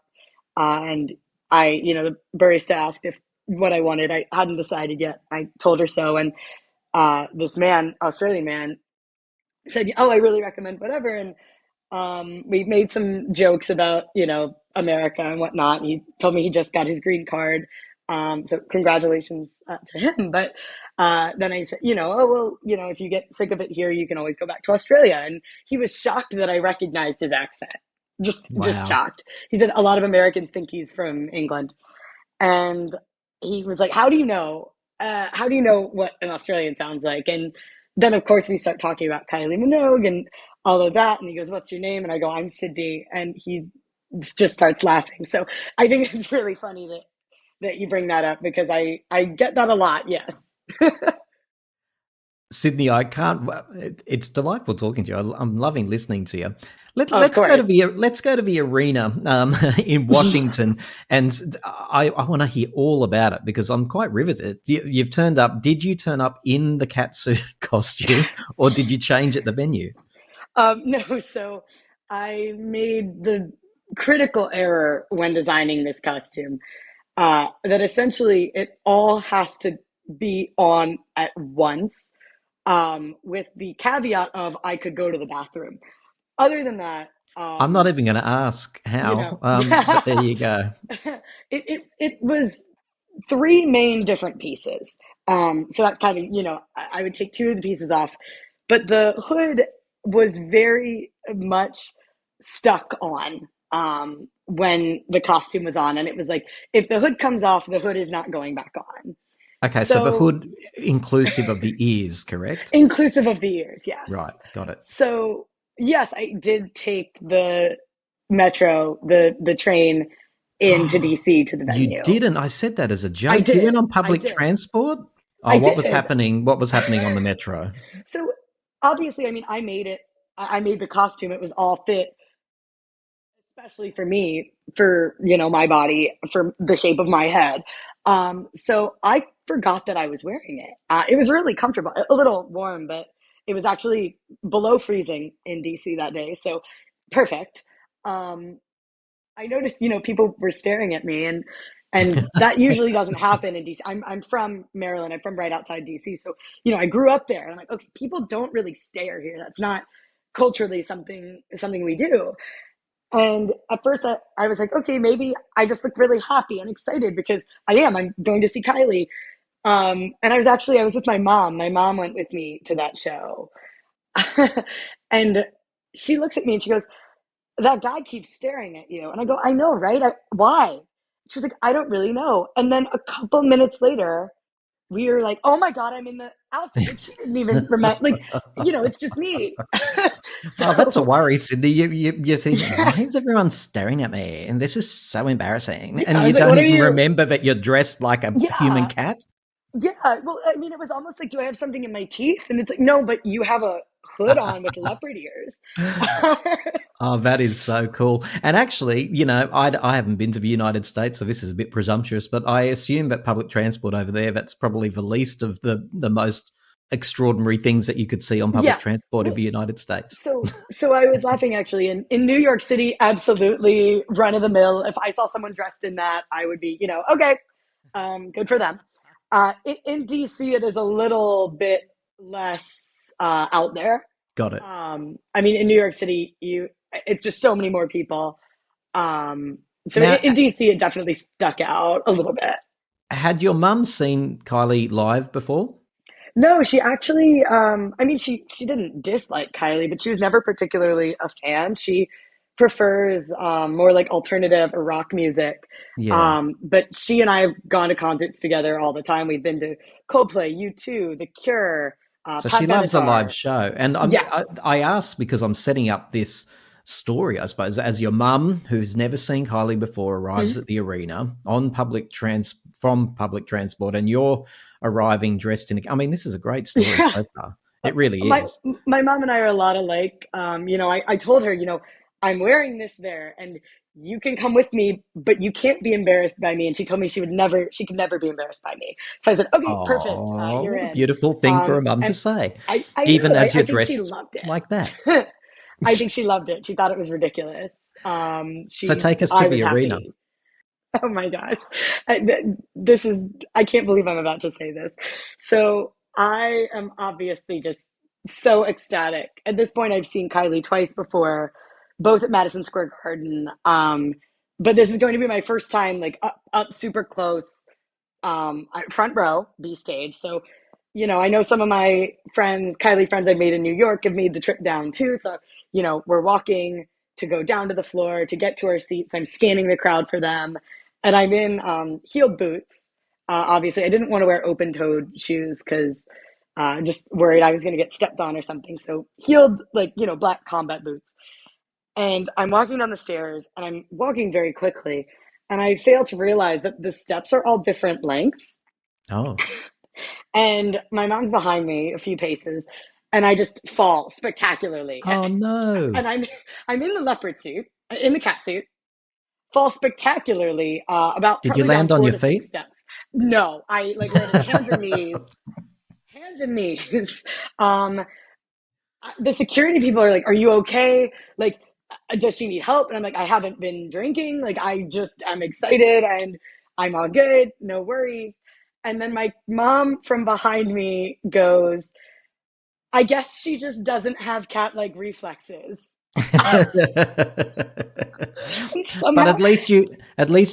and the barista asked if what I wanted. I hadn't decided yet. I told her so, and this man, Australian man, said, "Oh, I really recommend whatever." And we made some jokes about America and whatnot. He told me he just got his green card, so congratulations to him. But then I said, oh well, if you get sick of it here, you can always go back to Australia. And he was shocked that I recognized his accent. Just Wow. shocked. He said a lot of Americans think he's from England, and he was like, "How do you know? How do you know what an Australian sounds like?" And then, of course, we start talking about Kylie Minogue and all of that. And he goes, "What's your name?" And I go, "I'm Sydney." And he just starts laughing. So I think it's really funny that you bring that up because I get that a lot. Yes. Sydney, I can't. It's delightful talking to you. I'm loving listening to you. Of Let's go to course. the arena in Washington, and I want to hear all about it because I'm quite riveted. You've turned up. Did you turn up in the catsuit costume, or did you change at the venue? No, so I made the critical error when designing this costume. That essentially it all has to be on at once, with the caveat of I could go to the bathroom. Other than that, I'm not even going to ask how, but there yeah, you go. it was three main different pieces. So that kind of, I would take two of the pieces off, but the hood was very much stuck on when the costume was on. And it was like, if the hood comes off, the hood is not going back on. Okay, so the So, hood inclusive of the ears, correct? inclusive of the ears, yes. Right, got it. So, yes, I did take the metro, the train into DC to the You venue. didn't. I said that as a I joke. You went did. on I public did. transport? Oh, I what was did. happening? What was happening on the metro? So obviously, I mean, I made it. I made the costume. It was all fit, especially for me, for my body, for the shape of my head. So I forgot that I was wearing it. It was really comfortable, a little warm, but it was actually below freezing in DC that day. So perfect. Um, I noticed, people were staring at me, and that usually doesn't happen in DC. I'm from Maryland. I'm from right outside DC. So, I grew up there, and I'm like, okay, people don't really stare here. That's not culturally something we do. And at first I was like, okay, maybe I just look really happy and excited because I'm going to see Kylie. And I was with my mom. My mom went with me to that show. And she looks at me and she goes, that guy keeps staring at you. And I go, I know, right? Why? She's like, I don't really know. And then a couple minutes later, we were like, oh my God, I'm in the outfit. Like, she didn't even remember. Like, it's just me. Oh, that's a worry, Sydney. You think, why is everyone staring at me? And this is so embarrassing. Yeah, And I you was like, don't what are even you? remember that you're dressed like a human Yeah, cat? yeah. Well, I mean, it was almost like, do I have something in my teeth? And it's like, no, but you have a hood on with leopard ears. Oh, that is so cool. And actually, I haven't been to the United States, so this is a bit presumptuous, but I assume that public transport over there, that's probably the least of the most extraordinary things that you could see on public Yeah. transport in Well, the United States. so I was laughing actually. In New York City, absolutely run of the mill. If I saw someone dressed in that, I would be, okay, good for them. In DC, it is a little bit less out there. Got it. I mean, in New York City, it's just so many more people. So Now, in DC, it definitely stuck out a little bit. had your mum seen Kylie live before? No, she actually, I mean, she didn't dislike Kylie, but she was never particularly a fan. She prefers more like alternative or rock music. Yeah. But she and I have gone to concerts together all the time. We've been to Coldplay, U2, The Cure, So she Pat loves a live Benatar. show. And Yes. I ask because I'm setting up this story, I suppose, as your mum, who's never seen Kylie before, arrives at the arena on from public transport, and you're arriving dressed in I mean, this is a great story Yeah. so far. It really My is. my mom and I are a lot alike. I told her, I'm wearing this there, and you can come with me, but you can't be embarrassed by me. And she told me she could never be embarrassed by me. So I said, okay, perfect, Oh, you're what a in. beautiful thing for a mum to And say, I even know, as you're I think she dressed loved like that. it. I think she loved it. She thought it was ridiculous. So take us to I was the arena. happy. Oh my gosh. This is, I can't believe I'm about to say this. So I am obviously just so ecstatic. At this point, I've seen Kylie twice before, both at Madison Square Garden. But this is going to be my first time like up super close, front row, B stage. So, I know some of my friends, Kylie friends I made in New York, have made the trip down too. So, we're walking to go down to the floor to get to our seats. I'm scanning the crowd for them, and I'm in heeled boots. Obviously, I didn't want to wear open-toed shoes because just worried I was going to get stepped on or something. So heeled, like, black combat boots. And I'm walking down the stairs, and I'm walking very quickly, and I fail to realize that the steps are all different lengths. Oh. And my mom's behind me a few paces, and I just fall spectacularly. Oh no. And I'm in the leopard suit, in the cat suit, fall spectacularly about Did you probably down land on four your to feet? six steps. No, I like landed hands and knees. Um, the security people are like, "Are you okay? Like, does she need help?" And I'm like, "I haven't been drinking. Like, I'm excited and I'm all good. No worries." And then my mom from behind me goes, "I guess she just doesn't have cat-like reflexes." And But somehow at least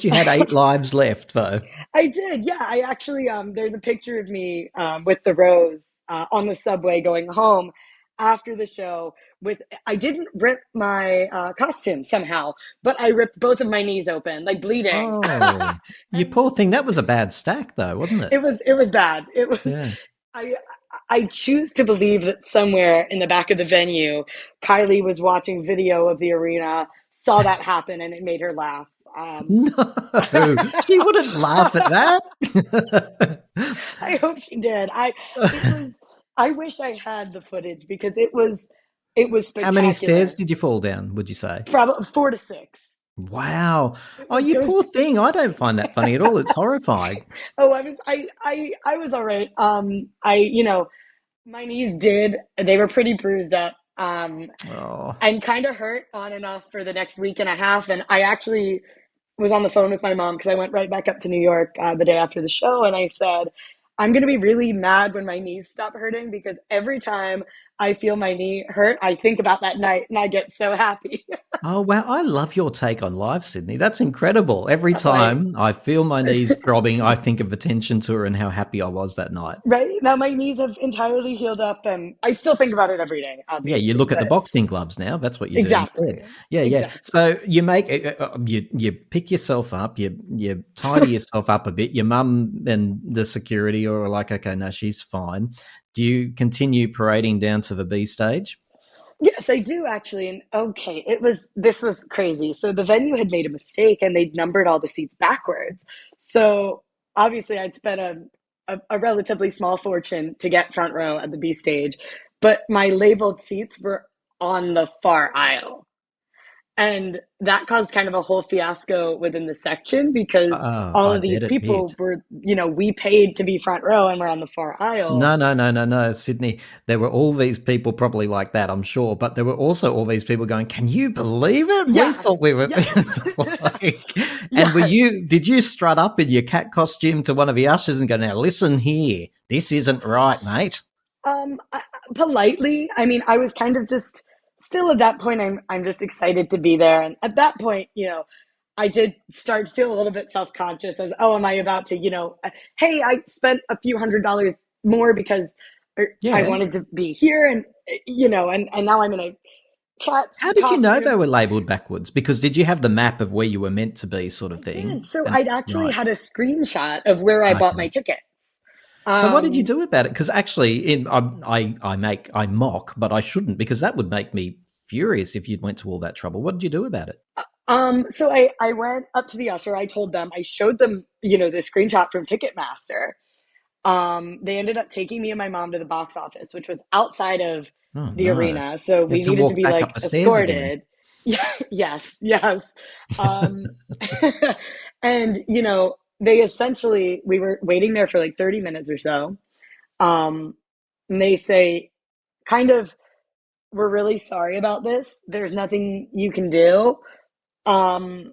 you had 8 lives left though. I did. Yeah, I actually there's a picture of me with the rose on the subway going home after the show with I didn't rip my costume somehow, but I ripped both of my knees open, like bleeding. Oh, you And poor thing. That was a bad stack though, wasn't it? it was bad. It was Yeah. I I choose to believe that somewhere in the back of the venue, Kylie was watching video of the arena, saw that happen, and it made her laugh. No, she wouldn't laugh at that. I hope she did. I wish I had the footage because it was How many stairs spectacular. did you fall down, would you say? Probably 4 to 6. Wow. Oh, It you was poor thing. I don't find that funny at all. It's horrifying. oh, I was all right. My knees they were pretty bruised up. Oh. And kind of hurt on and off for the next week and a half. And I actually was on the phone with my mom because I went right back up to New York the day after the show, and I said, I'm going to be really mad when my knees stop hurting because every time I feel my knee hurt, I think about that night and I get so happy. Oh, wow. I love your take on life, Sydney. That's incredible. Every Like, time I feel my knees throbbing, I think of the Tension Tour and how happy I was that night. right now, my knees have entirely healed up, and I still think about it every day, Yeah, you obviously. look at the But boxing gloves now. That's what you do instead. exactly, Yeah, yeah. exactly. So you make you pick yourself up, you tidy yourself up a bit. Your mum and the security are like, okay, no, she's fine. Do you continue parading down to the B stage? Yes, I do actually. And okay, this was crazy. So the venue had made a mistake and they'd numbered all the seats backwards. So obviously I'd spent a relatively small fortune to get front row at the B stage, but my labeled seats were on the far aisle. And that caused kind of a whole fiasco within the section because Oh, all I of these bet it people did. were, we paid to be front row and we're on the far aisle. No, no, no, no, no, Sydney. There were all these people probably like that, I'm sure, but there were also all these people going, "Can you believe it? We Yeah. thought we were." Yeah. like, and Yes. did you strut up in your cat costume to one of the ushers and go, "Now listen here, this isn't right, mate"? Politely. I mean, I was kind of just still at that point. I'm just excited to be there, and at that point, I did start to feel a little bit self conscious as, oh, am I about to, hey, I spent a few $100s more because I Yeah. wanted to be here, and and now I'm in a cat How did you know they costume. were labelled backwards? Because did you have the map of where you were meant to be, sort of I did. thing? So And I'd actually right, had a screenshot of where I bought my okay. tickets. So what did you Um, do about it? Because actually, I mock, but I shouldn't, because that would make me furious if you'd went to all that trouble. What did you do about it? so I went up to the usher. I told them, I showed them, the screenshot from Ticketmaster. They ended up taking me and my mom to the box office, which was outside of Oh the no, arena. So you had we to needed to walk be back like up the stairs again. escorted. Yeah, yes, yes. Um, and they essentially, we were waiting there for like 30 minutes or so. Um, and they say, kind of, we're really sorry about this. There's nothing you can do. Um,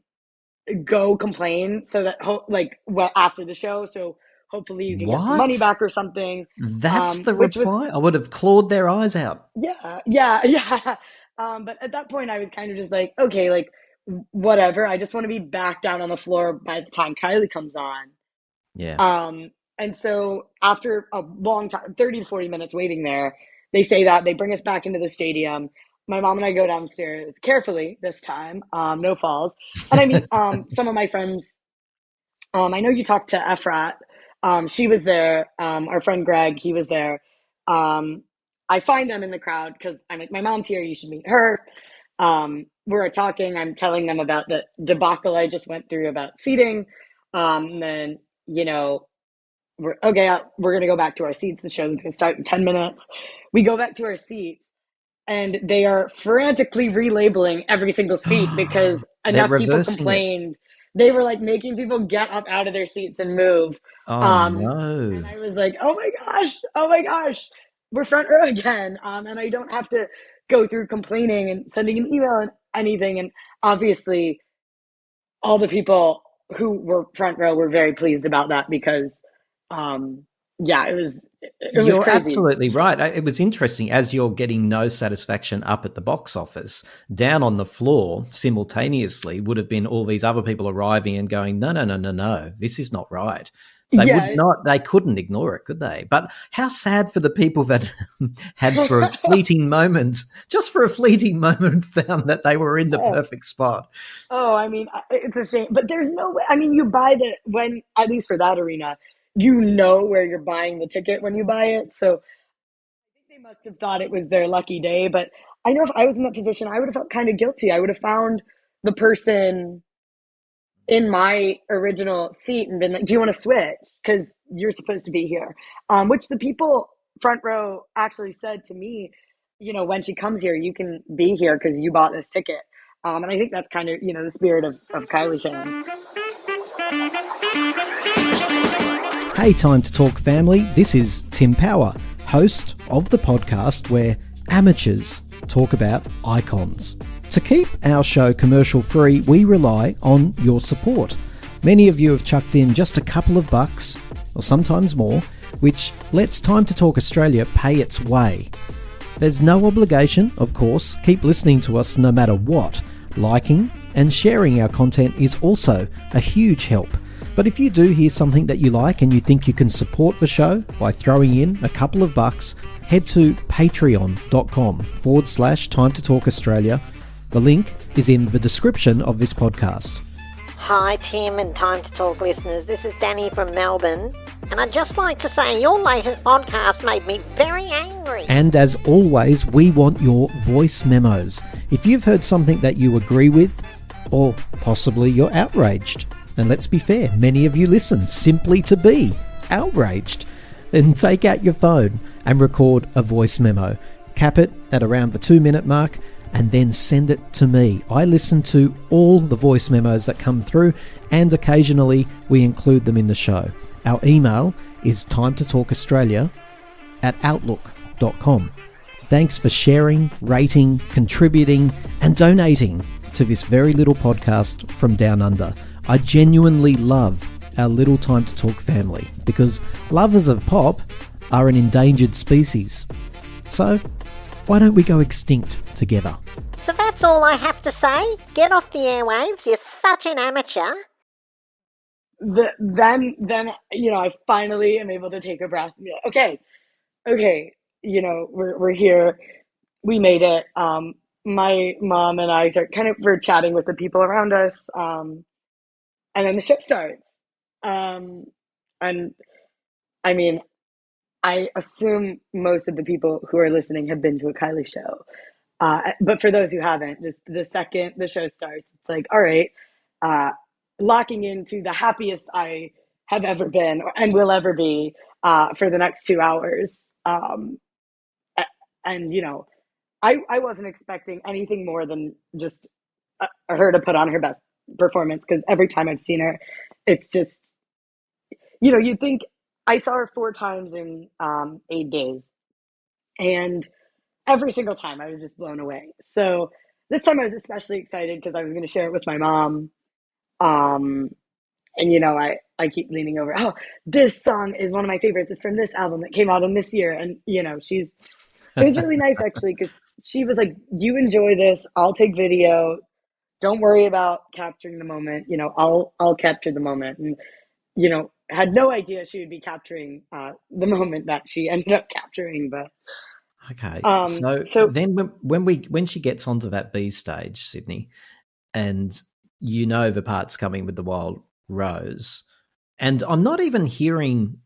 Go complain so that well after the show, so hopefully you can get some money What? back or something. That's the Which was, reply? I would have clawed their eyes out. yeah, yeah, yeah. But at that point I was kind of just like, okay, like whatever, I just want to be back down on the floor by the time Kylie comes on. Yeah. And so after a long time, 30 to 40 minutes waiting there, they say that they bring us back into the stadium. My mom and I go downstairs carefully this time, no falls. And I meet some of my friends. I know you talked to Efrat. She was there. Our friend Greg, he was there. I find them in the crowd because I'm like, my mom's here. You should meet her. We're talking. I'm telling them about the debacle I just went through about seating. And then, we're going to go back to our seats. The show's going to start in 10 minutes. We go back to our seats and they are frantically relabeling every single seat because They're enough people reversing it. complained. They were like making people get up out of their seats and move. Oh And no. I was like, oh my gosh, we're front row again. And I don't have to go through complaining and sending an email and anything. And obviously, all the people who were front row were very pleased about that because, yeah, it was You're crazy. absolutely right. It was interesting, as you're getting no satisfaction up at the box office, down on the floor simultaneously would have been all these other people arriving and going, no, no, no, no, no, this is not right. So Yeah, they couldn't ignore it, could they? But how sad for the people that had for a fleeting moment, just for a fleeting moment, found that they were in the oh, perfect spot. oh, I mean, it's a shame, but there's no way. I mean, you buy when, at least for that arena, you know where you're buying the ticket when you buy it. So I think they must have thought it was their lucky day. But I know if I was in that position, I would have felt kind of guilty. I would have found the person in my original seat and been like, do you want to switch? Because you're supposed to be here. Which the people front row actually said to me, when she comes here, you can be here because you bought this ticket. And I think that's kind of, the spirit of Kylie fans. Hey, Time to Talk family. This is Tim Power, host of the podcast where amateurs talk about icons. To keep our show commercial free, we rely on your support. Many of you have chucked in just a couple of bucks, or sometimes more, which lets Time to Talk Australia pay its way. There's no obligation, of course. Keep listening to us no matter what. Liking and sharing our content is also a huge help. But if you do hear something that you like and you think you can support the show by throwing in a couple of bucks, head to patreon.com/Time to Talk Australia. The link is in the description of this podcast. Hi, Tim and Time to Talk listeners. This is Danny from Melbourne. And I'd just like to say your latest podcast made me very angry. And as always, we want your voice memos. If you've heard something that you agree with, or possibly you're outraged, and let's be fair, many of you listen simply to be outraged, then take out your phone and record a voice memo. Cap it at around the 2-minute mark and then send it to me. I listen to all the voice memos that come through and occasionally we include them in the show. Our email is timetotalkaustralia@outlook.com. Thanks for sharing, rating, contributing and donating to this very little podcast from Down Under. I genuinely love our little Time to Talk family because lovers of pop are an endangered species. So why don't we go extinct together? So that's all I have to say. Get off the airwaves. You're such an amateur. Then I finally am able to take a breath and be like, okay, we're here, we made it. My mom and I we're chatting with the people around us, and then the show starts. And I mean, I assume most of the people who are listening have been to a Kylie show. But for those who haven't, just the second the show starts, it's like, all right, locking into the happiest I have ever been and will ever be for the next 2 hours. And, I wasn't expecting anything more than just her to put on her best performance because every time I've seen her, it's just, you think I saw her 4 times in 8 days. And every single time I was just blown away. So this time I was especially excited because I was going to share it with my mom. And I keep leaning over. Oh, this song is one of my favorites. It's from this album that came out in this year. And it was really nice actually because she was like, "You enjoy this. I'll take video. Don't worry about capturing the moment. I'll capture the moment." And had no idea she would be capturing the moment that she ended up capturing, but. Okay, So so then when she gets onto that B stage, Sydney, and the part's coming with the Wild Rose, and I'm not even hearing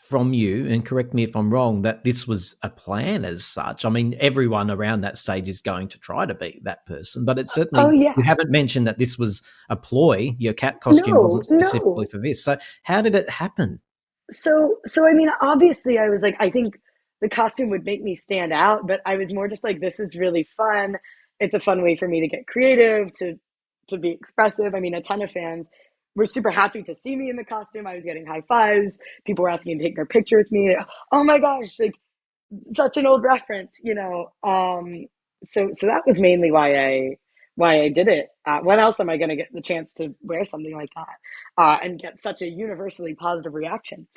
from you, and correct me if I'm wrong, that this was a plan as such. I mean, everyone around that stage is going to try to be that person, but it's certainly, Oh yeah. you haven't mentioned that this was a ploy. Your cat costume wasn't specifically No. for this. So how did it happen? So I mean, obviously I was like, I think the costume would make me stand out, but I was more just like, this is really fun. It's a fun way for me to get creative, to be expressive. I mean, a ton of fans were super happy to see me in the costume. I was getting high fives. People were asking to take their picture with me. Oh my gosh, like such an old reference. So that was mainly why I did it. When else am I going to get the chance to wear something like that and get such a universally positive reaction?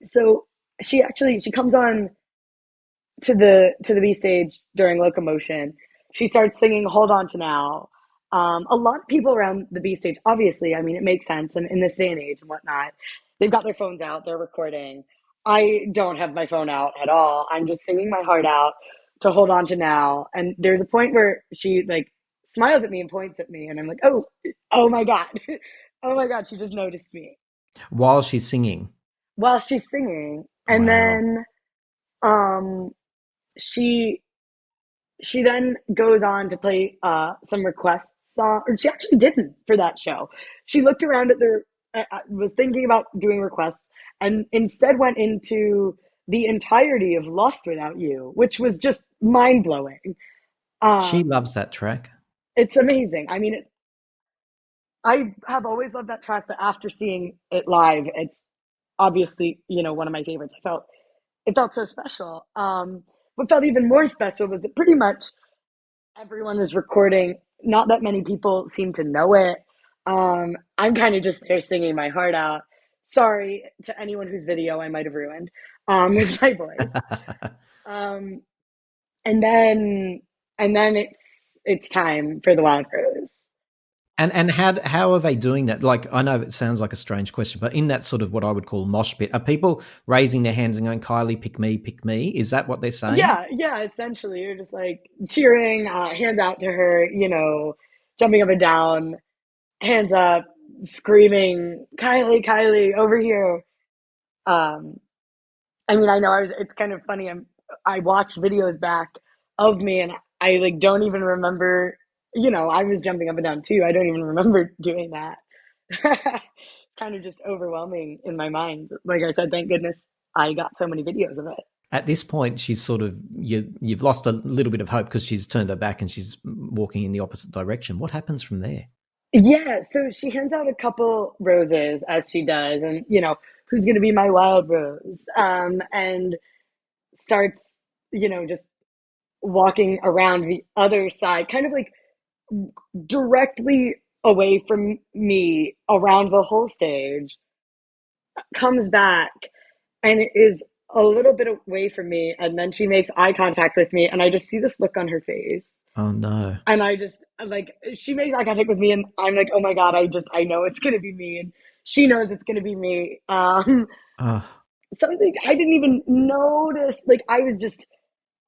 So she comes on to the B stage during Locomotion. She starts singing "Hold On to Now." A lot of people around the B stage, obviously, I mean, it makes sense, and in this day and age and whatnot, they've got their phones out, they're recording. I don't have my phone out at all. I'm just singing my heart out to "Hold On to Now." And there's a point where she like smiles at me and points at me, and I'm like, oh my god, oh my god, she just noticed me While she's singing. while she's singing, and Wow. then she then goes on to play some request song, or she actually didn't for that show. She looked around at was thinking about doing requests, and instead went into the entirety of "Lost Without You," which was just mind blowing. She loves that track. It's amazing. I mean, I have always loved that track, but after seeing it live, it's obviously one of my favorites. It felt so special. What felt even more special was that pretty much everyone is recording. Not that many people seem to know it. I'm kind of just there singing my heart out. Sorry to anyone whose video I might have ruined with my voice. Um, and then it's time for the Wild Rose. And how are they doing that? Like, I know it sounds like a strange question, but in that sort of what I would call mosh pit, are people raising their hands and going, "Kylie, pick me, pick me"? Is that what they're saying? Yeah. Essentially, you're just like cheering, hands out to her, jumping up and down. hands up, screaming, Kylie, Kylie, over here. Um, I mean, I know it's kind of funny. I watched videos back of me and I like don't even remember, I was jumping up and down too. I don't even remember doing that. Kind of just overwhelming in my mind. Like I said, thank goodness I got so many videos of it. At this point, she's sort of you've lost a little bit of hope because she's turned her back and she's walking in the opposite direction. What happens from there? Yeah, so she hands out a couple roses as she does, and who's gonna be my wild rose? And starts, just walking around the other side, kind of like directly away from me around the whole stage, comes back and is a little bit away from me, and then she makes eye contact with me, and I just see this look on her face. Oh no. And I just like she makes eye contact with me, and I'm like, oh my god, I know it's gonna be me, and she knows it's gonna be me. Oh, Something I didn't even notice. Like I was just,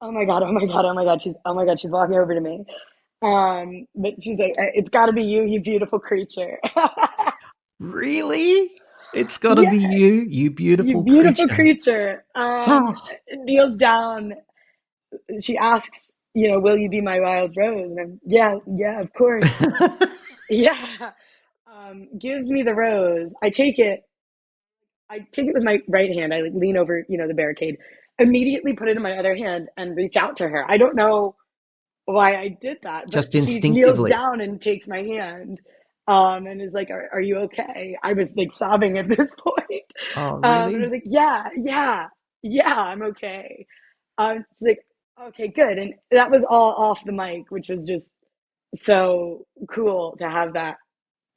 oh my god, oh my god, oh my god, she's walking over to me. But she's like, it's got to be you, you beautiful creature. really? It's got to be Yeah, you, you you beautiful beautiful creature. creature. Oh. Kneels down. She asks, will you be my wild rose? And yeah, of course. Yeah. Gives me the rose. I take it. I take it with my right hand. I like lean over, the barricade, immediately put it in my other hand and reach out to her. I don't know why I did that, but Just she kneels instinctively. down and takes my hand, and is like, are you okay? I was like sobbing at this point. Oh, But I really? was like, yeah, I'm okay. She's like, okay, good. And that was all off the mic, which was just so cool to have that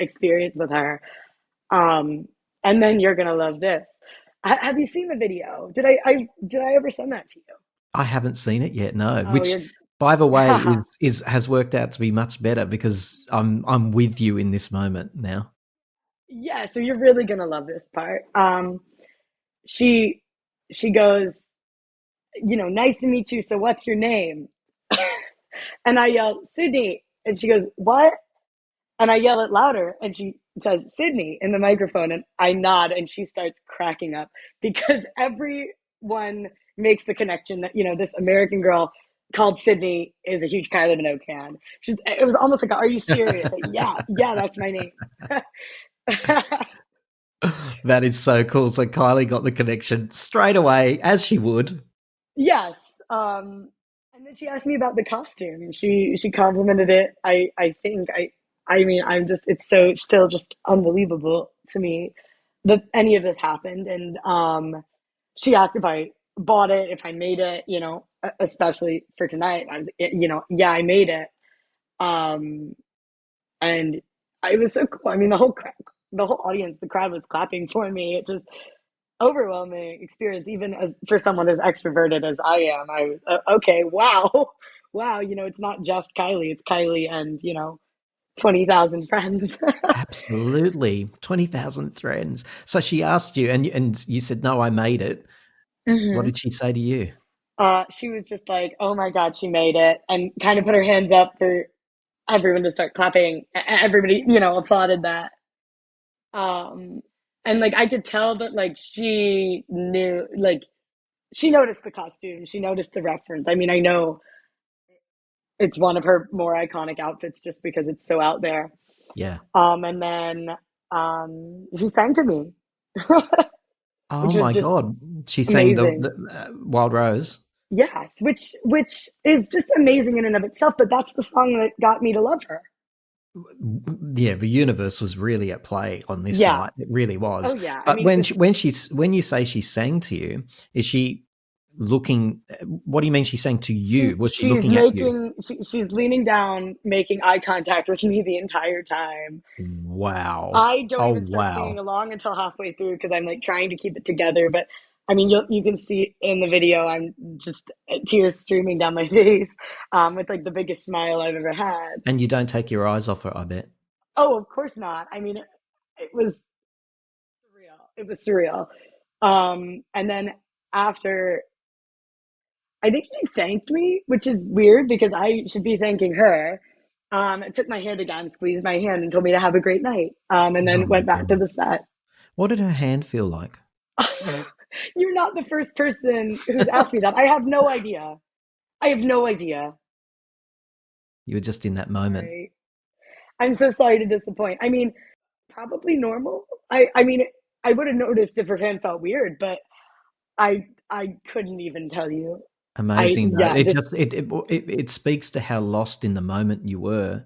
experience with her. Um, and then you're gonna love this. Have you seen the video? Did I ever send that to you? I haven't seen it yet, no. Oh, Which, you're by the way, is has worked out to be much better because I'm with you in this moment now. yeah. So you're really gonna love this part. She she goes, nice to meet you. So what's your name? And I yell, Sydney. And she goes, what? And I yell it louder, and she says, Sydney, in the microphone. And I nod, and she starts cracking up because everyone makes the connection that, this American girl called Sydney is a huge Kylie Minogue fan. It was almost like, are you serious? Like, yeah, that's my name. That is so cool. So Kylie got the connection straight away, as she would. Yes. And then she asked me about the costume. She complimented it. I think I mean I'm just it's so still just unbelievable to me that any of this happened. And she asked if I bought it, if I made it, especially for tonight. Yeah, I made it. Um, and it was so cool. I mean, the whole audience, the crowd was clapping for me. It just overwhelming experience, even as for someone as extroverted as I am. I was okay. Wow, wow. It's not just Kylie. It's Kylie and 20,000 friends. Absolutely. 20,000 friends. So she asked you, and you said, no, I made it. What Hmm. did she say to you? She was just like, "Oh my God, she made it," and kind of put her hands up for everyone to start clapping. Everybody, applauded that. Um, and like I could tell that like she knew, like she noticed the costume, she noticed the reference. I mean, I know it's one of her more iconic outfits just because it's so out there. Yeah. And then she sang to me, Oh which was my just God. She sang amazing. the Wild Rose. Yes, which is just amazing in and of itself. But that's the song that got me to love her. Yeah, the universe was really at play on this Yeah. night. It really Oh was. yeah. I But mean, it was. when you say she sang to you, is she looking? What do you mean she sang to you? Was she She's looking at you? making. She's leaning down, making eye contact with me the entire time. Wow. I don't Oh even start singing wow. along until halfway through because I'm like trying to keep it together. But I mean, you can see in the video, I'm just tears streaming down my face, with like the biggest smile I've ever had. And you don't take your eyes off her, I bet. Oh, of course not. I mean, it was surreal. It was surreal. And then after, I think she thanked me, which is weird because I should be thanking her. Took my hand again, squeezed my hand, and told me to have a great night. And Oh then my went back to god. the set. What did her hand feel like? You're not the first person who's asked me that. I have no idea. I have no idea. You were just in that moment. Sorry. I'm so sorry to disappoint. I mean, probably normal. I mean, I would have noticed if her hand felt weird, but I couldn't even tell you. I Amazing though. yeah, It just just it speaks to how lost in the moment you were,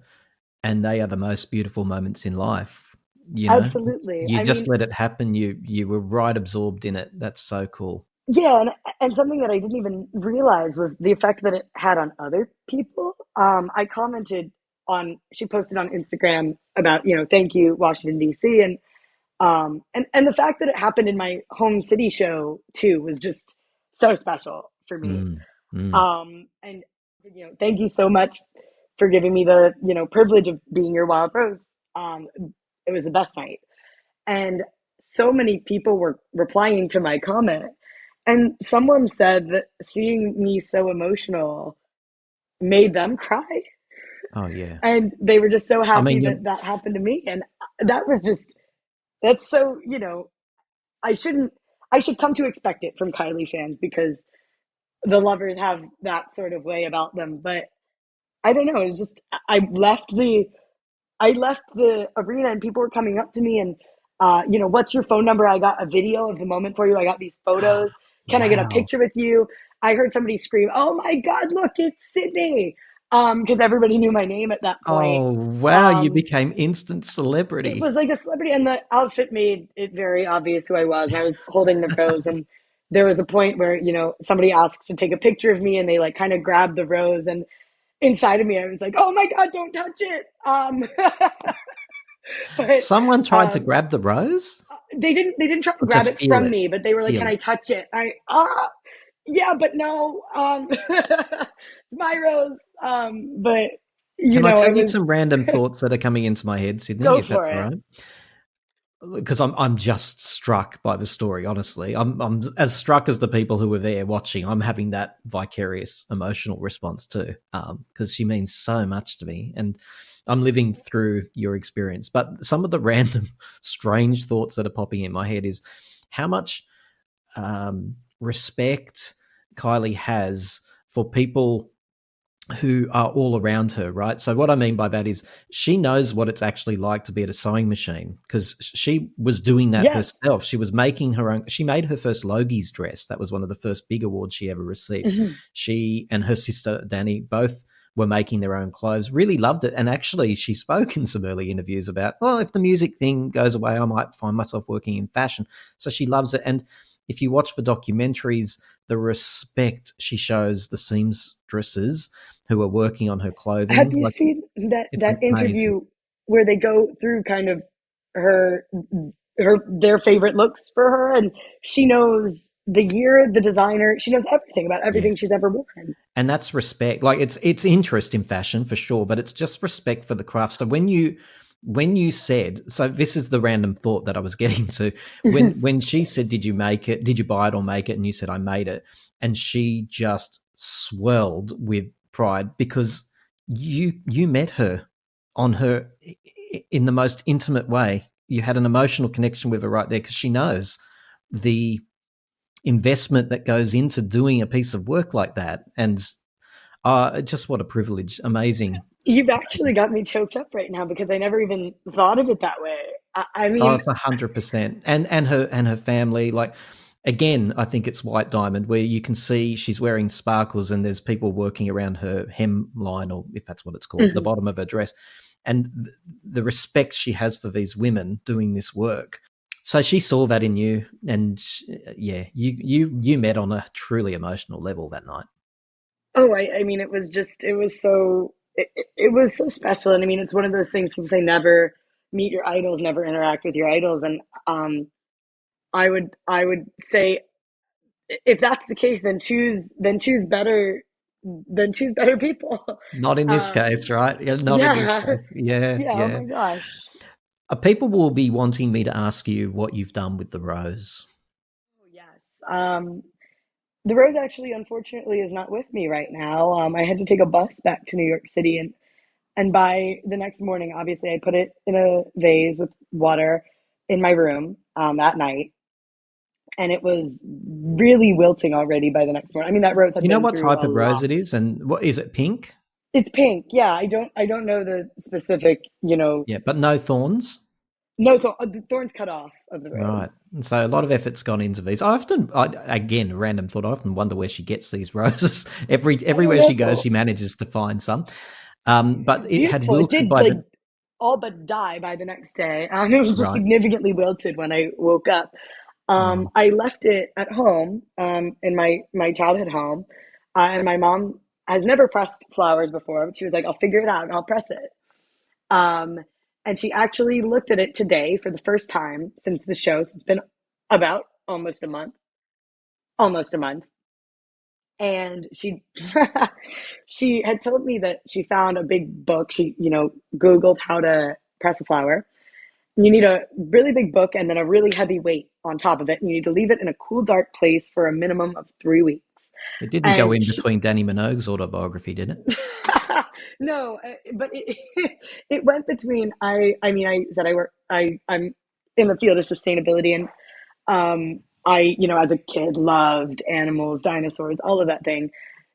and they are the most beautiful moments in life. You know, absolutely. you I just mean, let it happen. You were right absorbed in it. That's so cool. yeah, and something that I didn't even realize was the effect that it had on other people. I commented on she posted on Instagram about, thank you, Washington, D.C. And the fact that it happened in my home city show too was just so special for me. Mm, mm. And thank you so much for giving me the, privilege of being your wild rose. It was the best night. And so many people were replying to my comment. And someone said that seeing me so emotional made them cry. Oh yeah. And they were just so I happy mean, that that happened to me. And that was just, that's so, I shouldn't, I should come to expect it from Kylie fans because the lovers have that sort of way about them. But I don't know. It's just, I left the arena and people were coming up to me and, what's your phone number? I got a video of the moment for you. I got these photos. Can I get a wow. picture with you? I heard somebody scream, "Oh my God, look, it's Sydney." Because everybody knew my name at that point. Oh wow. You Um, became instant it celebrity. was like a celebrity, and the outfit made it very obvious who I was. And I was holding the rose, and there was a point where, somebody asked to take a picture of me, and they like kind of grabbed the rose, and inside of me, I was like, "Oh my God, don't touch it." But Someone tried to um, grab the rose, they didn't try to or grab just it feel from it. me, but they were like, Feel "Can it. I touch it?" Yeah, but no, it's my rose. But Can I I tell you was some random thoughts that are coming into my head, Sydney, go if that's for all it. right? Because I'm just struck by the story. Honestly, I'm as struck as the people who were there watching. I'm having that vicarious emotional response too, because she means so much to me, and I'm living through your experience. But some of the random, strange thoughts that are popping in my head is how much respect Kylie has for people who are all around her, right? So what I mean by that is she knows what it's actually like to be at a sewing machine because she was doing that Yes. herself. She was making her own. She made her first Logie's dress. That was one of the first big awards she ever received. Mhm. She and her sister Danny both were making their own clothes. Really loved it, and actually, she spoke in some early interviews about, well, if the music thing goes away, I might find myself working in fashion. So she loves it, and if you watch the documentaries, the respect she shows the seamstresses who are working on her Have clothing. you Like, seen that it's that amazing. interview where they go through kind of her their favorite looks for her, and she knows the year, the designer, she knows everything about everything she's Yes. ever worn. And that's respect. Like it's interest in fashion for sure, but it's just respect for the craft. So when you said, so this is the random thought that I was getting to, when she said, did you make it, did you buy it or make it, and you said I made it, and she just swelled with pride because you met her on her in the most intimate way. You had an emotional connection with her right there because she knows the investment that goes into doing a piece of work like that. And just what a privilege. Amazing. You've actually got me choked up right now because I never even thought of it that way. I Oh, mean, it's 100%. And her family, like, again, I think it's White Diamond where you can see she's wearing sparkles and there's people working around her hemline, or if that's what it's called, the mhm. bottom of her dress. And the respect she has for these women doing this work. So she saw that in you, and yeah, you met on a truly emotional level that night. Oh, I mean, it was so special. And I mean, it's one of those things people say never meet your idols, never interact with your idols. And I would say if that's the case, then choose better people. Not in this Um, case, right? Yeah, not in this yeah, case. Yeah, yeah. Oh yeah. my gosh. People will be wanting me to ask you what you've done with the rose. Oh yes. The rose actually, unfortunately, is not with me right now. I had to take a bus back to New York City, and And by the next morning, obviously, I put it in a vase with water in my room that night, and it was really wilting already by the next morning. I mean, that rose Do had you know been what through type a of rose lot. it is, and what is it? Pink? It's pink. Yeah, I don't know the specific, Yeah, but no thorns. no the thorns cut off of the rose. Right. And so a lot of effort's gone into these. Again, a random thought. I often wonder where she gets these roses. I don't Everywhere she goes, know. she manages to find some. It's But it had beautiful. It wilted did by like the all but die by the next day. It was just right. significantly wilted when I woke up. Wow. I left it at home, in my childhood home, and my mom has never pressed flowers before, but she was like, "I'll figure it out and I'll press it." Um, and she actually looked at it today for the first time since the show. So it's been about almost a month, and she she had told me that she found a big book. She, Googled how to press a flower. You need a really big book and then a really heavy weight on top of it. And you need to leave it in a cool, dark place for a minimum of 3 weeks. It didn't go And in she, between Danny Minogue's autobiography, did it? no, but it went between. I mean, I said I work. I'm in the field of sustainability, and as a kid, loved animals, dinosaurs, all of that thing.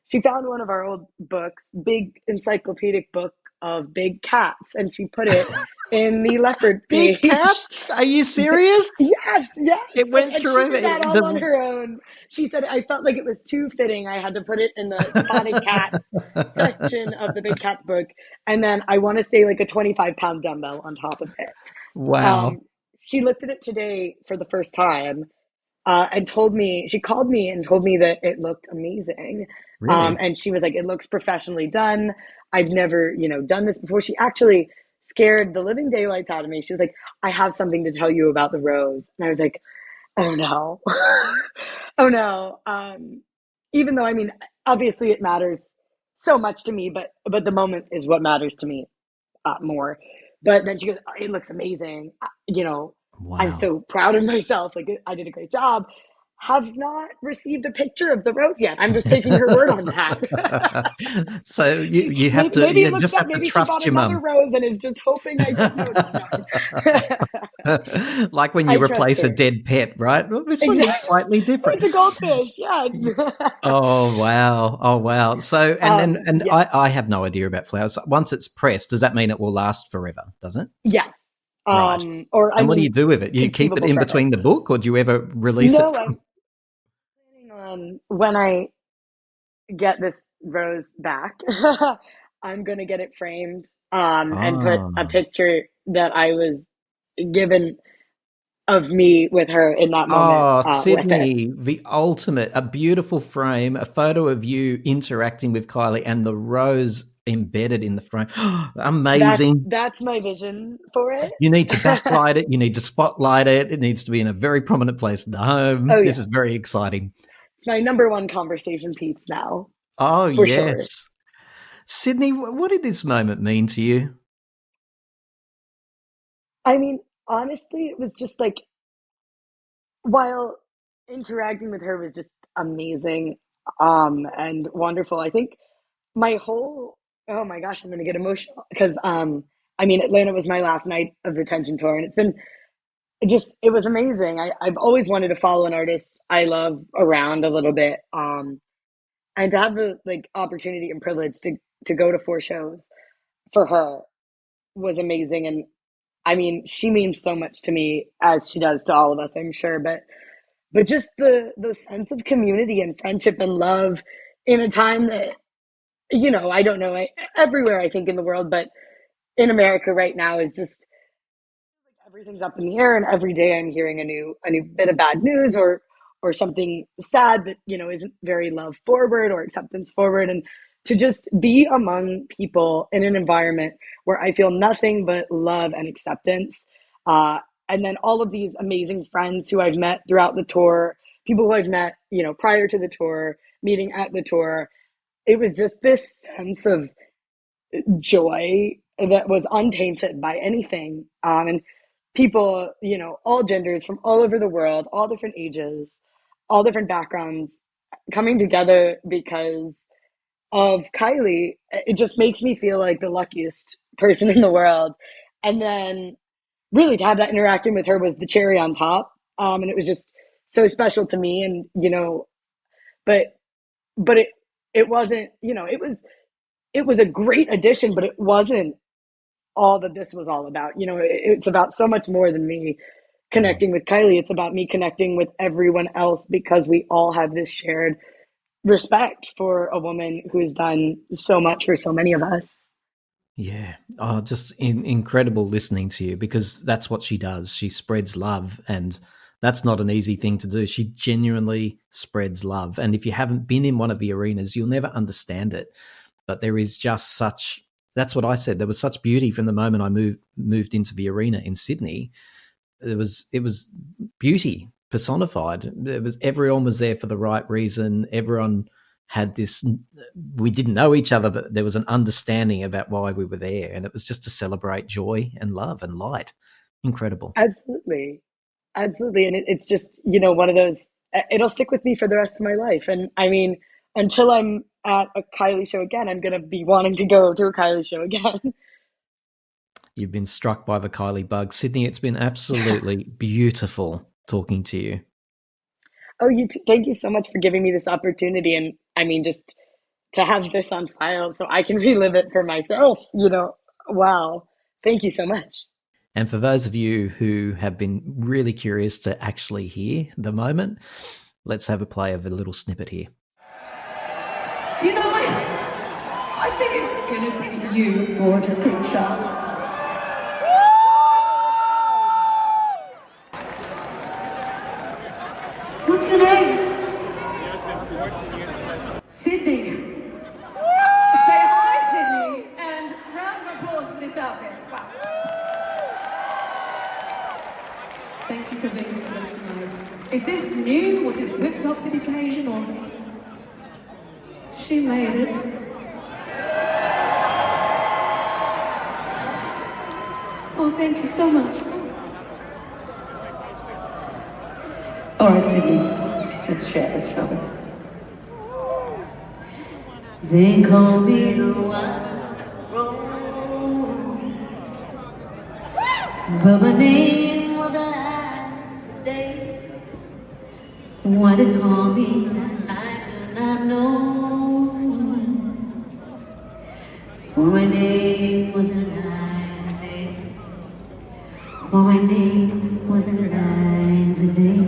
She found one of our old books, big encyclopedic book of big cats, and she put it in the leopard Big page. cats? Are you serious? Yes, yes. It went And she through did that all on the. her own. She said, I felt like it was too fitting. I had to put it in the spotted cats section of the big cats book. And then I want to say like a 25-pound dumbbell on top of it. Wow. Um, she looked at it today for the first time, and she called me and told me that it looked amazing. Really? And she was like, it looks professionally done. I've never, done this before. She actually scared the living daylights out of me. She was like, I have something to tell you about the rose. And I was like, oh no. Oh no. Even though, I mean, obviously it matters so much to me, but the moment is what matters to me more. But then she goes, "Oh, it looks amazing. I'm Wow. so proud of myself. Like I did a great job. Have not received a picture of the rose yet. I'm just taking her word on that." So you have to Maybe you it looks just up. have to Maybe she trust bought your another mum. rose and is just hoping I don't notice. No. Like when I you trust replace a her. dead pet, right? Well, this one looks Exactly. slightly Oh, different. it's a goldfish. Yeah. Oh wow! Oh wow! So and Yeah. I have no idea about flowers. Once it's pressed, does that mean it will last forever? Does it? Yeah. Right. Or I And what do you mean, do with it? You keep it conceivable in forever. between the book, or do you ever release it No, from? I'm planning on when I get this rose back. I'm gonna get it framed, and put a Ah. picture that I was given of me with her in that moment, Oh, with it. Sydney, the ultimate, a beautiful frame, a photo of you interacting with Kylie and the rose embedded in the frame. Amazing. That's my vision for it. You need to backlight it. You need to spotlight it. It needs to be in a very prominent place in the home. Oh This yeah, is very exciting. it's my number one conversation piece now, Oh, for sure. yes. Sydney, what did this moment mean to you? I mean, honestly, it was just like while interacting with her was just amazing, and wonderful. I think my whole oh my gosh, I'm gonna get emotional because I mean Atlanta was my last night of the Tension tour, and it was amazing. I've always wanted to follow an artist I love around a little bit, and to have the like opportunity and privilege to go to 4 shows for her was amazing. And I mean, she means so much to me as she does to all of us, I'm sure. But just the sense of community and friendship and love in a time that I don't know, everywhere I think in the world, but in America right now is just like everything's up in the air, and every day I'm hearing a new bit of bad news or something sad that isn't very love forward or acceptance forward. And to just be among people in an environment where I feel nothing but love and acceptance, uh, and then all of these amazing friends who I've met throughout the tour, people who I've met prior to the tour, meeting at the tour, it was just this sense of joy that was untainted by anything. And people, all genders from all over the world, all different ages, all different backgrounds, coming together because of Kylie, it just makes me feel like the luckiest person in the world. And then really to have that interaction with her was the cherry on top. And it was just so special to me. And, but, but it wasn't, it was a great addition, but it wasn't all that this was all about. It's about so much more than me connecting with Kylie. It's about me connecting with everyone else because we all have this shared respect for a woman who has done so much for so many of us. Yeah. Oh, just incredible listening to you, because that's what she does. She spreads love, and that's not an easy thing to do. She genuinely spreads love. And if you haven't been in one of the arenas, you'll never understand it. But there is just such, that's what I said. There was such beauty from the moment I moved into the arena in Sydney. It was beauty personified. Everyone was there for the right reason. Everyone had this, we didn't know each other, but there was an understanding about why we were there. And it was just to celebrate joy and love and light. Incredible. Absolutely. Absolutely. And it's just, one of those, it'll stick with me for the rest of my life. And I mean, until I'm at a Kylie show again, I'm going to be wanting to go to a Kylie show again. You've been struck by the Kylie bug. Sydney, it's been absolutely beautiful talking to you. Oh, thank you so much for giving me this opportunity. And I mean, just to have this on file so I can relive it for myself, wow. Thank you so much. And for those of you who have been really curious to actually hear the moment, let's have a play of a little snippet here. I think it's going to be you, gorgeous creature. What's your name? Sydney. Say hi, Sydney, and round of applause for this outfit. Wow. Thank you for being with us tonight. Is this new? Was this whipped up for the occasion, or she made it? Oh, thank you so much. All right, Sydney, let's share this, shall we? They call me the wild rose, but my name was Eliza Day. Why they call me that I do not know, for my name was Eliza Day. For my name was Eliza Day.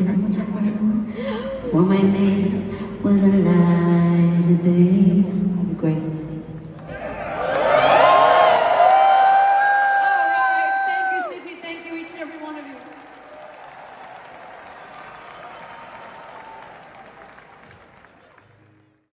For my name was Eliza Day. That'd be great.